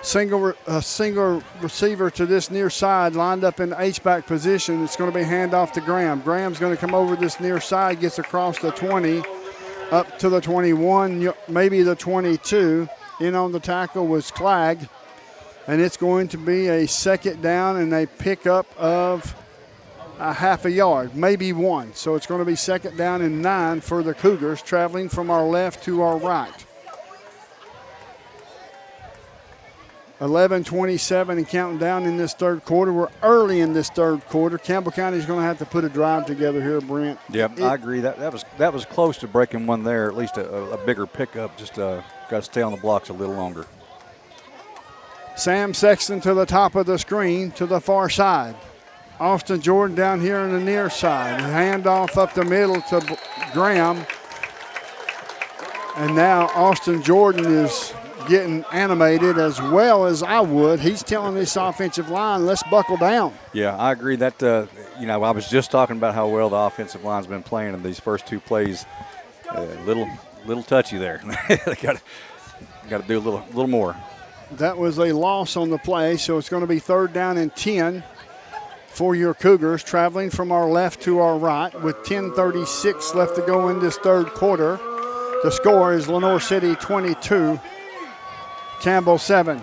Single receiver to this near side, lined up in the H-back position. It's going to be handoff to Graham. Graham's going to come over this near side, gets across the 20, up to the 21, maybe the 22. In on the tackle was Clegg. And it's going to be a second down and a pickup of a half a yard, maybe 1. So it's going to be second down and 9 for the Cougars, traveling from our left to our right. 11:27 and counting down in this third quarter. We're early in this third quarter. Campbell County is going to have to put a drive together here, Brent. Yep, I agree. That was close to breaking one there, at least a bigger pickup. Just got to stay on the blocks a little longer. Sam Sexton to the top of the screen to the far side. Austin Jordan down here on the near side. Handoff up the middle to Graham. And now Austin Jordan is getting animated as well as I would. He's telling this offensive line, let's buckle down. Yeah, I agree. That I was just talking about how well the offensive line's been playing in these first 2 plays. Little touchy there. They got to do a little more. That was a loss on the play, so it's going to be third down and 10 for your Cougars, traveling from our left to our right with 10:36 left to go in this third quarter. The score is Lenoir City 22, Campbell 7.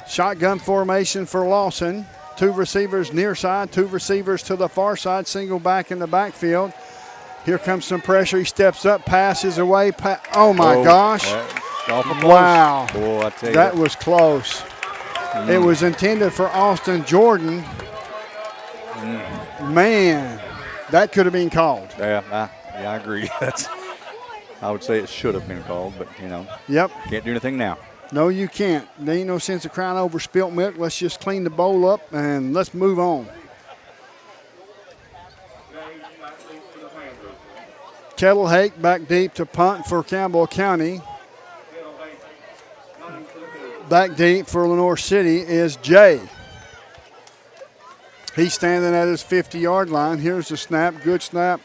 Shotgun formation for Lawson. 2 receivers near side, 2 receivers to the far side, single back in the backfield. Here comes some pressure. He steps up, passes away. Oh, my gosh. Wow. Boy, I tell you. That was close. It was intended for Austin Jordan. Man, that could have been called. Yeah, I agree. I would say it should have been called, but, Yep. Can't do anything now. No, you can't. There ain't no sense of crying over spilt milk. Let's just clean the bowl up and let's move on. Kettle Hake back deep to punt for Campbell County. Back deep for Lenoir City is Jay. He's standing at his 50-yard line. Here's the snap. Good snap.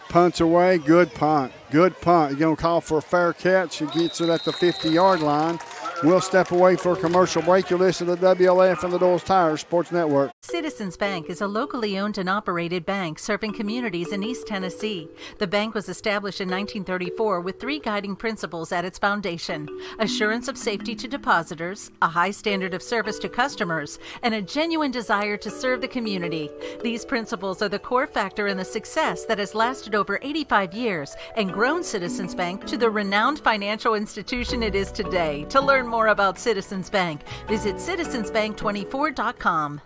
Punts away. Good punt. Good punt. You're going to call for a fair catch. He gets it at the 50-yard line. We'll step away for a commercial break. You're listening to WLAF and the Doyle's Tires Sports Network. Citizens Bank is a locally owned and operated bank serving communities in East Tennessee. The bank was established in 1934 with 3 guiding principles at its foundation: assurance of safety to depositors, a high standard of service to customers, and a genuine desire to serve the community. These principles are the core factor in the success that has lasted over 85 years and grown Citizens Bank to the renowned financial institution it is today. To learn more about Citizens Bank, visit citizensbank24.com.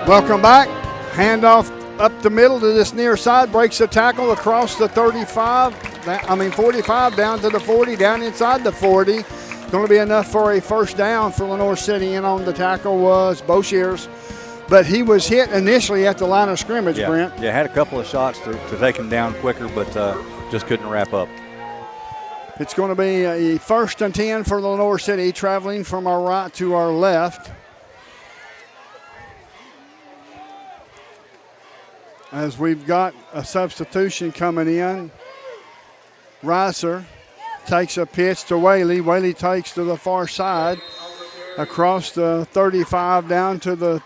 Welcome back. Handoff up the middle to this near side. Breaks the tackle across the 45 down to the 40, down inside the 40. Going to be enough for a first down for Lenoir City. In on the tackle was Boshears, but he was hit initially at the line of scrimmage, Brent. Yeah, had a couple of shots to take him down quicker, but just couldn't wrap up. It's going to be a 1st and 10 for Lenoir City, traveling from our right to our left. As we've got a substitution coming in. Reiser takes a pitch to Whaley. Whaley takes to the far side across the 35 down to the,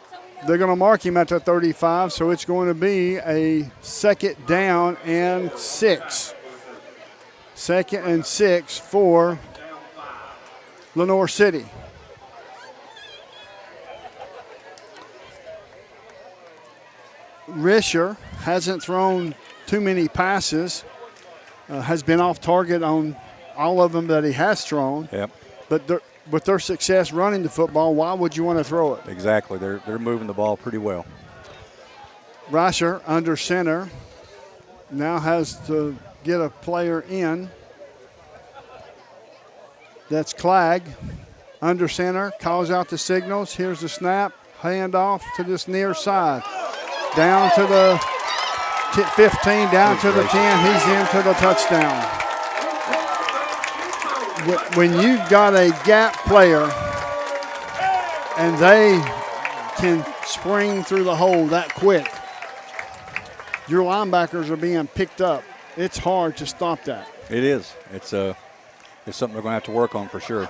they're going to mark him at the 35, so it's going to be a 2nd down and 6. 2nd and 6 for Lenoir City. Risher hasn't thrown too many passes, has been off target on all of them that he has thrown. Yep. But with their success running the football, why would you want to throw it? Exactly. They're moving the ball pretty well. Risher under center now has to get a player in. That's Clegg. Under center, calls out the signals. Here's the snap, handoff to this near side. Down to the 15, down to the 10. He's into the touchdown. When you've got a gap player and they can spring through the hole that quick, your linebackers are being picked up. It's hard to stop that. It is. It's something they're going to have to work on for sure.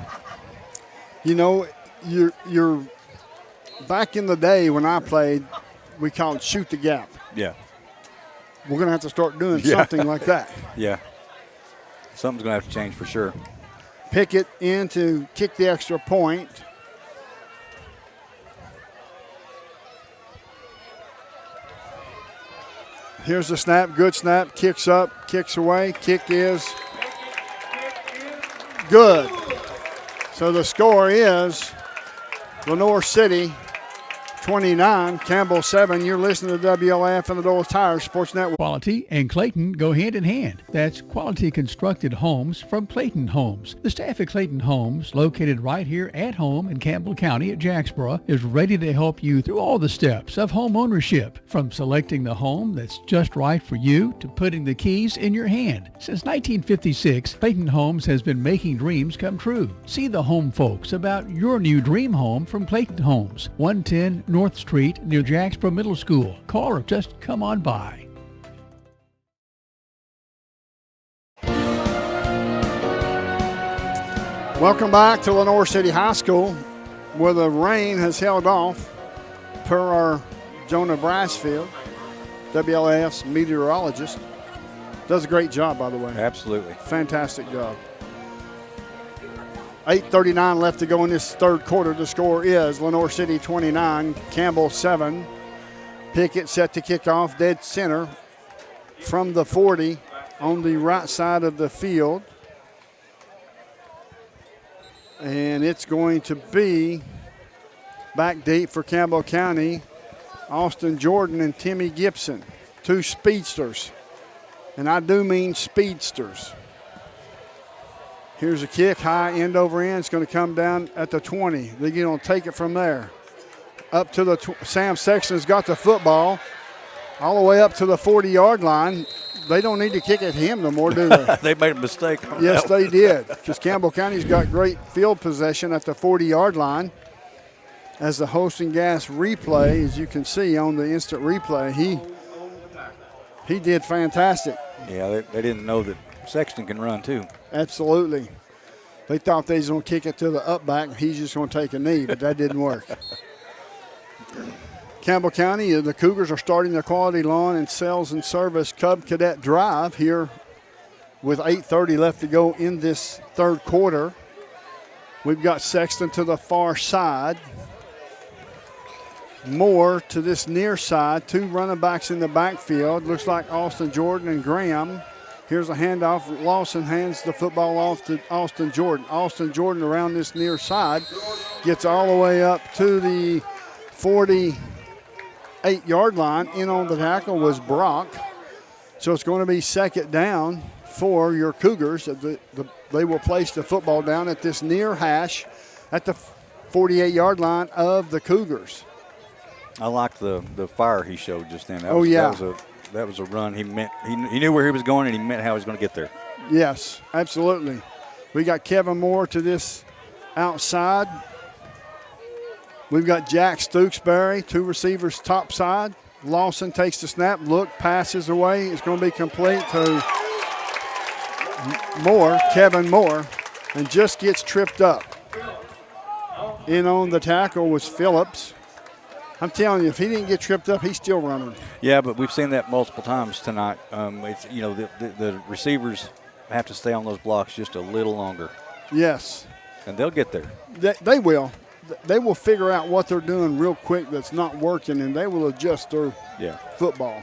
You know, you're back in the day when I played, we called it shoot the gap. Yeah. We're going to have to start doing something like that. Yeah. Something's going to have to change for sure. Pickett in to kick the extra point. Here's the snap, good snap, kicks up, kicks away, kick is good. So the score is Lenoir City 29, Campbell 7. You're listening to WLAF and the Doyle's Tire Sports Network. Quality and Clayton go hand in hand. That's quality constructed homes from Clayton Homes. The staff at Clayton Homes, located right here at home in Campbell County at Jacksboro, is ready to help you through all the steps of home ownership, from selecting the home that's just right for you to putting the keys in your hand. Since 1956, Clayton Homes has been making dreams come true. See the home folks about your new dream home from Clayton Homes, 110 North Street near Jacksboro Middle School. Call or just come on by. Welcome back to Lenoir City High School, where the rain has held off per our Jonah Brasfield, WLAF's meteorologist. Does a great job, by the way. Absolutely. Fantastic job. 8:39 left to go in this third quarter. The score is Lenoir City 29, Campbell 7. Pickett set to kick off dead center from the 40 on the right side of the field. And it's going to be back deep for Campbell County. Austin Jordan and Timmy Gibson, two speedsters. And I do mean speedsters. Here's a kick, high end over end. It's going to come down at the 20. They're going to take it from there. Up to the Sam Sexton's got the football all the way up to the 40-yard line. They don't need to kick at him no more, do they? They made a mistake. Yes, they did, because Campbell County's got great field possession at the 40-yard line. As the Hosting Gas replay, as you can see on the instant replay, he did fantastic. Yeah, they didn't know that Sexton can run too. Absolutely. They thought they was going to kick it to the up back, and he's just going to take a knee, but that didn't work. Campbell County, the Cougars are starting the Quality Lawn and Sales and Service Cub Cadet Drive here with 8:30 left to go in this third quarter. We've got Sexton to the far side. Moore to this near side. Two running backs in the backfield. Looks like Austin Jordan and Graham. Here's a handoff. Lawson hands the football off to Austin Jordan. Austin Jordan around this near side. Gets all the way up to the 48-yard line. In on the tackle was Brock. So it's going to be 2nd down, for your Cougars. They will place the football down at this near hash at the 48-yard line of the Cougars. I liked the fire he showed just then. That was a run. He knew where he was going, and he meant how he was going to get there. Yes, absolutely. We got Kevin Moore to this outside. We've got Jack Stooksbury, 2 receivers top side. Lawson takes the snap, passes away. It's going to be complete to Kevin Moore, and just gets tripped up. In on the tackle was Phillips. I'm telling you, if he didn't get tripped up, he's still running. Yeah, but we've seen that multiple times tonight. It's the receivers have to stay on those blocks just a little longer. Yes. And they'll get there. They will. They will figure out what they're doing real quick that's not working, and they will adjust their football.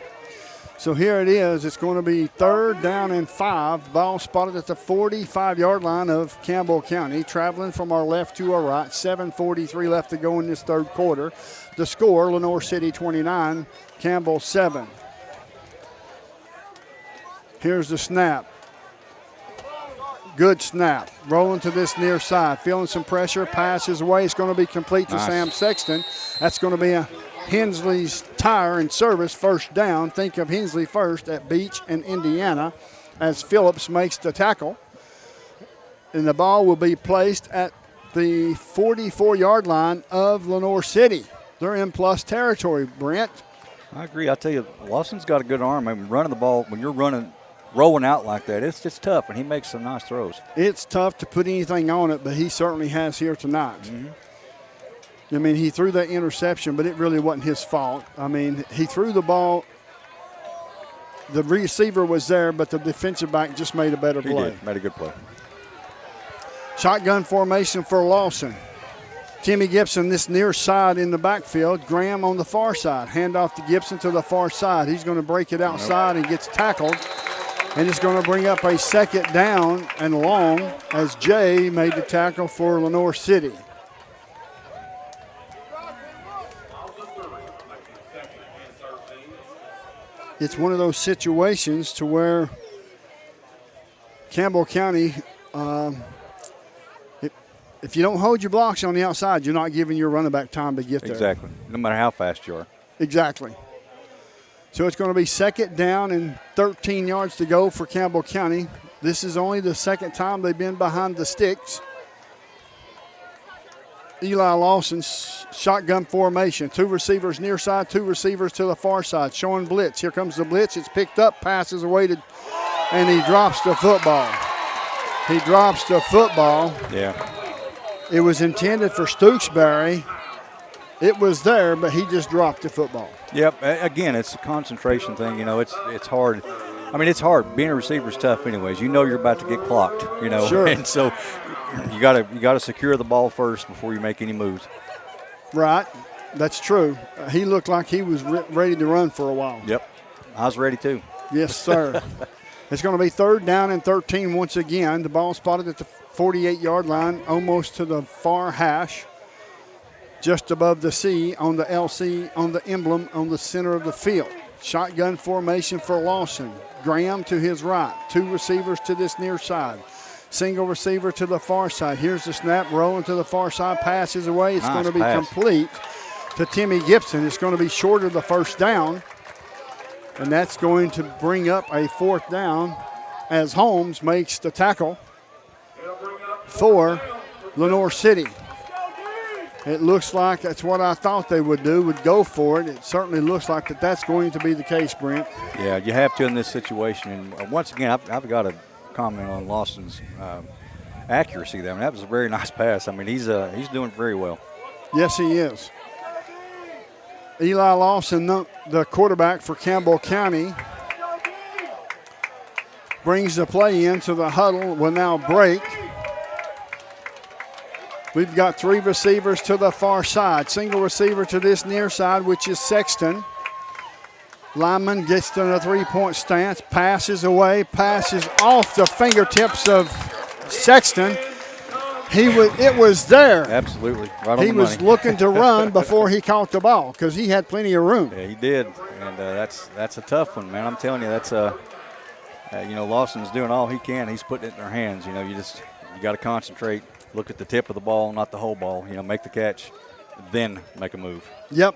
So here it is. It's going to be 3rd down and 5. Ball spotted at the 45-yard line of Campbell County. Traveling from our left to our right. 7:43 left to go in this third quarter. The score, Lenoir City 29, Campbell 7. Here's the snap. Good snap. Rolling to this near side. Feeling some pressure. Passes away. It's going to be complete to Sam Sexton. That's going to be a Hensley's Tire and Service first down. Think of Hensley first at Beach and Indiana as Phillips makes the tackle. And the ball will be placed at the 44-yard line of Lenoir City. They're in plus territory, Brent. I agree. I tell you, Lawson's got a good arm. I mean, running the ball, when you're rolling out like that, it's just tough, and he makes some nice throws. It's tough to put anything on it, but he certainly has here tonight. Mm-hmm. I mean, he threw that interception, but it really wasn't his fault. I mean, he threw the ball. The receiver was there, but the defensive back just made a better play. He did. Made a good play. Shotgun formation for Lawson. Timmy Gibson this near side in the backfield. Graham on the far side. Hand off to Gibson to the far side. He's going to break it outside and gets tackled. And it's going to bring up a 2nd down and long as Jay made the tackle for Lenoir City. It's one of those situations to where Campbell County, if you don't hold your blocks on the outside, you're not giving your running back time to get there. Exactly, no matter how fast you are. Exactly. So it's going to be 2nd down and 13 yards to go for Campbell County. This is only the 2nd time they've been behind the sticks. Eli Lawson's shotgun formation. 2 receivers near side, 2 receivers to the far side. Showing blitz. Here comes the blitz. It's picked up, passes away and he drops the football. He drops the football. Yeah. It was intended for Stooksbury. It was there, but he just dropped the football. Yep. Again, it's a concentration thing. You know, it's hard. I mean, it's hard. Being a receiver is tough anyways. You know you're about to get clocked, you know. Sure. And so you gotta secure the ball first before you make any moves. Right. That's true. He looked like he was ready to run for a while. Yep. I was ready too. Yes, sir. It's going to be 3rd down and 13 once again. The ball spotted at the 48-yard line, almost to the far hash, just above the C on the LC, on the emblem on the center of the field. Shotgun formation for Lawson. Graham to his right. 2 receivers to this near side. Single receiver to the far side. Here's the snap, rolling to the far side, passes away. It's going to be complete to Timmy Gibson. It's going to be short of the first down, and that's going to bring up a 4th down as Holmes makes the tackle for Lenoir City. It looks like that's what I thought they would do, would go for it. It certainly looks like that's going to be the case, Brent. Yeah, you have to in this situation. And once again, I've got to comment on Lawson's accuracy there. I mean, that was a very nice pass. I mean, he's doing very well. Yes, he is. Eli Lawson, the quarterback for Campbell County, brings the play into the huddle. Will now break. We've got 3 receivers to the far side. Single receiver to this near side, which is Sexton. Lyman gets to the 3-point stance, passes away, passes off the fingertips of Sexton. It was there. Absolutely. Right on he the was money. looking to run before he caught the ball because he had plenty of room. Yeah, he did. And that's a tough one, man. I'm telling you, Lawson's doing all he can. He's putting it in their hands. You got to concentrate, look at the tip of the ball, not the whole ball. Make the catch, then make a move. Yep.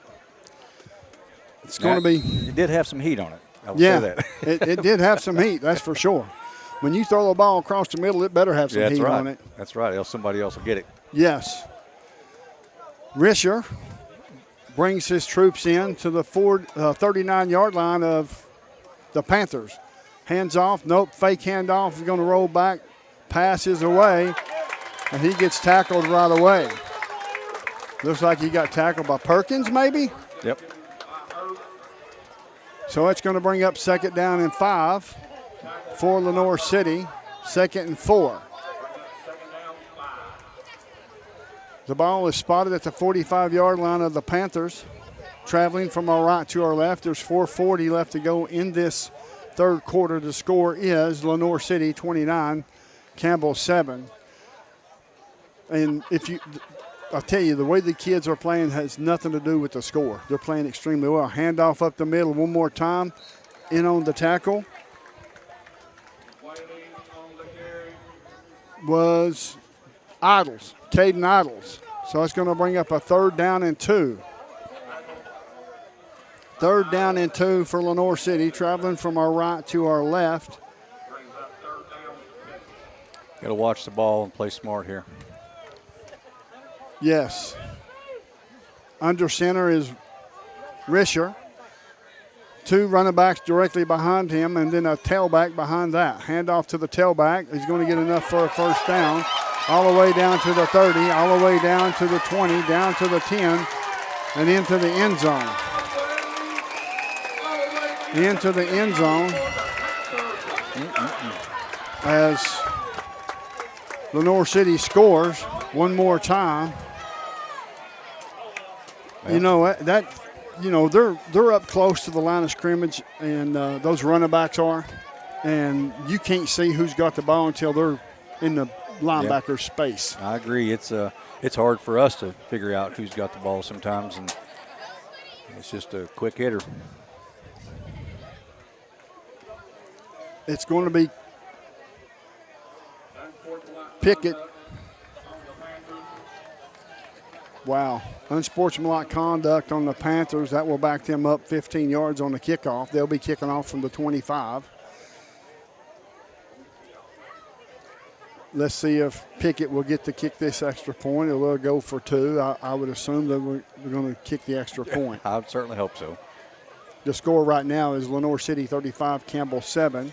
It's going to be. It did have some heat on it. I will say that. it did have some heat, that's for sure. When you throw the ball across the middle, it better have some heat on it. That's right, else somebody else will get it. Yes. Risher brings his troops in to the 39-yard line of the Panthers. Hands off, nope, fake handoff, is going to roll back, passes away, and he gets tackled right away. Looks like he got tackled by Perkins, maybe? Yep. So it's going to bring up 2nd down and 5 for Lenoir City, 2nd and 4. The ball is spotted at the 45-yard line of the Panthers. Traveling from our right to our left, there's 4:40 left to go in this third quarter. The score is Lenoir City 29, Campbell 7. And I'll tell you, the way the kids are playing has nothing to do with the score. They're playing extremely well. Handoff up the middle one more time. In on the tackle was Idles, Caden Idles. So it's going to bring up a 3rd down and 2. 3rd down and 2 for Lenoir City, traveling from our right to our left. Got to watch the ball and play smart here. Yes. Under center is Risher. 2 running backs directly behind him, and then a tailback behind that. Handoff to the tailback. He's going to get enough for a 1st down. All the way down to the 30, all the way down to the 20, down to the 10, and into the end zone. Into the end zone as Lenoir City scores one more time. They're up close to the line of scrimmage, and those running backs are, and you can't see who's got the ball until they're in the linebacker space. I agree. It's hard for us to figure out who's got the ball sometimes, and it's just a quick hitter. It's going to be Pickett. Wow. Unsportsmanlike conduct on the Panthers. That will back them up 15 yards on the kickoff. They'll be kicking off from the 25. Let's see if Pickett will get to kick this extra point, or they'll go for 2. I would assume they're going to kick the extra point. I would certainly hope so. The score right now is Lenoir City 35, Campbell 7.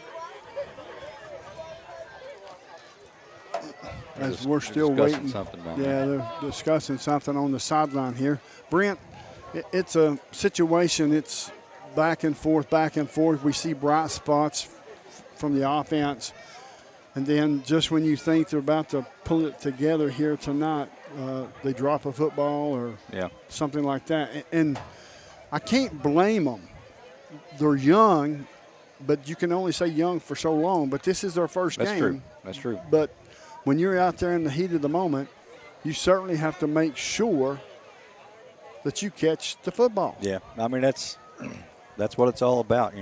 As we're still waiting. They're discussing something on the sideline here. Brent, it's a situation. It's back and forth, back and forth. We see bright spots from the offense. And then just when you think they're about to pull it together here tonight, they drop a football or something like that. And I can't blame them. They're young, but you can only say young for so long. But this is their first game. That's true. But when you're out there in the heat of the moment, you certainly have to make sure that you catch the football. Yeah, I mean, that's what it's all about,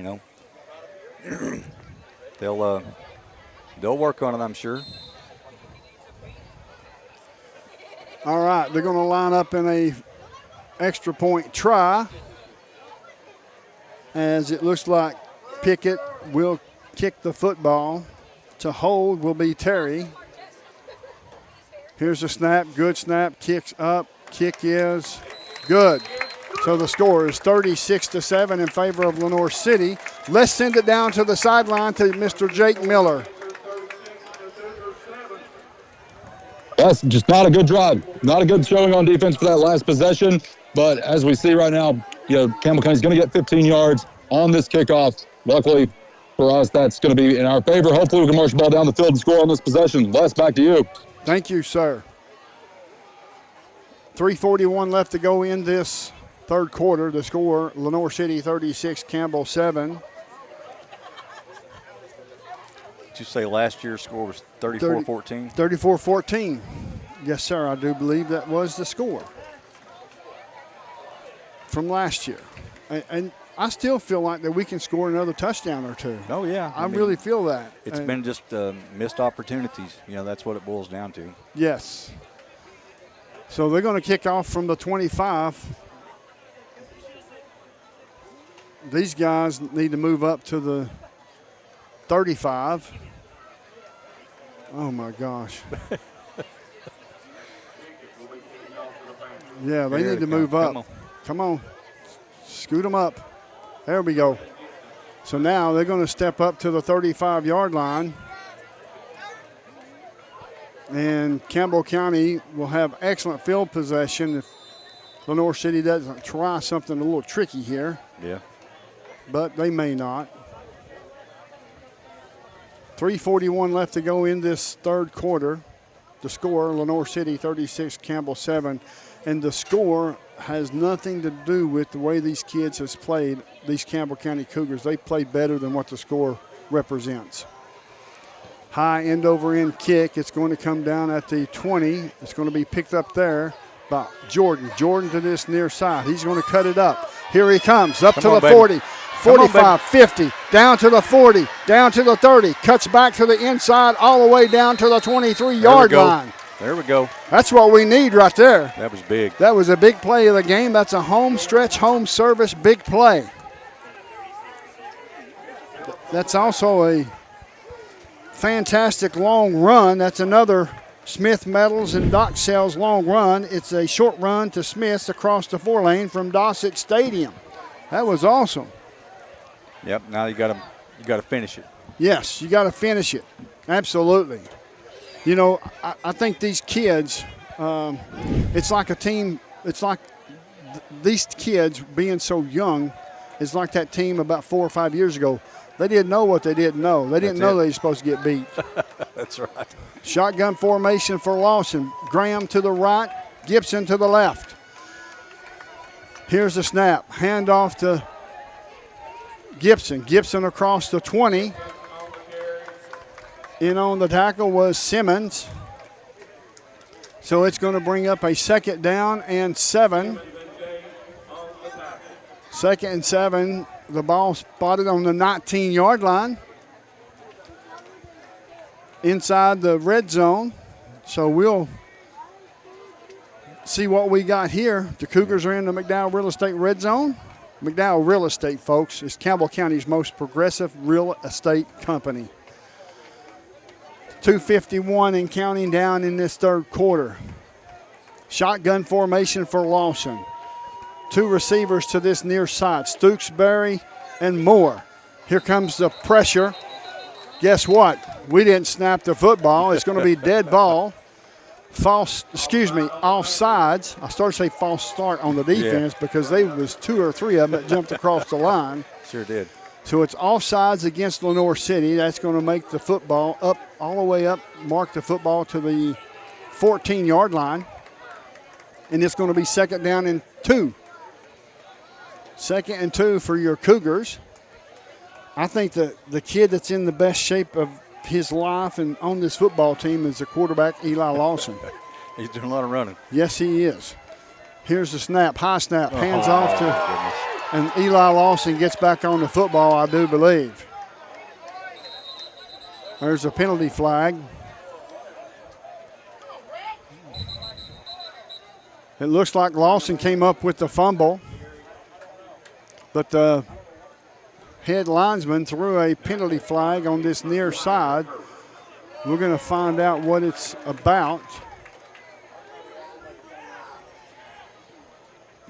They'll work on it, I'm sure. All right, they're going to line up in a extra point try, as it looks like Pickett will kick the football. To hold will be Terry. Here's a snap, good snap, kicks up, kick is good. So the score is 36-7 in favor of Lenoir City. Let's send it down to the sideline to Mr. Jake Miller. That's just not a good drive. Not a good showing on defense for that last possession. But as we see right now, Campbell County's going to get 15 yards on this kickoff. Luckily for us, that's going to be in our favor. Hopefully we can march the ball down the field and score on this possession. Les, back to you. Thank you, sir. 3:41 left to go in this third quarter. The score, Lenoir City 36, Campbell 7. Did you say last year's score was 34-14? 34-14. Yes, sir. I do believe that was the score from last year. And I still feel like that we can score another touchdown or two. Oh, yeah. I really feel that. It's been just missed opportunities. That's what it boils down to. Yes. So they're going to kick off from the 25. These guys need to move up to the 35. Oh, my gosh. Yeah, they need to move up. Come on. Scoot them up. There we go. So now they're going to step up to the 35-yard line. And Campbell County will have excellent field possession if Lenoir City doesn't try something a little tricky here. Yeah. But they may not. 3:41 left to go in this third quarter. The score, Lenoir City 36, Campbell 7. And the score has nothing to do with the way these kids have played, these Campbell County Cougars. They played better than what the score represents. High end-over-end kick. It's going to come down at the 20. It's going to be picked up there by Jordan. Jordan to this near side. He's going to cut it up. Here he comes, up to the 40. 45, 50, down to the 40, down to the 30. Cuts back to the inside, all the way down to the 23-yard line. There we go. That's what we need right there. That was big. That was a big play of the game. That's a home stretch, home service, big play. That's also a fantastic long run. That's another Smith Metals and Dock Sales long run. It's a short run to Smith's across the 4-lane from Dossett Stadium. That was awesome. Yep, now you got to finish it. Yes, you got to finish it. Absolutely. I think these kids, it's like a team. It's like these kids being so young is like that team about 4 or 5 years ago. They didn't know what they didn't know. They didn't know they were supposed to get beat. That's right. Shotgun formation for Lawson. Graham to the right, Gibson to the left. Here's the snap. Handoff to Gibson. Gibson across the 20. In on the tackle was Simmons. So it's going to bring up a 2nd down and 7. 2nd and 7. The ball spotted on the 19-yard line. Inside the red zone. So we'll see what we got here. The Cougars are in the McDowell Real Estate red zone. McDowell Real Estate, folks, is Campbell County's most progressive real estate company. 2:51 and counting down in this third quarter. Shotgun formation for Lawson. 2 receivers to this near side, Stooksbury and Moore. Here comes the pressure. Guess what? We didn't snap the football. It's going to be dead ball. Offsides. I started to say false start on the defense because there was 2 or 3 of them that jumped across the line. Sure did. So it's offsides against Lenoir City. That's going to make the football up, all the way up, mark the football to the 14-yard line. And it's going to be 2nd down and 2. 2nd and 2 for your Cougars. I think the kid that's in the best shape of his life and on this football team is the quarterback, Eli Lawson. He's doing a lot of running. Yes, he is. Here's the snap, high snap, hands off to, and Eli Lawson gets back on the football, I do believe. There's a penalty flag. It looks like Lawson came up with the fumble, but the head linesman threw a penalty flag on this near side. We're going to find out what it's about.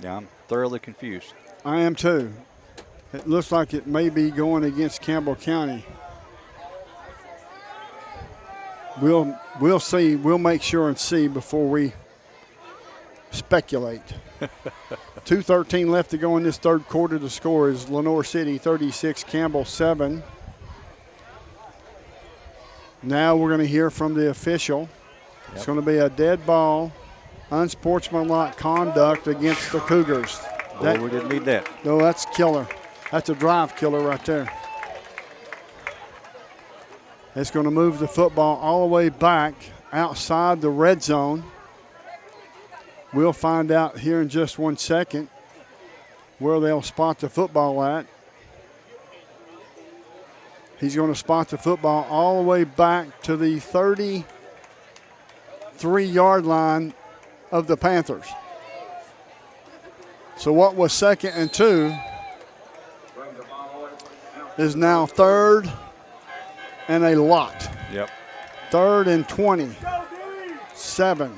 Yeah, I'm thoroughly confused. I am too. It looks like it may be going against Campbell County. We'll see. We'll make sure and see before we speculate. 2:13 left to go in this third quarter. The score is Lenoir City 36, Campbell 7. Now we're going to hear from the official. It's going to be a dead ball, unsportsmanlike conduct against the Cougars. Boy, we didn't need that. No, that's killer. That's a drive killer right there. It's going to move the football all the way back outside the red zone. We'll find out here in just 1 second. where they'll spot the football at. He's going to spot the football all the way back to the 33-yard line of the Panthers. So what was 2nd and 2 is now 3rd and a lot. Yep. 3rd and 27.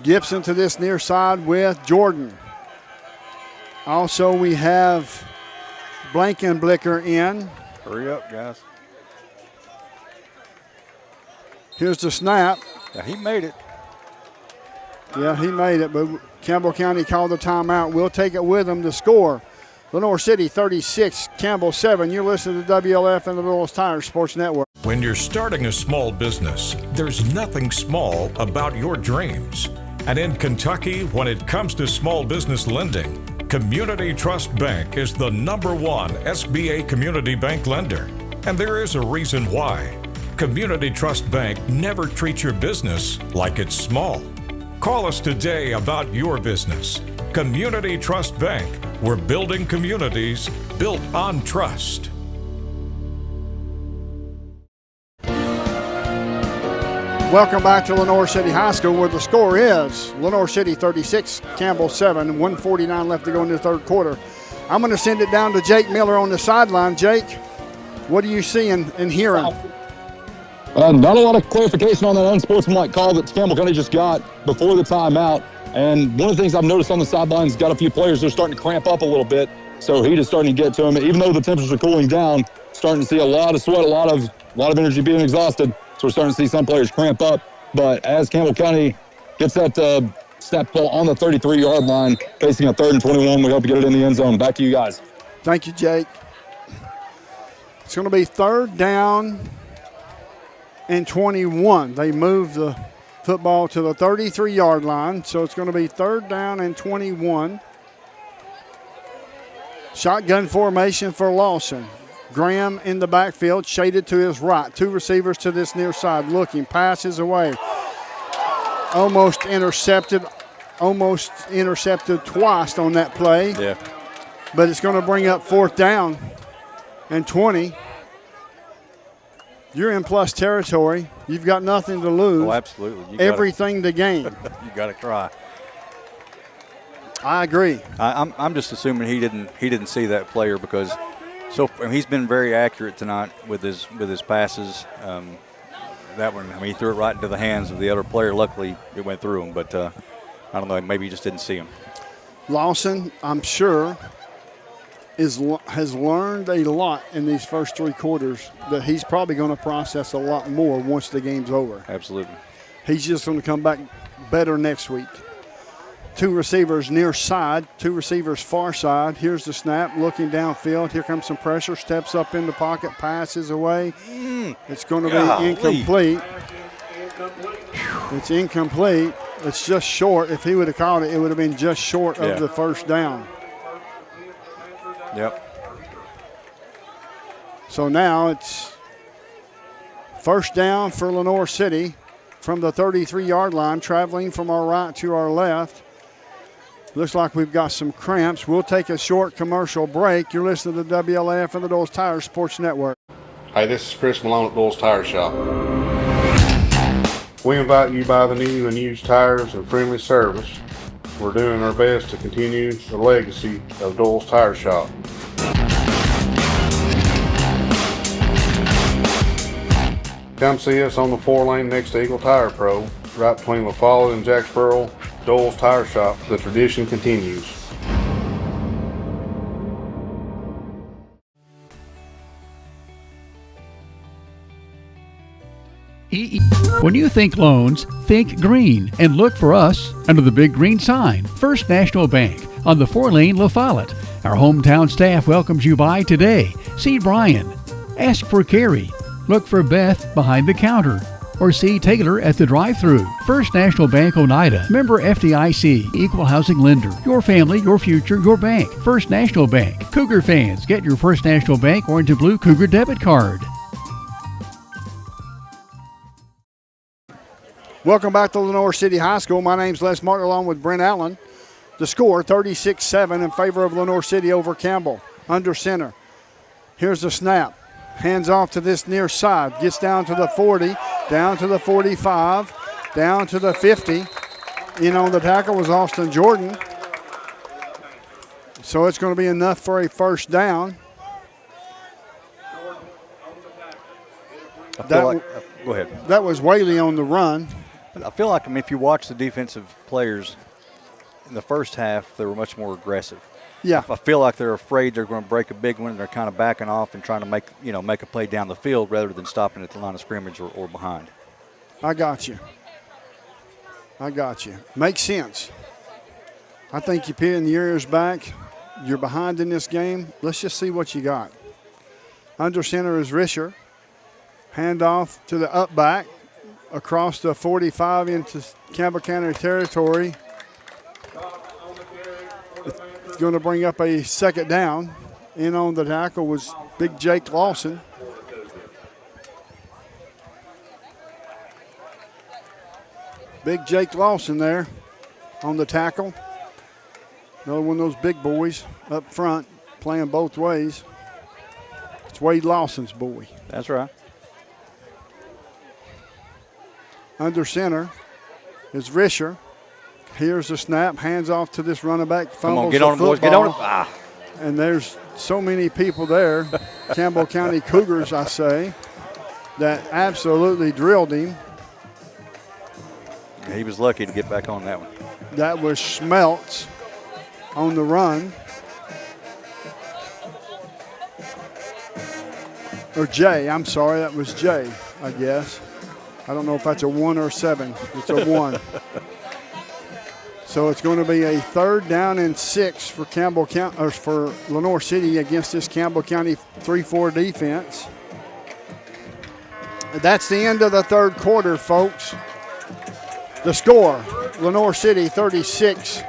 Gibson to this near side with Jordan. Also, we have Blankenblicker in. Hurry up, guys. Here's the snap. Yeah, he made it. Yeah, he made it, but Campbell County called the timeout. We'll take it with them to score. Lenoir City 36, Campbell 7. You're listening to WLAF and the Doyle's Tire Sports Network. When you're starting a small business, there's nothing small about your dreams. And in Kentucky, when it comes to small business lending, Community Trust Bank is the #1 SBA community bank lender. And there is a reason why. Community Trust Bank never treats your business like it's small. Call us today about your business. Community Trust Bank. We're building communities built on trust. Welcome back to Lenoir City High School, where the score is Lenoir City 36, Campbell 7, 1:49 left to go in the third quarter. I'm going to send it down to Jake Miller on the sideline. Jake, what are you seeing and hearing? Not a lot of clarification on that unsportsmanlike call that Campbell County just got before the timeout. And one of the things I've noticed on the sidelines, got a few players that are starting to cramp up a little bit. So heat is starting to get to them. Even though the temperatures are cooling down, starting to see a lot of sweat, a lot of energy being exhausted. So we're starting to see some players cramp up. But as Campbell County gets that snap ball on the 33-yard line, facing a 3rd and 21, we hope to get it in the end zone. Back to you guys. Thank you, Jake. It's going to be 3rd down and 21. They moved the football to the 33-yard line, so it's going to be 3rd down and 21. Shotgun formation for Lawson. Graham in the backfield, shaded to his right. 2 receivers to this near side, looking, passes away. Almost intercepted twice on that play. Yeah. But it's going to bring up 4th down and 20. You're in plus territory. You've got nothing to lose. Oh, absolutely. Everything to gain. You got to try. I agree. I'm just assuming he didn't see that player because he's been very accurate tonight with his passes. That one, he threw it right into the hands of the other player. Luckily, it went through him, but I don't know. Maybe he just didn't see him. Lawson, I'm sure, has learned a lot in these first 3 quarters that he's probably going to process a lot more once the game's over. Absolutely. He's just going to come back better next week. 2 receivers near side, 2 receivers far side. Here's the snap, looking downfield. Here comes some pressure, steps up in the pocket, passes away. It's going to be incomplete. It's incomplete. It's just short. If he would have caught it, it would have been just short of the 1st down. Yep. So now it's 1st down for Lenoir City from the 33-yard line, traveling from our right to our left. Looks like we've got some cramps. We'll take a short commercial break. You're listening to WLAF and the Doyle's Tire Sports Network. Hey, this is Chris Malone at Doyle's Tire Shop. We invite you to buy the new and used tires and friendly service. We're doing our best to continue the legacy of Doyle's Tire Shop. Come see us on the 4-lane next to Eagle Tire Pro, right between La Follette and Jacksboro. Doyle's Tire Shop. The tradition continues. When you think loans, think green and look for us under the big green sign, First National Bank on the 4-lane La Follette. Our hometown staff welcomes you by today. See Brian. Ask for Carrie. Look for Beth behind the counter. Or see Taylor at the drive-thru. First National Bank Oneida. Member FDIC. Equal housing lender. Your family, your future, your bank. First National Bank. Cougar fans, get your First National Bank orange and blue Cougar debit card. Welcome back to Lenoir City High School. My name's Les Martin along with Brent Allen. The score, 36-7 in favor of Lenoir City over Campbell. Under center. Here's the snap. Hands off to this near side. Gets down to the 40, down to the 45, down to the 50. In on the tackle was Austin Jordan. So it's going to be enough for a first down. Go ahead. That was Whaley on the run. I feel like, if you watch the defensive players in the first half, they were much more aggressive. Yeah. I feel like they're afraid they're going to break a big one, and they're kind of backing off and trying to make a play down the field rather than stopping at the line of scrimmage or behind. I got you. Makes sense. I think you pin your ears back. You're behind in this game. Let's just see what you got. Under center is Risher. Handoff to the up back across the 45 into Campbell County territory. It's going to bring up a second down. In on the tackle was Big Jake Lawson. Big Jake Lawson there on the tackle. Another one of those big boys up front playing both ways. It's Wade Lawson's boy. That's right. Under center is Risher. Here's the snap. Hands off to this running back. Come on, get on it, boys. Get on it. Ah. And there's so many people there, Campbell County Cougars, I say, that absolutely drilled him. He was lucky to get back on that one. That was Schmeltz on the run. Or Jay, I'm sorry, that was Jay, I guess. I don't know if that's a 1 or 7. It's a 1. So it's going to be a 3rd down and 6 for Campbell County, or for Lenoir City against this Campbell County 3-4 defense. That's the end of the third quarter, folks. The score, Lenoir City 36,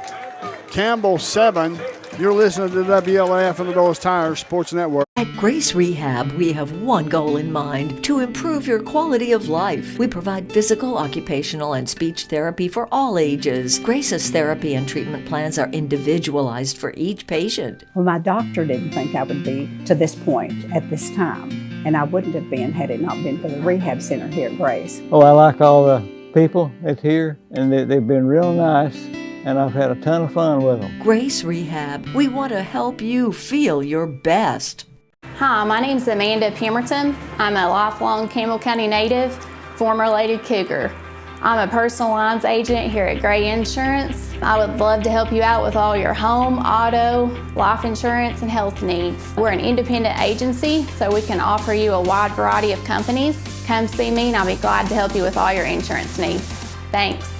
Campbell 7. You're listening to WLAF and the Dulles Tires Sports Network. At Grace Rehab, we have one goal in mind: to improve your quality of life. We provide physical, occupational, and speech therapy for all ages. Grace's therapy and treatment plans are individualized for each patient. Well, my doctor didn't think I would be to this point at this time, and I wouldn't have been had it not been for the rehab center here at Grace. Oh, I like all the people that's here, and they've been real nice, and I've had a ton of fun with them. Grace Rehab, we want to help you feel your best. Hi, my name's Amanda Pemberton. I'm a lifelong Campbell County native, former Lady Cougar. I'm a personal lines agent here at Gray Insurance. I would love to help you out with all your home, auto, life insurance, and health needs. We're an independent agency, so we can offer you a wide variety of companies. Come see me and I'll be glad to help you with all your insurance needs. Thanks.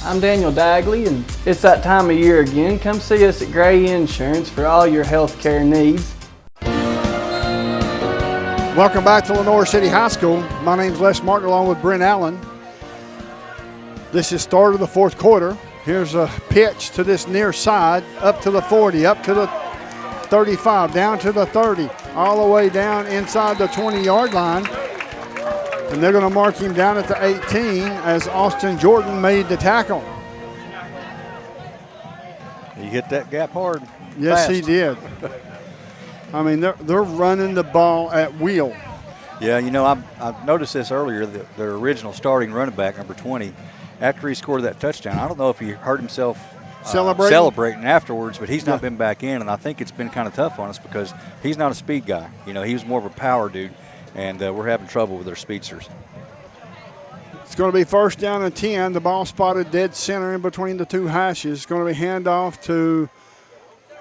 I'm Daniel Dagley, and it's that time of year again. Come see us at Gray Insurance for all your health care needs. Welcome back to Lenoir City High School. My name's Les Martin along with Brent Allen. This is start of the fourth quarter. Here's a pitch to this near side, up to the 40, up to the 35, down to the 30, all the way down inside the 20-yard line. And they're going to mark him down at the 18 as Austin Jordan made the tackle. He hit that gap hard. Yes, fast. he did. I mean, they're running the ball at will. Yeah, I've noticed this earlier, their original starting running back, number 20, after he scored that touchdown, I don't know if he hurt himself celebrating afterwards, but he's not been back in, and I think it's been kind of tough on us because he's not a speed guy. He was more of a power dude, and we're having trouble with our speedsters. It's going to be first down and 10. The ball spotted dead center in between the two hashes. It's going to be handoff to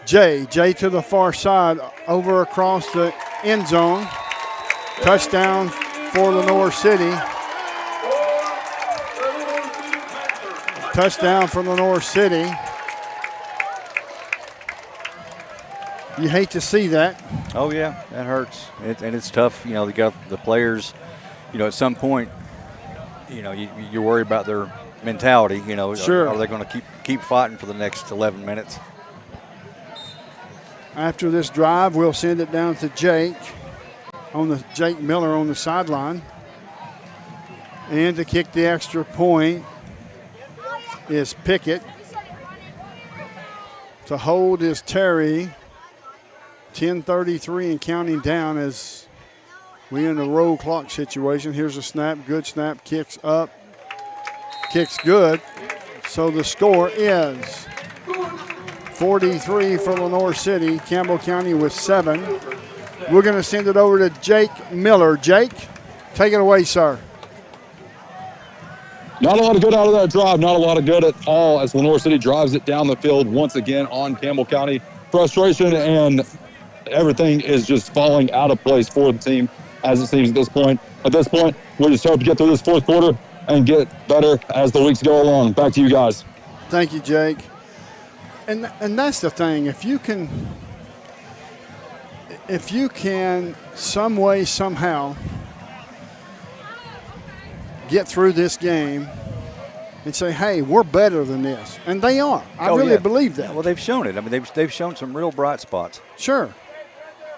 Jay. Jay to the far side, over across the end zone. Touchdown for Lenoir City. Touchdown for Lenoir City. You hate to see that. Oh, yeah, that hurts. And it's tough. They got the players, at some point, you're worried about their mentality. Sure. Are they going to keep fighting for the next 11 minutes? After this drive, we'll send it down to Jake Miller on the sideline. And to kick the extra point is Pickett. To hold is Terry. 10:33 and counting down as we in the roll clock situation. Here's a snap, good snap, kicks up, kicks good. So the score is 43 for Lenoir City, Campbell County with 7. We're going to send it over to Jake Miller. Jake, take it away, sir. Not a lot of good out of that drive, not a lot of good at all as Lenoir City drives it down the field once again on Campbell County. Frustration and everything is just falling out of place for the team as it seems at this point. At this point, we just hope to get through this fourth quarter and get better as the weeks go along. Back to you guys. Thank you, Jake. And that's the thing. If you can some way, somehow get through this game and say, hey, we're better than this. And they are. I really believe that. Well, they've shown it. I mean, they've shown some real bright spots. Sure.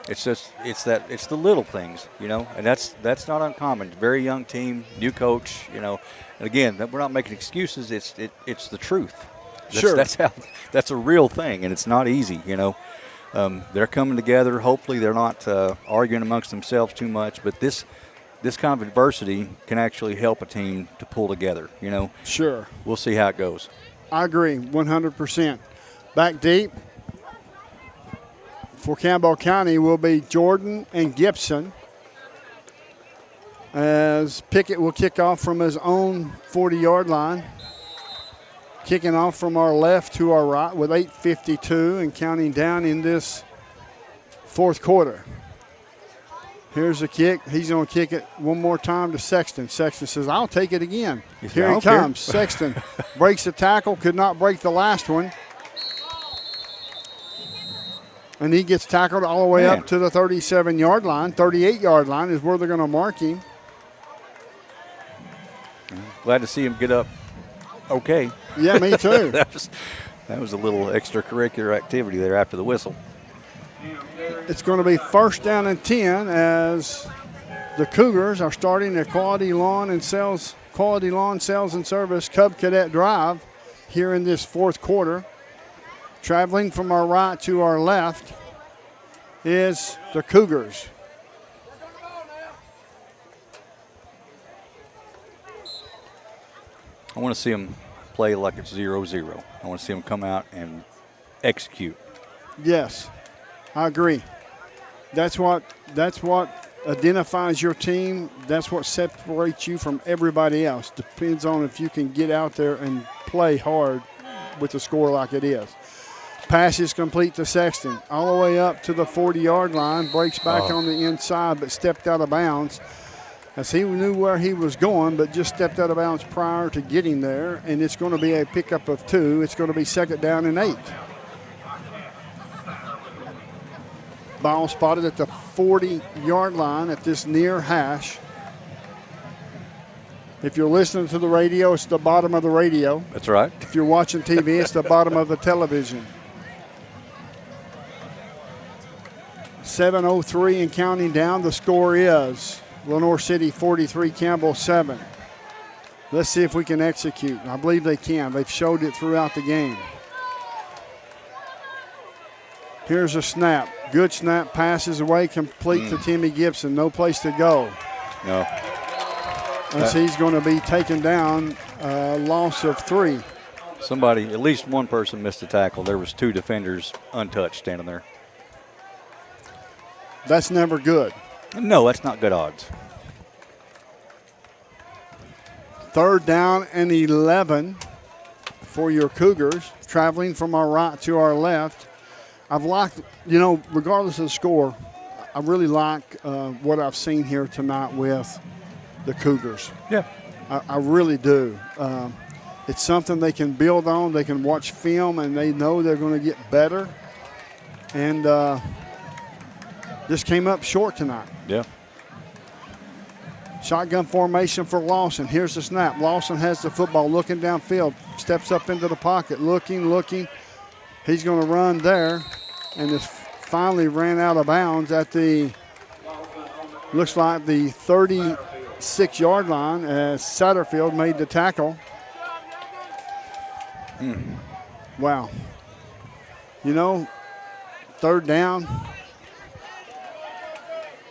It's the little things, you know, and that's not uncommon. Very young team, new coach, you know, and again, we're not making excuses. It's the truth. Sure. That's a real thing, and it's not easy, you know. They're coming together. Hopefully, they're not arguing amongst themselves too much, but this kind of adversity can actually help a team to pull together, you know. Sure. We'll see how it goes. I agree 100%. Back deep for Campbell County will be Jordan and Gibson, as Pickett will kick off from his own 40-yard line. Kicking off from our left to our right with 8:52 and counting down in this fourth quarter. Here's the kick. He's going to kick it one more time to Sexton. Sexton says, I'll take it again. Here he comes. Sexton breaks the tackle, could not break the last one. And he gets tackled all the way up to the 37-yard line. 38-yard line is where they're going to mark him. Glad to see him get up okay. Yeah, me too. that was a little extracurricular activity there after the whistle. It's going to be first down and 10 as the Cougars are starting their quality lawn sales and service Cub Cadet drive here in this fourth quarter. Traveling from our right to our left is the Cougars. I want to see them play like it's 0-0. I want to see them come out and execute. Yes, I agree. That's what identifies your team. That's what separates you from everybody else. Depends on if you can get out there and play hard with the score like it is. Pass is complete to Sexton. All the way up to the 40-yard line. Breaks back on the inside but stepped out of bounds. As he knew where he was going, but just stepped out of bounds prior to getting there. And it's going to be a pickup of 2. It's going to be second down and 8. Ball spotted at the 40-yard line at this near hash. If you're listening to the radio, it's the bottom of the radio. That's right. If you're watching TV, it's the bottom of the television. 7:03 and counting down. The score is Lenoir City 43, Campbell 7. Let's see if we can execute. I believe they can. They've showed it throughout the game. Here's a snap. Good snap. Passes away. Complete to Timmy Gibson. No place to go. No. As he's going to be taken down. Loss of 3. Somebody, at least one person missed a tackle. There was 2 defenders untouched standing there. That's never good. No, that's not good odds. Third down and 11 for your Cougars. Traveling from our right to our left. I've liked, regardless of the score, I really like what I've seen here tonight with the Cougars. Yeah. I really do. It's something they can build on. They can watch film, and they know they're going to get better. And just came up short tonight. Yeah. Shotgun formation for Lawson. Here's the snap. Lawson has the football, looking downfield. Steps up into the pocket, looking. He's going to run there. And this finally ran out of bounds at looks like the 36-yard line as Satterfield made the tackle. Wow. You know, third down.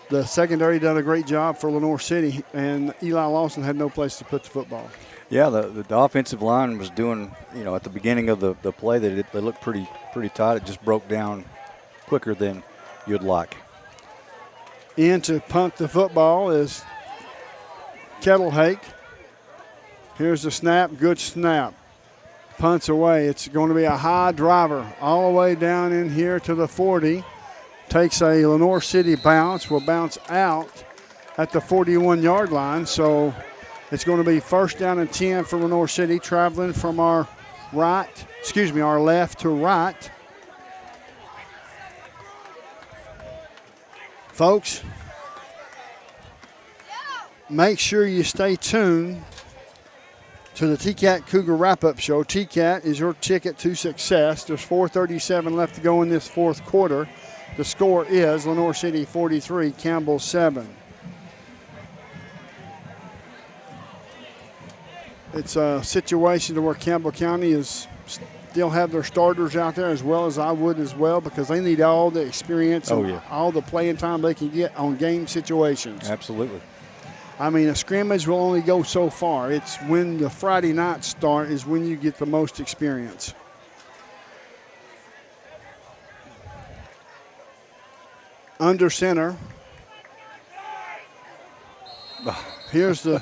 The secondary done a great job for Lenoir City, and Eli Lawson had no place to put the football. Yeah, the offensive line was doing, at the beginning of the play, they looked pretty tight. It just broke down quicker than you'd like. In to punt the football is Kettlehake. Here's the snap, good snap. Punts away. It's going to be a high driver all the way down in here to the 40. Takes a Lenoir City bounce, will bounce out at the 41-yard line. So it's going to be first down and 10 for Lenoir City, traveling from our left to right. Folks, make sure you stay tuned to the TCAT Cougar Wrap-Up Show. TCAT is your ticket to success. There's 4:37 left to go in this fourth quarter. The score is Lenoir City 43, Campbell 7. It's a situation to where Campbell County is still have their starters out there as well as I would as well, because they need all the experience and all the playing time they can get on game situations. Absolutely. I mean, a scrimmage will only go so far. It's when the Friday night start is when you get the most experience. Under center. Here's the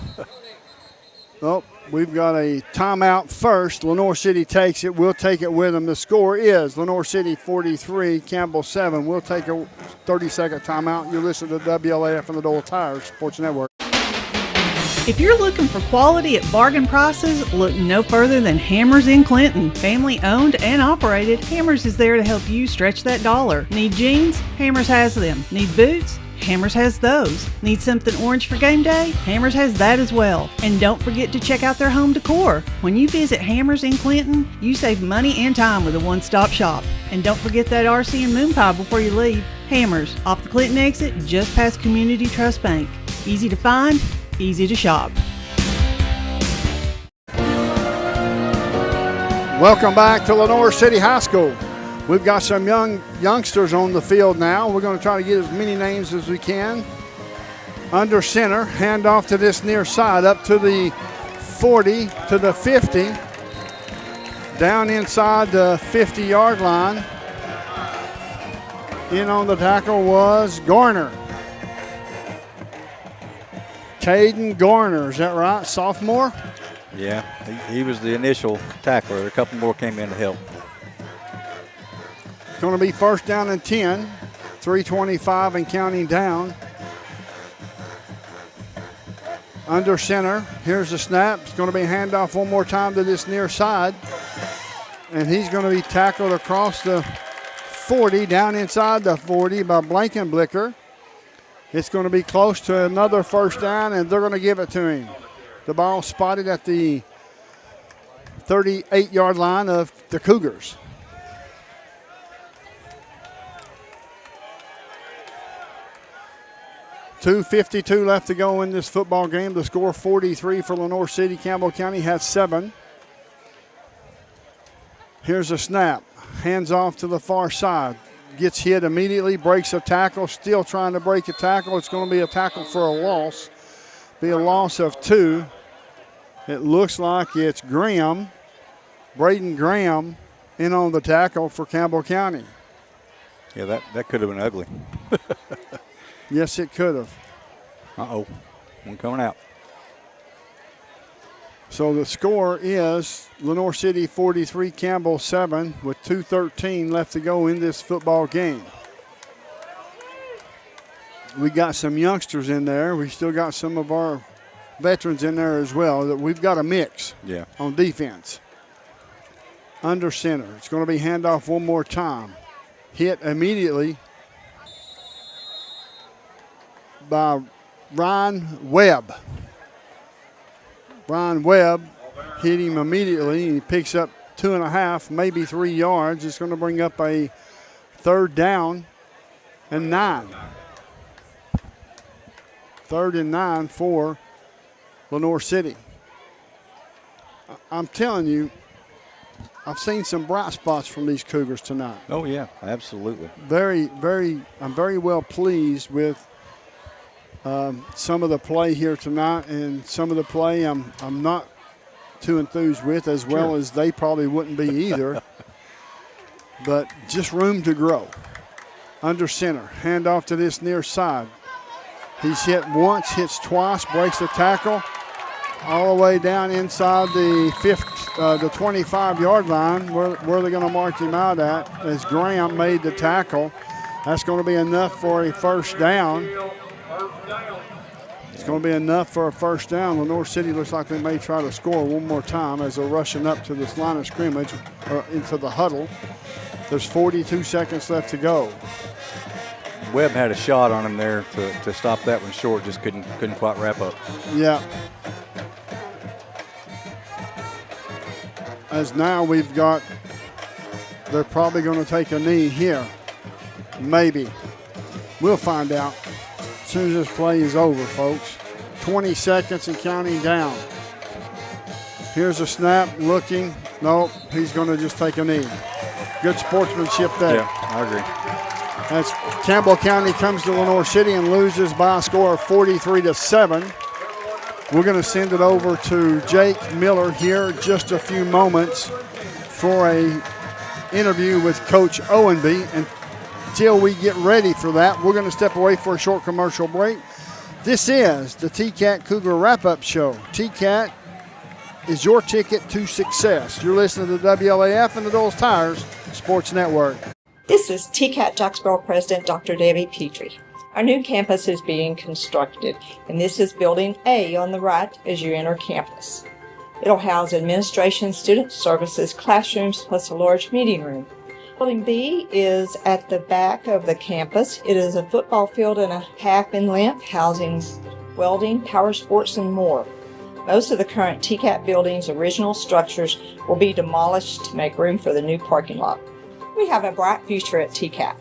we've got a timeout first. Lenoir City takes it. We'll take it with them. The score is Lenoir City 43, Campbell 7. We'll take a 30-second timeout. You listen to WLAF and the Dole Tire Sports Network. If you're looking for quality at bargain prices, look no further than Hammers in Clinton. Family owned and operated, Hammers is there to help you stretch that dollar. Need jeans? Hammers has them. Need boots? Hammers has those. Need something orange for game day? Hammers has that as well. And don't forget to check out their home decor. When you visit Hammers in Clinton, you save money and time with a one-stop shop. And don't forget that RC and moon pie before you leave. Hammers, off the Clinton exit, just past Community Trust Bank. Easy to find, easy to shop. Welcome back to Lenoir City High School. We've got some youngsters on the field now. We're going to try to get as many names as we can. Under center, hand off to this near side, up to the 40, to the 50. Down inside the 50-yard line. In on the tackle was Garner. Caden Garner, is that right? Sophomore? Yeah, he was the initial tackler. A couple more came in to help. It's going to be first down and 10, 3:25 and counting down. Under center, here's the snap. It's going to be a handoff one more time to this near side. And he's going to be tackled across the 40, down inside the 40 by Blankenblicker. It's going to be close to another first down, and they're going to give it to him. The ball spotted at the 38-yard line of the Cougars. .252 left to go in this football game. The score 43 for Lenoir City. Campbell County has 7. Here's a snap. Hands off to the far side. Gets hit immediately, breaks a tackle, still trying to break a tackle. It's going to be a tackle for a loss. Be a loss of 2. It looks like it's Graham, Braden Graham, in on the tackle for Campbell County. Yeah, that could have been ugly. Yes, it could have. Uh-oh, one coming out. So the score is Lenoir City 43, Campbell 7, with 2:13 left to go in this football game. We got some youngsters in there. We still got some of our veterans in there as well. We've got a mix on defense. Under center. It's going to be handoff one more time. Hit immediately by Ryan Webb. Ryan Webb hit him immediately. He picks up 2.5, maybe 3 yards. It's going to bring up a third down and 9. Third and 9 for Lenoir City. I'm telling you, I've seen some bright spots from these Cougars tonight. Oh, yeah, absolutely. I'm very well pleased with some of the play here tonight, and some of the play I'm not too enthused with, as well as they probably wouldn't be either. But just room to grow. Under center, hand off to this near side. He's hit once, hits twice, breaks the tackle, all the way down inside the 25-yard line. Where they're going to mark him out at, as Graham made the tackle. That's going to be enough for a first down. It's going to be enough for a first down. Lenoir City looks like they may try to score one more time as they're rushing up to this line of scrimmage, or into the huddle. There's 42 seconds left to go. Webb had a shot on him there to stop that one short, just couldn't quite wrap up. Yeah. As now we've got, they're probably going to take a knee here. Maybe. We'll find out as soon as this play is over, folks. 20 seconds and counting down. Here's a snap, looking. Nope, he's going to just take a knee. Good sportsmanship there. Yeah, I agree. As Campbell County comes to Lenoir City and loses by a score of 43-7. We're going to send it over to Jake Miller here just a few moments for a interview with Coach Owenby. Until we get ready for that, we're going to step away for a short commercial break. This is the TCAT Cougar Wrap-Up Show. TCAT is your ticket to success. You're listening to WLAF and the Doles Tires Sports Network. This is TCAT Jacksboro President Dr. Debbie Petrie. Our new campus is being constructed, and this is Building A on the right as you enter campus. It'll house administration, student services, classrooms, plus a large meeting room. Building B is at the back of the campus. It is a football field and a half in length, housing welding, power sports, and more. Most of the current TCAT building's original structures will be demolished to make room for the new parking lot. We have a bright future at TCAT.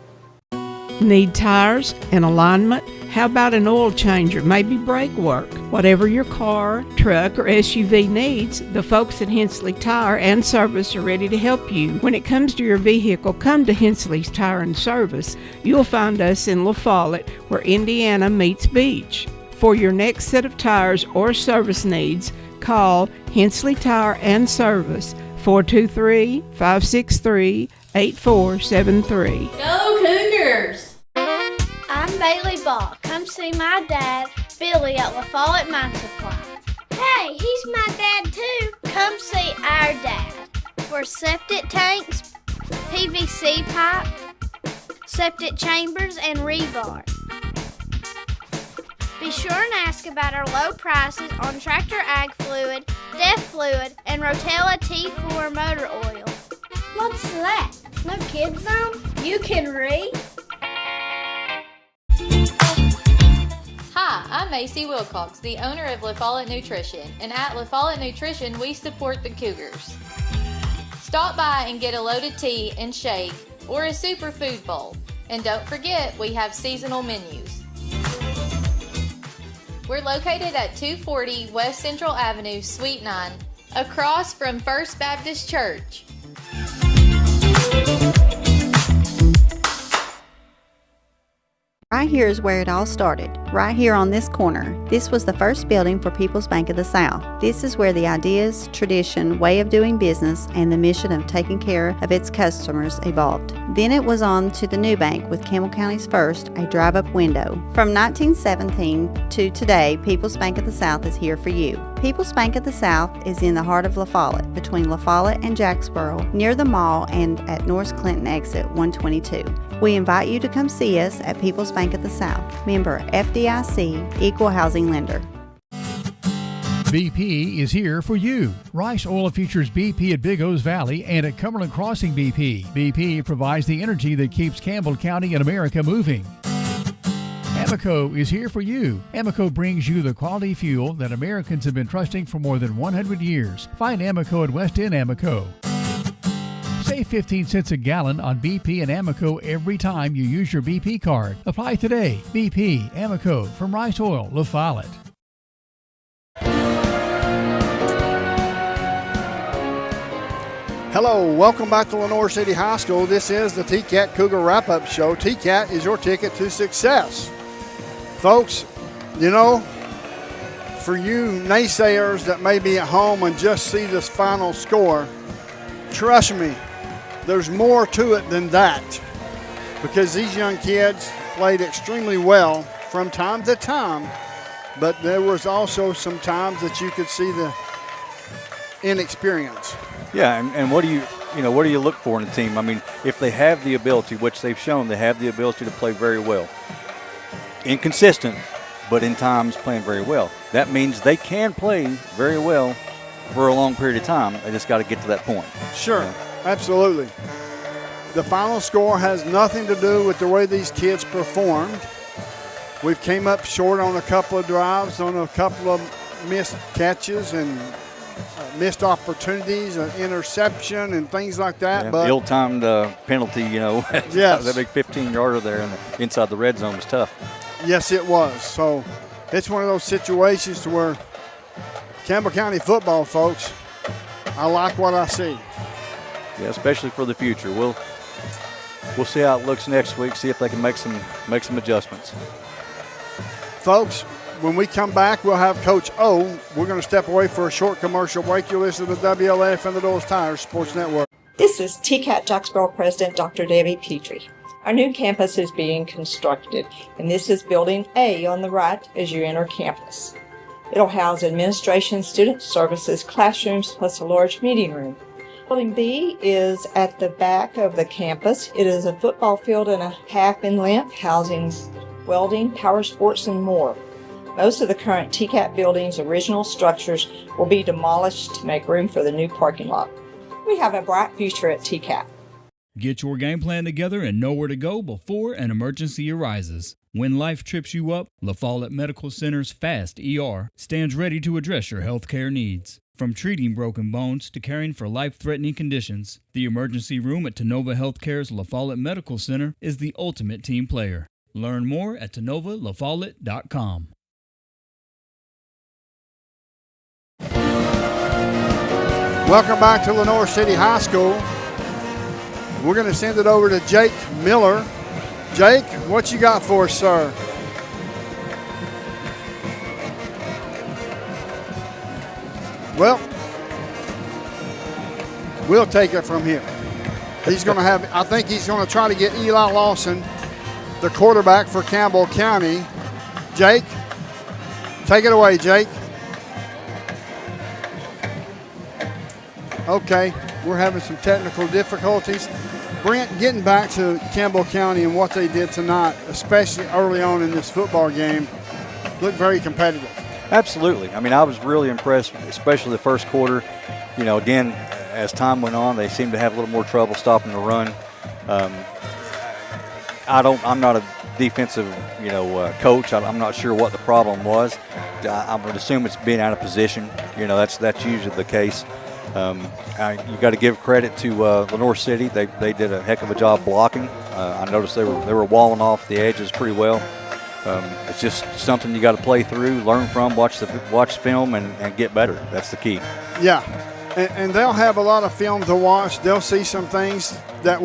Need tires and alignment? How about an oil changer, maybe brake work? Whatever your car, truck, or SUV needs, the folks at Hensley Tire and Service are ready to help you. When it comes to your vehicle, come to Hensley's Tire and Service. You'll find us in La Follette, where Indiana meets Beach. For your next set of tires or service needs, call Hensley Tire and Service, 423-563-8473. Go Cougars! I'm Bailey Ball. Come see my dad, Billy, at La Follette Mine Supply. Hey, he's my dad too. Come see our dad for septic tanks, PVC pipe, septic chambers, and rebar. Be sure and ask about our low prices on Tractor Ag Fluid, Def Fluid, and Rotella T4 motor oil. What's that? No kids zone? You can read? Hi, I'm Macy Wilcox, the owner of La Follette Nutrition, and at La Follette Nutrition, we support the Cougars. Stop by and get a loaded tea and shake, or a superfood bowl. And don't forget, we have seasonal menus. We're located at 240 West Central Avenue, Suite 9, across from First Baptist Church. Right here is where it all started, right here on this corner. This was the first building for People's Bank of the South. This is where the ideas, tradition, way of doing business, and the mission of taking care of its customers evolved. Then it was on to the new bank with Campbell County's first, a drive-up window. From 1917 to today, People's Bank of the South is here for you. People's Bank of the South is in the heart of La Follette, between La Follette and Jacksboro, near the mall and at North Clinton exit 122. We invite you to come see us at People's Bank of the South, member FDIC, equal housing lender. BP is here for you. Rice Oil features BP at Big O's Valley and at Cumberland Crossing BP. BP provides the energy that keeps Campbell County and America moving. Amoco is here for you. Amoco brings you the quality fuel that Americans have been trusting for more than 100 years. Find Amoco at West End Amoco. Save 15 cents a gallon on BP and Amoco every time you use your BP card. Apply today. BP, Amoco, from Rice Oil, La Follette. Hello, welcome back to Lenoir City High School. This is the TCAT Cougar Wrap-Up Show. TCAT is your ticket to success. Folks, you know, for you naysayers that may be at home and just see this final score, trust me, there's more to it than that, because these young kids played extremely well from time to time, but there was also some times that you could see the inexperience. Yeah, and what do you look for in a team? I mean, if they have the ability, which they've shown, they have the ability to play very well. Inconsistent, but in times playing very well. That means they can play very well for a long period of time. They just got to get to that point. Sure, absolutely. The final score has nothing to do with the way these kids performed. We've came up short on a couple of drives, on a couple of missed catches and missed opportunities, an interception and things like that. Yeah, but ill-timed penalty, yes. That big 15-yarder there inside the red zone was tough. Yes, it was. So it's one of those situations to where Campbell County football, folks, I like what I see. Yeah, especially for the future. We'll see how it looks next week, see if they can make some adjustments. Folks, when we come back, we'll have Coach O. We're going to step away for a short commercial break. You're listening to WLAF and the Doles Tires Sports Network. This is TCAT Jacksboro President Dr. Debbie Petrie. Our new campus is being constructed, and this is Building A on the right as you enter campus. It'll house administration, student services, classrooms, plus a large meeting room. Building B is at the back of the campus. It is a football field and a half in length, housing welding, power sports, and more. Most of the current TCAT building's original structures will be demolished to make room for the new parking lot. We have a bright future at TCAT. Get your game plan together and know where to go before an emergency arises. When life trips you up, La Follette Medical Center's FAST ER stands ready to address your healthcare needs. From treating broken bones to caring for life-threatening conditions, the emergency room at Tenova Healthcare's La Follette Medical Center is the ultimate team player. Learn more at TenovaLaFollette.com. Welcome back to Lenoir City High School. We're going to send it over to Jake Miller. Jake, what you got for us, sir? Well, we'll take it from here. He's going to I think he's going to try to get Eli Lawson, the quarterback for Campbell County. Jake, take it away, Jake. Okay, we're having some technical difficulties. Brent, getting back to Campbell County and what they did tonight, especially early on in this football game, looked very competitive. Absolutely. I mean, I was really impressed, especially the first quarter. Again, as time went on, they seemed to have a little more trouble stopping the run. I'm not a defensive, coach. I'm not sure what the problem was. I would assume it's being out of position. That's usually the case. You got to give credit to Lenoir City. They did a heck of a job blocking. I noticed they were walling off the edges pretty well. It's just something you got to play through, learn from, watch film, and get better. That's the key. Yeah, and they'll have a lot of film to watch. They'll see some things that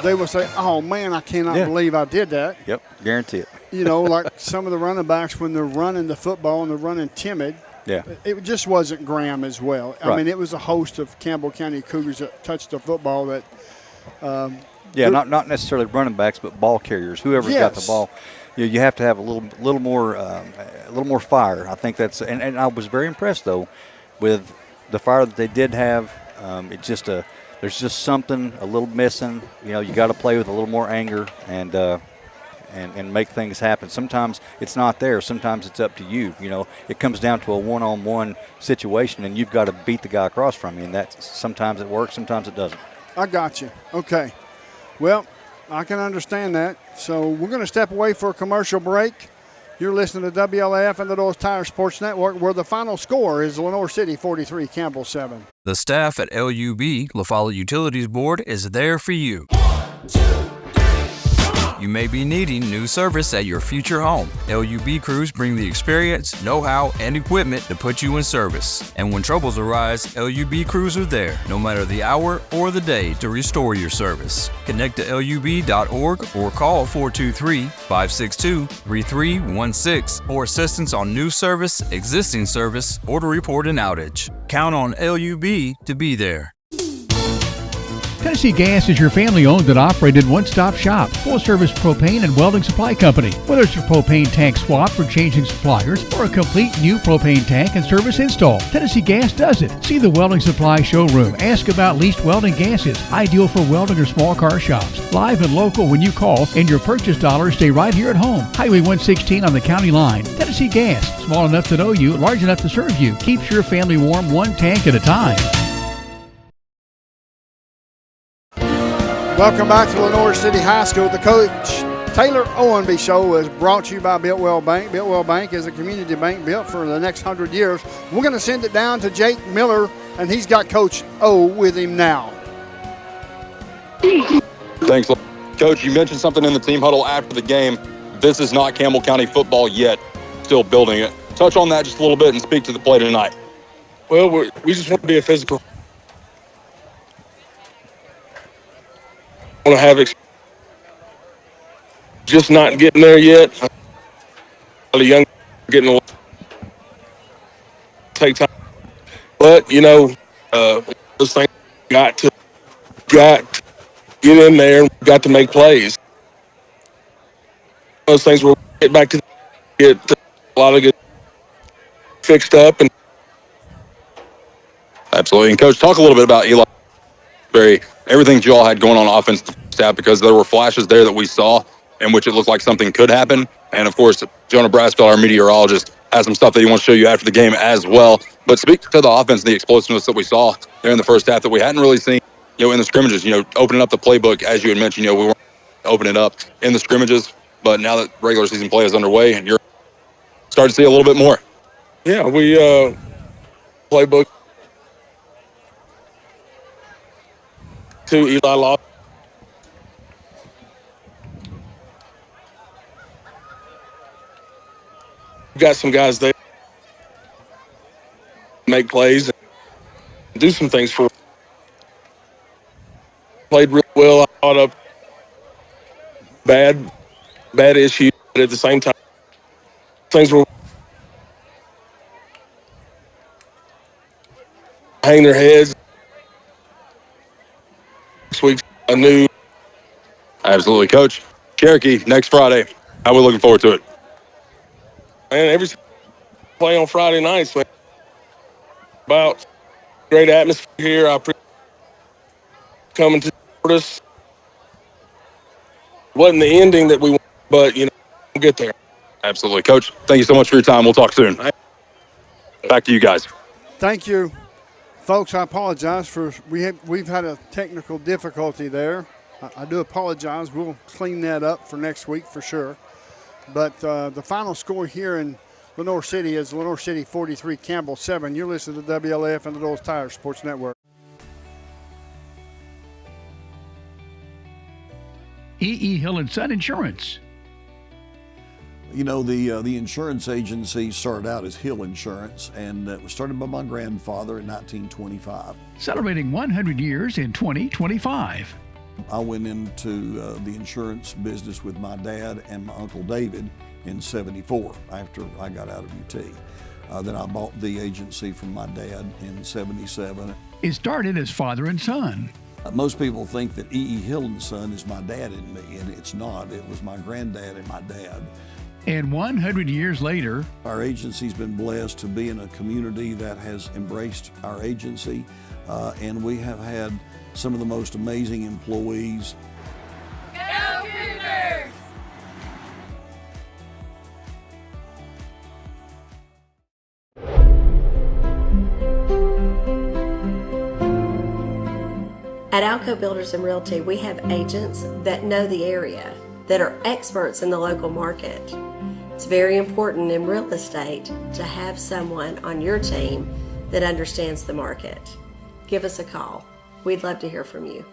they will say, "Oh man, I cannot believe I did that." Yep, guarantee it. Like some of the running backs when they're running the football and they're running timid. Yeah. It just wasn't Graham as well. I mean, it was a host of Campbell County Cougars that touched the football that. Not necessarily running backs, but ball carriers. Whoever's got the ball, you have to have a little more fire. I think that's, and I was very impressed though with the fire that they did have. There's just something a little missing. You got to play with a little more anger and make things happen. Sometimes it's not there. Sometimes it's up to you. It comes down to a one-on-one situation, and you've got to beat the guy across from you. And sometimes it works, sometimes it doesn't. I got you. Okay. Well, I can understand that. So we're going to step away for a commercial break. You're listening to WLAF and the Doles Tire Sports Network, where the final score is Lenoir City 43, Campbell 7. The staff at LUB, La Follette Utilities Board, is there for you. 1, 2, 3, come on! You may be needing new service at your future home. LUB crews bring the experience, know-how, and equipment to put you in service. And when troubles arise, LUB crews are there, no matter the hour or the day, to restore your service. Connect to LUB.org or call 423-562-3316 for assistance on new service, existing service, or to report an outage. Count on LUB to be there. Tennessee Gas is your family-owned and operated one-stop shop, full-service propane and welding supply company. Whether it's a propane tank swap for changing suppliers or a complete new propane tank and service install, Tennessee Gas does it. See the welding supply showroom. Ask about leased welding gases, ideal for welding or small car shops. Live and local when you call, and your purchase dollars stay right here at home. Highway 116 on the county line. Tennessee Gas, small enough to know you, large enough to serve you. Keeps your family warm one tank at a time. Welcome back to Lenoir City High School. The Coach Taylor Owenby Show is brought to you by Builtwell Bank. Builtwell Bank is a community bank built for the next 100 years. We're going to send it down to Jake Miller, and he's got Coach O with him now. Thanks, Coach. You mentioned something in the team huddle after the game. This is not Campbell County football yet. Still building it. Touch on that just a little bit and speak to the play tonight. Well, we just want to be a physical. Want to have just not getting there yet. The young getting away. Take time, but those things got to get in there and got to make plays. Those things will get back to get a lot of good fixed up and absolutely. And Coach, talk a little bit about Eli. Everything you all had going on offense staff, because there were flashes there that we saw in which it looked like something could happen. And of course, Jonah Brasfeld, our meteorologist, has some stuff that he wants to show you after the game as well. But speak to the offense and the explosiveness that we saw there in the first half that we hadn't really seen, in the scrimmages, opening up the playbook, as you had mentioned, we weren't opening it up in the scrimmages, but now that regular season play is underway and you're starting to see a little bit more. Yeah, we playbook to Eli Law. We got some guys there make plays and do some things for. Played really well. I thought up bad issues, but at the same time, things were hang their heads. Next week's a new. Absolutely, Coach. Cherokee next Friday. How are we looking forward to it? Man, every play on Friday nights, man. About great atmosphere here. I appreciate coming to support us. Wasn't the ending that we want, but we'll get there. Absolutely, Coach. Thank you so much for your time. We'll talk soon. Back to you guys. Thank you. Folks, I apologize for we've had a technical difficulty there. I do apologize. We'll clean that up for next week for sure. But the final score here in Lenoir City is Lenoir City 43, Campbell 7. You're listening to WLAF and the Doyle's Tire Sports Network. E.E. Hill & Son Insurance. The insurance agency started out as Hill Insurance, and it was started by my grandfather in 1925. Celebrating 100 years in 2025. I went into the insurance business with my dad and my Uncle David in '74 after I got out of UT. Then I bought the agency from my dad in '77. It started as father and son. Most people think that E.E. Hill & Son is my dad and me, and it's not. It was my granddad and my dad. And 100 years later, our agency's been blessed to be in a community that has embraced our agency, and we have had some of the most amazing employees. Go Cougars! At Alco Builders and Realty, we have agents that know the area, that are experts in the local market. It's very important in real estate to have someone on your team that understands the market. Give us a call. We'd love to hear from you.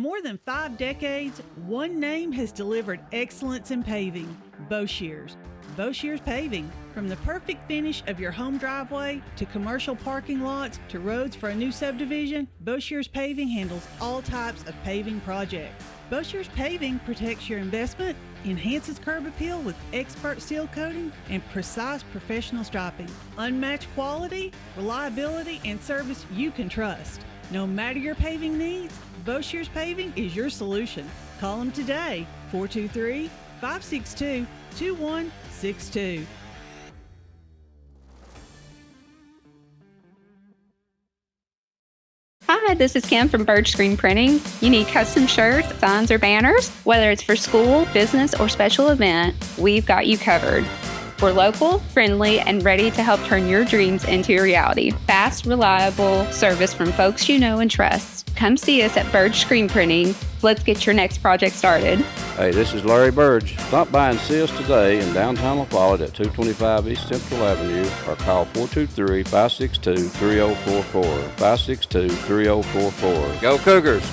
more than 5 decades, one name has delivered excellence in paving: Boshears. Boshears Paving. From the perfect finish of your home driveway to commercial parking lots to roads for a new subdivision, Boshears Paving handles all types of paving projects. Boshears Paving protects your investment, enhances curb appeal with expert seal coating and precise professional striping. Unmatched quality, reliability, and service you can trust. No matter your paving needs, Boshears Paving is your solution. Call them today, 423-562-2162. Hi, this is Kim from Bird Screen Printing. You need custom shirts, signs, or banners? Whether it's for school, business, or special event, we've got you covered. We're local, friendly, and ready to help turn your dreams into a reality. Fast, reliable service from folks you know and trust. Come see us at Bird Screen Printing. Let's get your next project started. Hey, this is Larry Burge. Stop by and see us today in downtown La Follette at 225 East Central Avenue or call 423-562-3044. 562-3044. Go Cougars!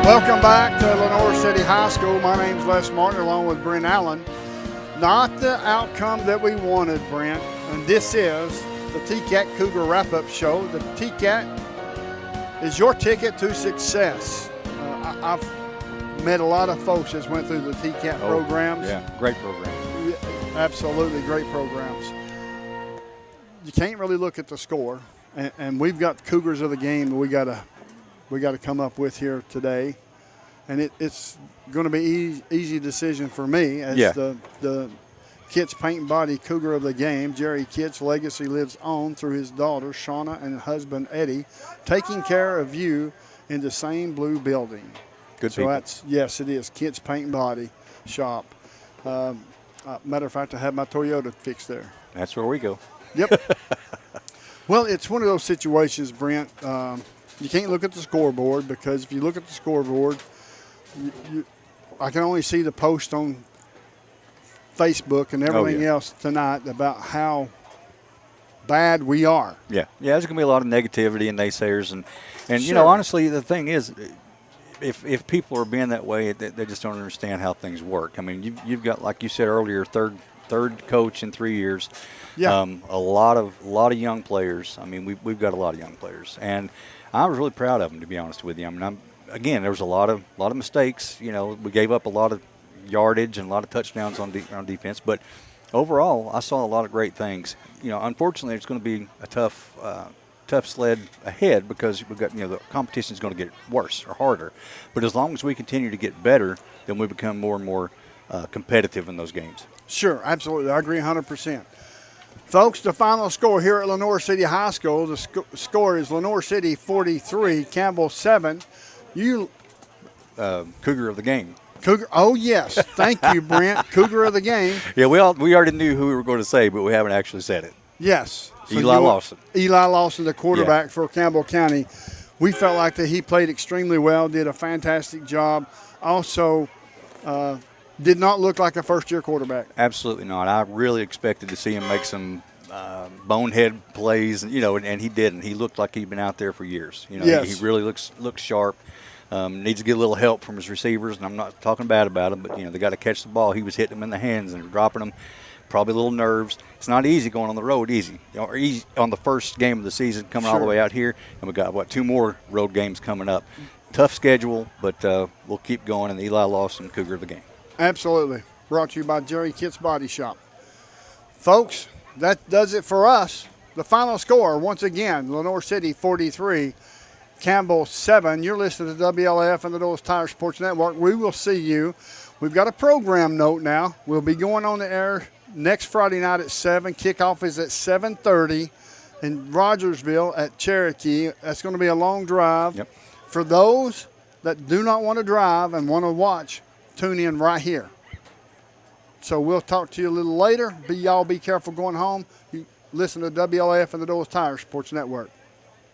Welcome back to Lenoir City High School. My name's Les Martin along with Brent Allen. Not the outcome that we wanted, Brent. And this is the TCAT Cougar Wrap-Up Show. The TCAT is your ticket to success. I've met a lot of folks that went through the TCAT programs. Yeah, great programs. Yeah, absolutely great programs. You can't really look at the score, and we've got Cougars of the game that we got to come up with here today, and it's going to be easy decision for me as the Kitts Paint and Body Cougar of the game. Jerry Kitts' legacy lives on through his daughter Shauna and husband Eddie, taking care of you in the same blue building. Good so people. Yes, it is Kitts Paint and Body Shop. Matter of fact, I have my Toyota fixed there. That's where we go. Yep. Well, it's one of those situations, Brent. You can't look at the scoreboard because if you look at the scoreboard, I can only see the post on Facebook and everything else tonight about how bad we are. Yeah, there's going to be a lot of negativity and naysayers. And Sure. you know, honestly, the thing is, if people are being that way, they just don't understand how things work. I mean, you've got, like you said earlier, third coach in 3 years. Yeah. A lot of young players. I mean, we've got a lot of young players, and I was really proud of them, to be honest with you. I mean, again, there was a lot of mistakes. You know, we gave up a lot of yardage and a lot of touchdowns on defense, but overall, I saw a lot of great things. You know, unfortunately, it's going to be a tough sled ahead because we've got, the competition is going to get worse or harder. But as long as we continue to get better, then we become more and more competitive in those games. Sure, absolutely. I agree 100%. Folks, the final score here at Lenoir City High School, the score is Lenoir City 43, Campbell 7. Cougar of the game. Cougar. Oh, yes. Thank you, Brent. Cougar of the game. Yeah, we already knew who we were going to say, but we haven't actually said it. Yes. So Eli Lawson. Eli Lawson, the quarterback for Campbell County. We felt like that he played extremely well, did a fantastic job. Also, did not look like a first-year quarterback. Absolutely not. I really expected to see him make some bonehead plays, and he didn't. He looked like he'd been out there for years. Yes. He really looks sharp. Needs to get a little help from his receivers, and I'm not talking bad about him, but they got to catch the ball. He was hitting them in the hands and dropping them. Probably a little nerves. It's not easy going on the road. Easy on the first game of the season, coming all the way out here, and we got 2 more road games coming up. Tough schedule, but we'll keep going. And Eli Lawson, Cougar of the game. Absolutely. Brought to you by Jerry Kitts Body Shop. Folks, that does it for us. The final score, once again, Lenoir City 43, Campbell 7. You're listening to WLAF and the Dulles Tire Sports Network. We will see you. We've got a program note now. We'll be going on the air next Friday night at 7. Kickoff is at 7:30 in Rogersville at Cherokee. That's going to be a long drive. Yep. For those that do not want to drive and want to watch, tune in right here. So we'll talk to you a little later. Y'all be careful going home. You listen to WLAF and the Dulles Tire Sports Network.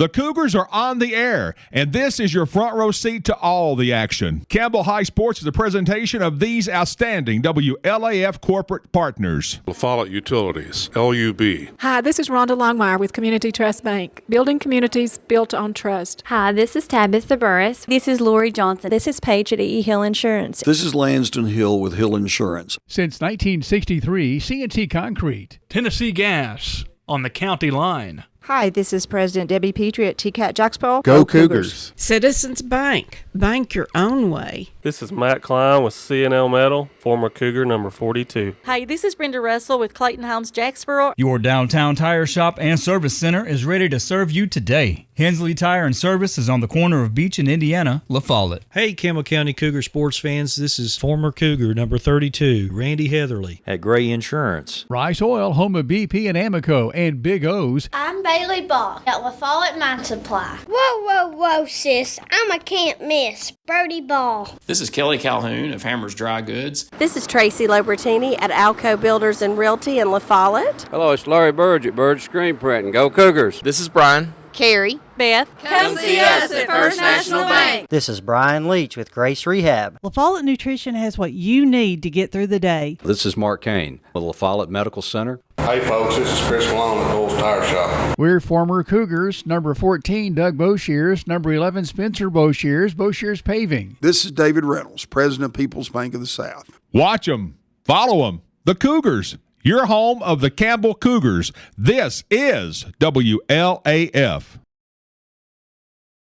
The Cougars are on the air, and this is your front row seat to all the action. Campbell High Sports is a presentation of these outstanding WLAF corporate partners. La Follette Utilities, LUB. Hi, this is Rhonda Longmire with Community Trust Bank, building communities built on trust. Hi, this is Tabitha Burris. This is Lori Johnson. This is Paige at E. Hill Insurance. This is Lanston Hill with Hill Insurance. Since 1963, C&T Concrete. Tennessee Gas on the county line. Hi, this is President Debbie Petrie at TCAT Jacksboro. Go Cougars. Citizens Bank. Bank your own way. This is Matt Klein with C&L Metal, former Cougar number 42. Hi, this is Brenda Russell with Clayton Homes Jacksboro. Your downtown tire shop and service center is ready to serve you today. Hensley Tire and Service is on the corner of Beach and Indiana, La Follette. Hey, Campbell County Cougar sports fans, this is former Cougar number 32, Randy Heatherly at Gray Insurance. Rice Oil, home of BP and Amoco and Big O's. I'm Bailey Ball at La Follette Mine Supply. Whoa, sis. I'm a can't miss. Brody Ball. This is Kelly Calhoun of Hammers Dry Goods. This is Tracy Lobertini at Alco Builders and Realty in La Follette. Hello, it's Larry Burge at Burge Screen Printing. Go Cougars. This is Brian. Carrie. Beth. Come see us at First National Bank. This is Brian Leach with Grace Rehab. La Follette Nutrition has what you need to get through the day. This is Mark Kane with La Follette Medical Center. Hey folks, this is Chris Malone at Dole's Tire Shop. We're former Cougars. Number 14, Doug Boshears. Number 11, Spencer Boshears. Boshears Paving. This is David Reynolds, President of People's Bank of the South. Watch them. Follow them. The Cougars. Your home of the Campbell Cougars. This is WLAF.